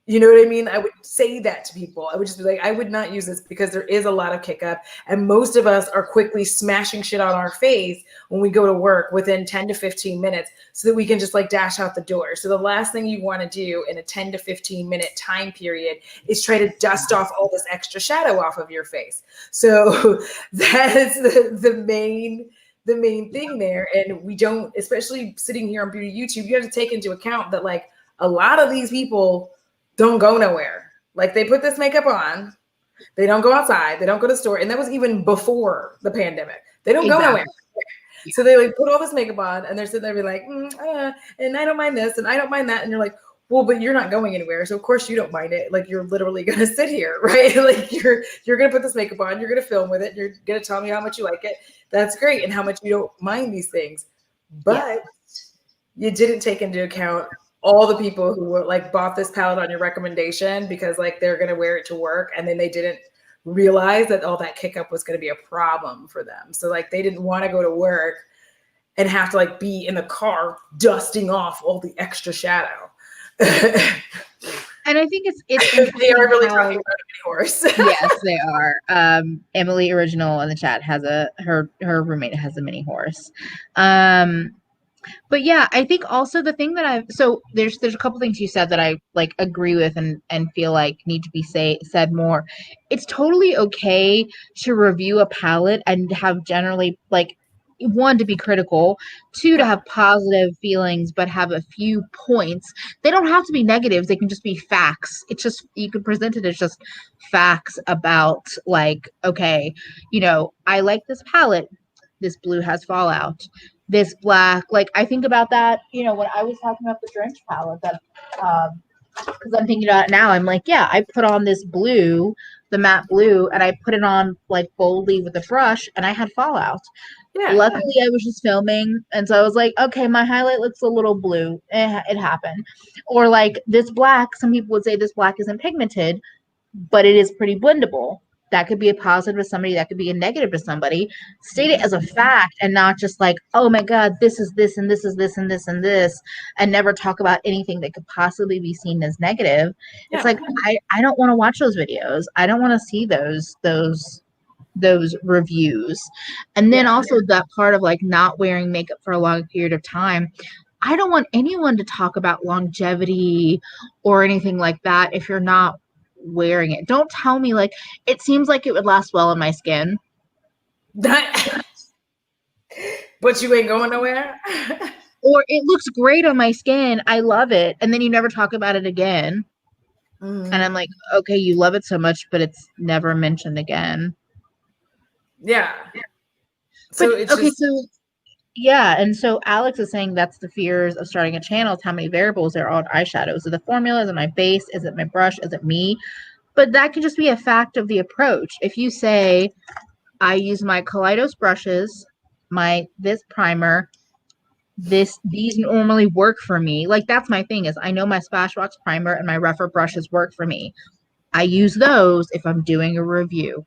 You know what I mean? I would say that to people. I would just be like, I would not use this because there is a lot of kick up. And most of us are quickly smashing shit on our face when we go to work within 10 to 15 minutes so that we can just like dash out the door. So the last thing you want to do in a 10 to 15 minute time period is try to dust off all this extra shadow off of your face. So that is the main thing there. And we don't, especially sitting here on Beauty YouTube, you have to take into account that like a lot of these people don't go nowhere. Like, they put this makeup on, they don't go outside, they don't go to the store, and that was even before the pandemic. They don't go nowhere. Yeah. So they like put all this makeup on, and they're sitting there be like, and I don't mind this, and I don't mind that, and you're like, well, but you're not going anywhere, so of course you don't mind it. Like, you're literally gonna sit here, right? Like, you're gonna put this makeup on, you're gonna film with it, you're gonna tell me how much you like it. That's great, and how much you don't mind these things, but you didn't take into account all the people who were like bought this palette on your recommendation because like they're going to wear it to work, and then they didn't realize that all that kick up was going to be a problem for them. So like they didn't want to go to work and have to like be in the car dusting off all the extra shadow. And I think it's they are really talking about a mini horse. Yes, they are. Emily Original in the chat has her roommate has a mini horse. But yeah, I think also the thing that so there's a couple things you said that I like agree with and feel like need to be said more. It's totally okay to review a palette and have generally like one to be critical, two to Yeah. have positive feelings but have a few points. They don't have to be negatives, they can just be facts. It's just you can present it as just facts about like, okay, I like this palette. This blue has fallout, this black. Like I think about that, when I was talking about the drench palette that because I'm thinking about it now, I'm like, yeah, I put on this blue, the matte blue, and I put it on like boldly with a brush and I had fallout. Yeah. Luckily I was just filming and so I was like, okay, my highlight looks a little blue. It happened. Or like this black, some people would say this black isn't pigmented, but it is pretty blendable. That could be a positive to somebody, that could be a negative to somebody. State it as a fact and not just like, oh my God, this is this and this is this and this and this, and never talk about anything that could possibly be seen as negative. It's Yeah. like I don't want to watch those videos. I don't want to see those reviews. And then Yeah. also that part of like not wearing makeup for a long period of time. I don't want anyone to talk about longevity or anything like that if you're not wearing it. Don't tell me like it seems like it would last well on my skin. That, but you ain't going nowhere. Or it looks great on my skin. I love it. And then you never talk about it again. And I'm like, okay, you love it so much, but it's never mentioned again. Yeah. But So it's okay, just, so yeah, and so Alex is saying that's the fears of starting a channel. It's how many variables there are on eyeshadow. Is it the formula? Is it my base? Is it my brush? Is it me? But that can just be a fact of the approach. If you say, I use my Kaleidos brushes, this primer, these normally work for me. Like that's my thing is I know my Splashbox primer and my Rephr brushes work for me. I use those if I'm doing a review.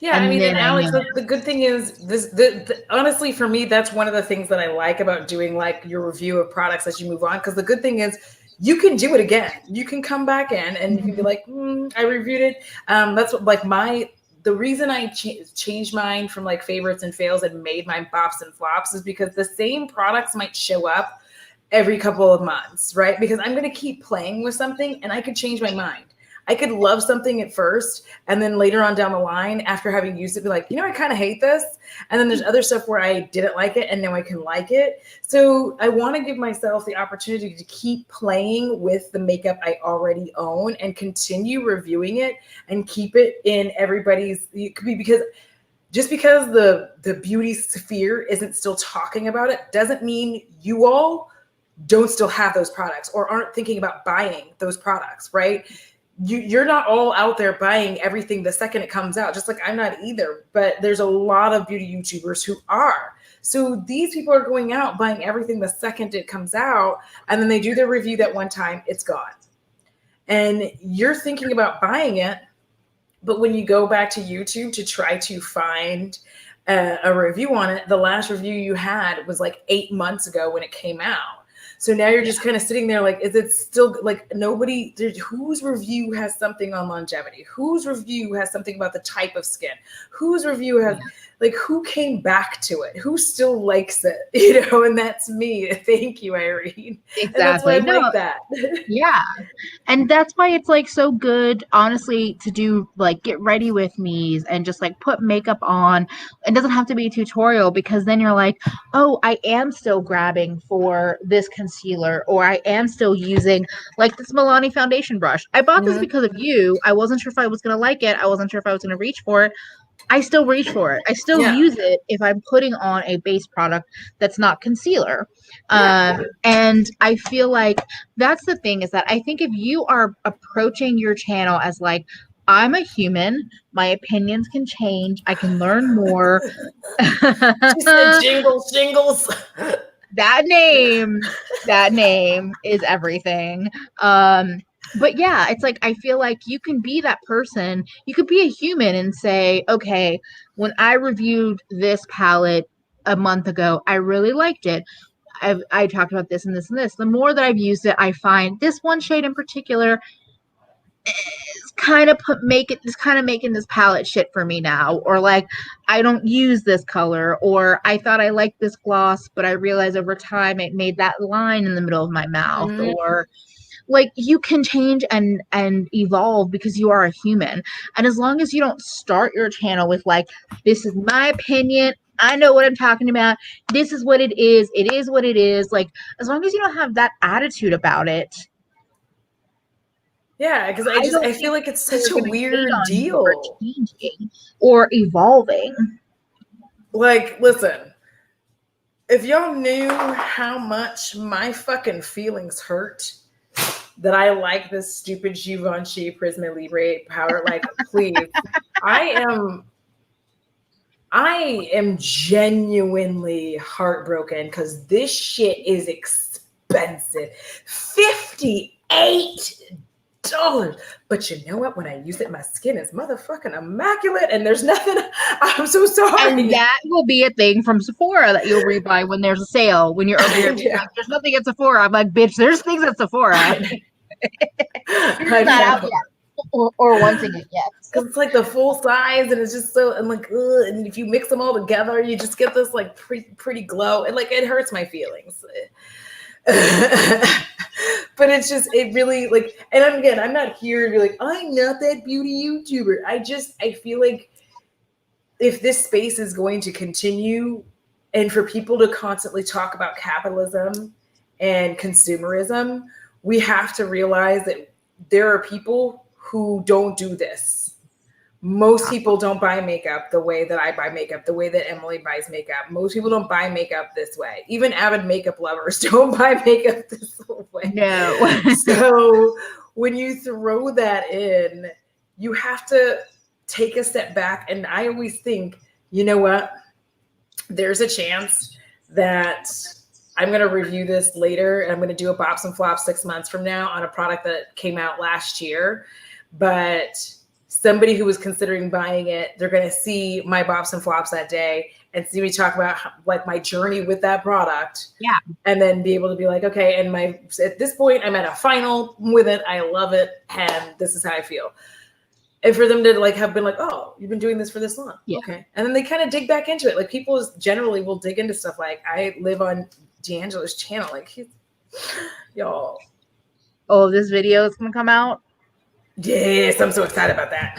yeah, I And mean, and then I Alex, know. the good thing is honestly, for me, that's one of the things that I like about doing like your review of products as you move on. Because the good thing is you can do it again. You can come back in and you can be like, I reviewed it. That's what like the reason I changed mine from like favorites and fails and made my bops and flops is because the same products might show up every couple of months, right? Because I'm going to keep playing with something and I could change my mind. I could love something at first and then later on down the line, after having used it, be like, I kind of hate this. And then there's other stuff where I didn't like it and now I can like it. So I want to give myself the opportunity to keep playing with the makeup I already own and continue reviewing it and keep it in everybody's, because just because the beauty sphere isn't still talking about it doesn't mean you all don't still have those products or aren't thinking about buying those products, right? You're not all out there buying everything the second it comes out, just like I'm not either, but there's a lot of beauty YouTubers who are. So these people are going out buying everything the second it comes out, and then they do their review that one time, it's gone. And you're thinking about buying it, but when you go back to YouTube to try to find a review on it, the last review you had was like 8 months ago when it came out. So now you're just kind of sitting there like, is it still like nobody, whose review has something on longevity? Whose review has something about the type of skin? Whose review has like, who came back to it? Who still likes it? And that's me. Thank you, Irene. Exactly. And that's why I'm like that. Yeah. And that's why it's like so good, honestly, to do like get ready with me's and just like put makeup on. It doesn't have to be a tutorial because then you're like, oh, I am still grabbing for this concealer or I am still using like this Milani foundation brush. I bought this because of you. I wasn't sure if I was going to like it. I wasn't sure if I was going to reach for it. I still reach for it. I still use it if I'm putting on a base product that's not concealer. And I feel like that's the thing is that I think if you are approaching your channel as like, I'm a human, my opinions can change, I can learn more. She said jingles, jingles. That name is everything. But yeah, it's like I feel like you can be that person. You could be a human and say, okay, when I reviewed this palette a month ago, I really liked it. I talked about this and this and this. The more that I've used it, I find this one shade in particular is kind of making this palette shit for me now, or like I don't use this color, or I thought I liked this gloss but I realized over time it made that line in the middle of my mouth. Mhm. Or like, you can change and evolve because you are a human. And as long as you don't start your channel with like, this is my opinion, I know what I'm talking about, this is what it is what it is, like, as long as you don't have that attitude about it, Yeah, because I don't I think feel like it's people such are a going to hate weird on you for deal. changing or evolving. Like, listen, if y'all knew how much my fucking feelings hurt that I like this stupid Givenchy Prisma Libre powder, like, please, I am genuinely heartbroken because this shit is expensive. $58. But you know what? When I use it, my skin is motherfucking immaculate and there's nothing. I'm so sorry. And that will be a thing from Sephora that you'll rebuy when there's a sale. When you're over here, Yeah. like, there's nothing at Sephora. I'm like, bitch, there's things at Sephora. You're not out yet, or wanting it yet. Because it's like the full size and it's just so, and like, ugh, and if you mix them all together, you just get this like pretty glow. And like, it hurts my feelings. But it's just, it really like, and I'm not here to be like, I'm not that beauty YouTuber. I feel like if this space is going to continue and for people to constantly talk about capitalism and consumerism, we have to realize that there are people who don't do this. Most people don't buy makeup the way that I buy makeup, the way that Emily buys makeup. Most people don't buy makeup this way. Even avid makeup lovers don't buy makeup this way. No. So when you throw that in, you have to take a step back. And I always think, you know what? There's a chance that I'm going to review this later and I'm going to do a Bops and Flops 6 months from now on a product that came out last year. But somebody who was considering buying it, they're going to see my Bops and Flops that day and see me talk about like my journey with that product. Yeah. And then be able to be like, okay, and at this point, I'm at a final with it. I love it. And this is how I feel. And for them to like have been like, oh, you've been doing this for this long. Yeah. Okay. And then they kind of dig back into it. Like people generally will dig into stuff. Like I live on D'Angelo's channel. Like y'all. Oh, this video is going to come out. Yes, I'm so excited about that.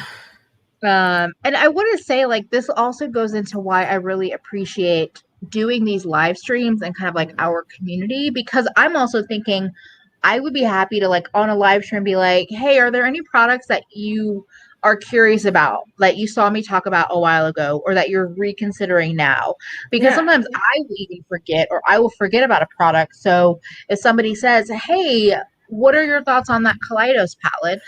And I want to say, like, this also goes into why I really appreciate doing these live streams and kind of like our community, because I'm also thinking I would be happy to, like, on a live stream be like, hey, are there any products that you are curious about that you saw me talk about a while ago or that you're reconsidering now? Because sometimes I will even forget, or I will forget about a product. So if somebody says, hey, what are your thoughts on that Kaleidos palette?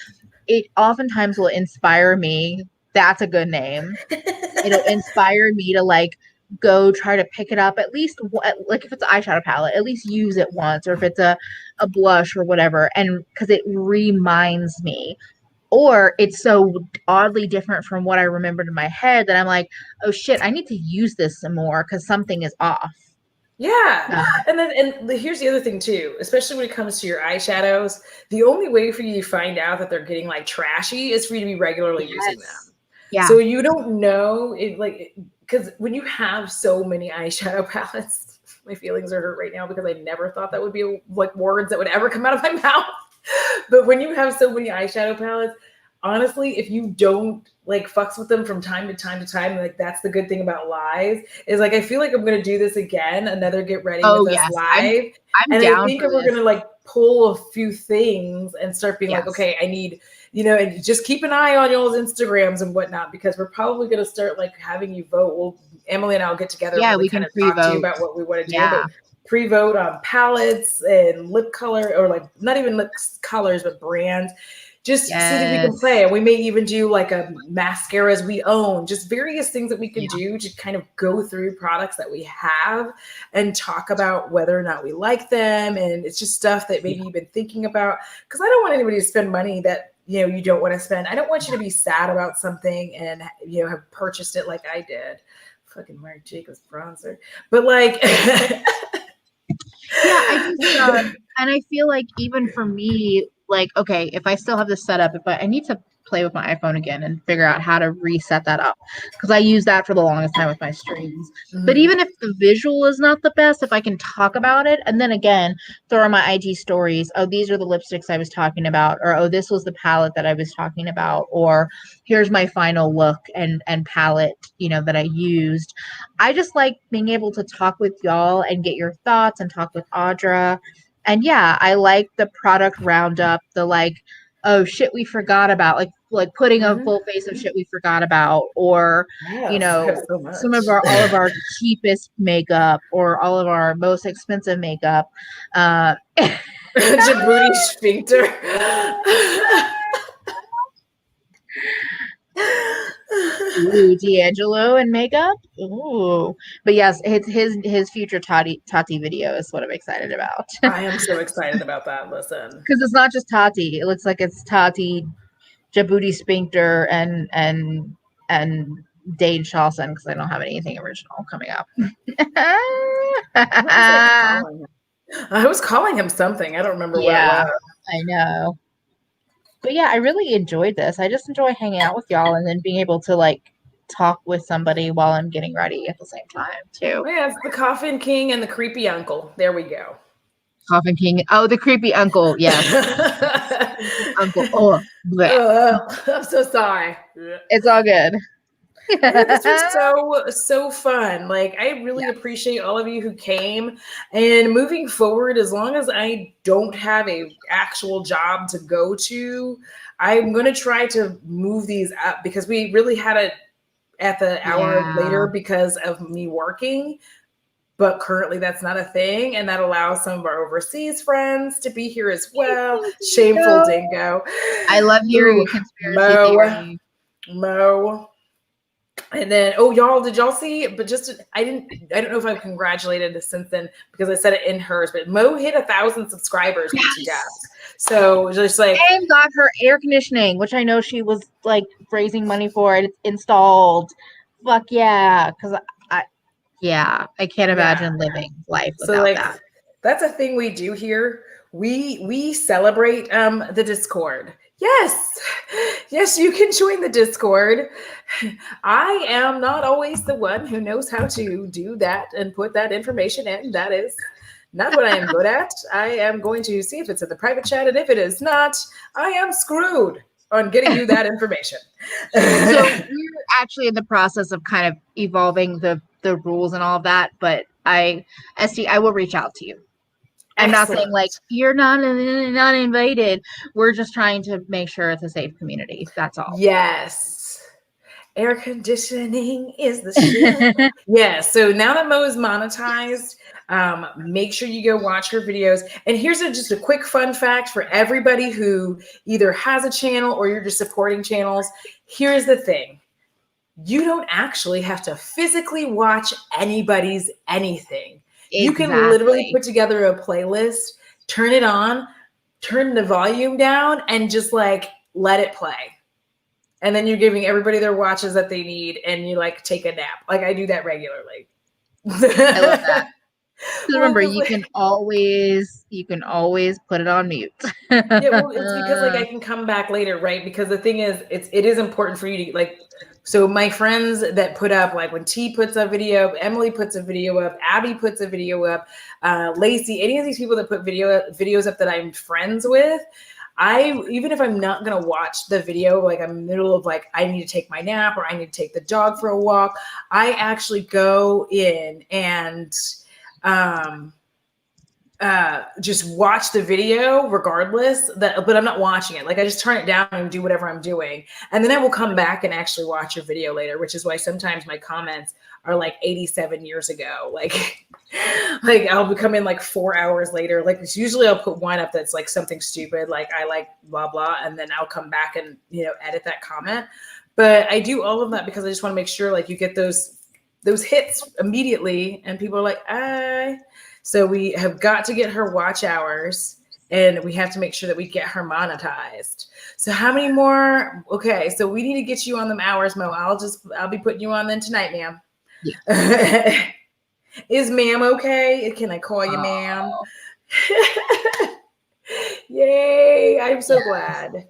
It oftentimes will inspire me. That's a good name. It'll inspire me to like go try to pick it up at least, like if it's an eyeshadow palette, at least use it once, or if it's a blush or whatever, and because it reminds me, or it's so oddly different from what I remembered in my head that I'm like, oh shit, I need to use this some more because something is off. Yeah. And here's the other thing too, especially when it comes to your eyeshadows, the only way for you to find out that they're getting like trashy is for you to be regularly using them. Yeah. So you don't know it, like, because when you have so many eyeshadow palettes, my feelings are hurt right now because I never thought that would be like words that would ever come out of my mouth. But when you have so many eyeshadow palettes, honestly, if you don't like fucks with them from time to time, like that's the good thing about live is like, I feel like I'm going to do this again, another get ready with us live. I'm and down I think for we're going to like pull a few things and start being like, okay, I need, and just keep an eye on y'all's Instagrams and whatnot, because we're probably going to start like having you vote. Well, Emily and I'll get together and we kind can of talk to you pre-vote about what we want to do. But pre-vote on palettes and lip color, or like not even lip colors, but brands. Just so that we can play. And we may even do like a mascaras we own, just various things that we can do to kind of go through products that we have and talk about whether or not we like them. And it's just stuff that maybe you've been thinking about. Because I don't want anybody to spend money that, you don't want to spend. I don't want you to be sad about something and, have purchased it like I did. Fucking Marc Jacobs bronzer. But like... I just, and I feel like even for me, like, okay, if I still have this set up, I need to play with my iPhone again and figure out how to reset that up, because I use that for the longest time with my streams. But even if the visual is not the best, if I can talk about it and then again throw on my IG stories, oh, these are the lipsticks I was talking about, or oh, this was the palette that I was talking about, or here's my final look and palette, you know, that I used. I just like being able to talk with y'all and get your thoughts and talk with Audra. And yeah, I like the product roundup, the like, oh shit we forgot about, like putting a full face of shit we forgot about, or you Yes, I have know, so much. some of our all of our cheapest makeup or all of our most expensive makeup. Djibouti sphincter. Ooh, D'Angelo and makeup. Ooh, but yes, his future Tati video is what I'm excited about. I am so excited about that. Listen, Because it's not just Tati. It looks like it's Tati, Djibouti Sphincter, and Dane Shawson, because I don't have anything original coming up. I was calling him something. I don't remember what it Yeah, was. I know. But yeah, I really enjoyed this. I just enjoy hanging out with y'all and then being able to like talk with somebody while I'm getting ready at the same time too. Yeah, it's the Coffin King and the creepy uncle. There we go. Coffin King. Oh, the creepy uncle. Yes. Uncle. Oh, I'm so sorry. it's all good. This was so fun. Like, I really appreciate all of you who came. And moving forward, as long as I don't have a actual job to go to, I'm going to try to move these up, because we really had it at the hour later because of me working. But currently that's not a thing, and that allows some of our overseas friends to be here as well. Shameful dingo. I love hearing conspiracy theory. Mo. And then, oh, y'all, did y'all see? But just, I don't know if I've congratulated since then, because I said it in hers, but Mo hit 1,000 subscribers when she got. So just like, and got her air conditioning, which I know she was like raising money for it. It's installed. Fuck yeah. Because I can't imagine living life without that. That's a thing we do here. We celebrate the Discord. Yes, you can join the Discord. I am not always the one who knows how to do that and put that information in. That is not what I am good at. I am going to see if it's in the private chat, and if it is not, I am screwed on getting you that information. So we're actually in the process of kind of evolving the rules and all of that, but I will reach out to you. I'm not saying like you're not invited. We're just trying to make sure it's a safe community. That's all. Yes. Air conditioning is the shit. Yeah. So now that Mo is monetized, make sure you go watch her videos. And here's just a quick fun fact for everybody who either has a channel or you're just supporting channels. Here's the thing. You don't actually have to physically watch anybody's anything. Exactly. You can literally put together a playlist, turn it on, turn the volume down, and just like let it play. And then you're giving everybody their watches that they need, and you like take a nap. Like I do that regularly. I love that. Remember, you can always put it on mute. Yeah, well, it's because like I can come back later, right? Because the thing is, it is important for you to like. So my friends that put up, like when T puts a video, Emily puts a video up, Abby puts a video up, Lacey, any of these people that put videos up that I'm friends with, even if I'm not gonna watch the video, like I'm in the middle of like I need to take my nap or I need to take the dog for a walk, I actually go in and just watch the video regardless, but I'm not watching it. Like I just turn it down and do whatever I'm doing. And then I will come back and actually watch your video later, which is why sometimes my comments are like 87 years ago. Like I'll come in like 4 hours later. Like usually I'll put one up that's like something stupid, like I like blah, blah. And then I'll come back and, edit that comment. But I do all of that because I just want to make sure like you get those hits immediately. And people are like, So we have got to get her watch hours, and we have to make sure that we get her monetized. So how many more? Okay, so we need to get you on them hours, Mo. I'll be putting you on then tonight, ma'am. Yeah. Is ma'am okay? Can I call you ma'am? Yay, I'm so glad.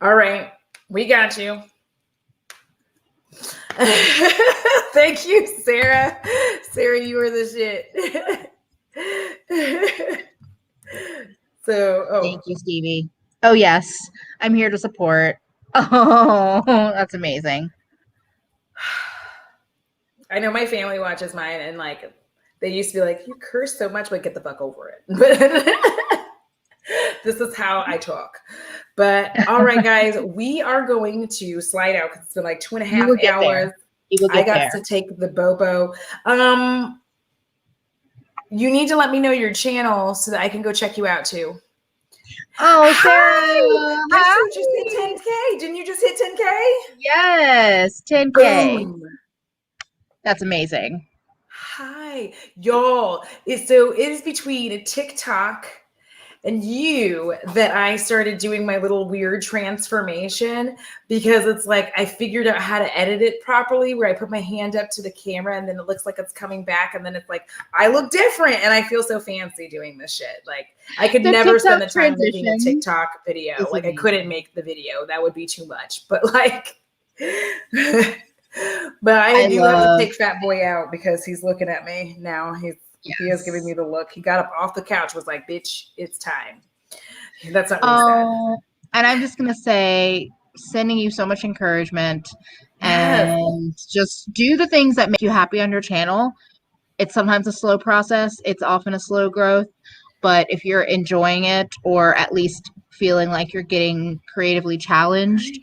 All right. We got you. Thank you, Sarah. Sarah, you are the shit. Thank you, Stevie. Oh, yes. I'm here to support. Oh, that's amazing. I know my family watches mine, and like they used to be like, "You curse so much, but get the fuck over it." But this is how I talk. But all right, guys, we are going to slide out because it's been like 2.5 You will get hours. there. You will get I got there. to take the bobo. You need to let me know your channel so that I can go check you out too. Oh, Sarah. Hi. You just hit 10K. Didn't you just hit 10K? Yes, 10K. Boom. That's amazing. Hi, y'all. So it is between a TikTok and you that I started doing my little weird transformation, because it's like I figured out how to edit it properly, where I put my hand up to the camera and then it looks like it's coming back, and then it's like I look different and I feel so fancy doing this shit. Like I could never spend the time making a TikTok video. Like I couldn't make the video. That would be too much. But like but I do have to take Fat Boy out because he's looking at me now. He is giving me the look. He got up off the couch, was like, "Bitch, it's time." That's not what he said. And I'm just gonna say, sending you so much encouragement, and just do the things that make you happy on your channel. It's sometimes a slow process. It's often a slow growth, but if you're enjoying it, or at least feeling like you're getting creatively challenged,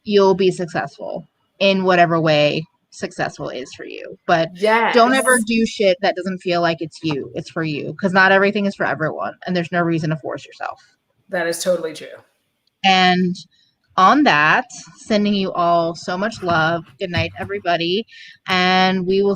you'll be successful in whatever way successful is for you. But don't ever do shit that doesn't feel like it's you. It's for you, because not everything is for everyone, and there's no reason to force yourself. That is totally true. And on that, sending you all so much love. Good night, everybody, and we will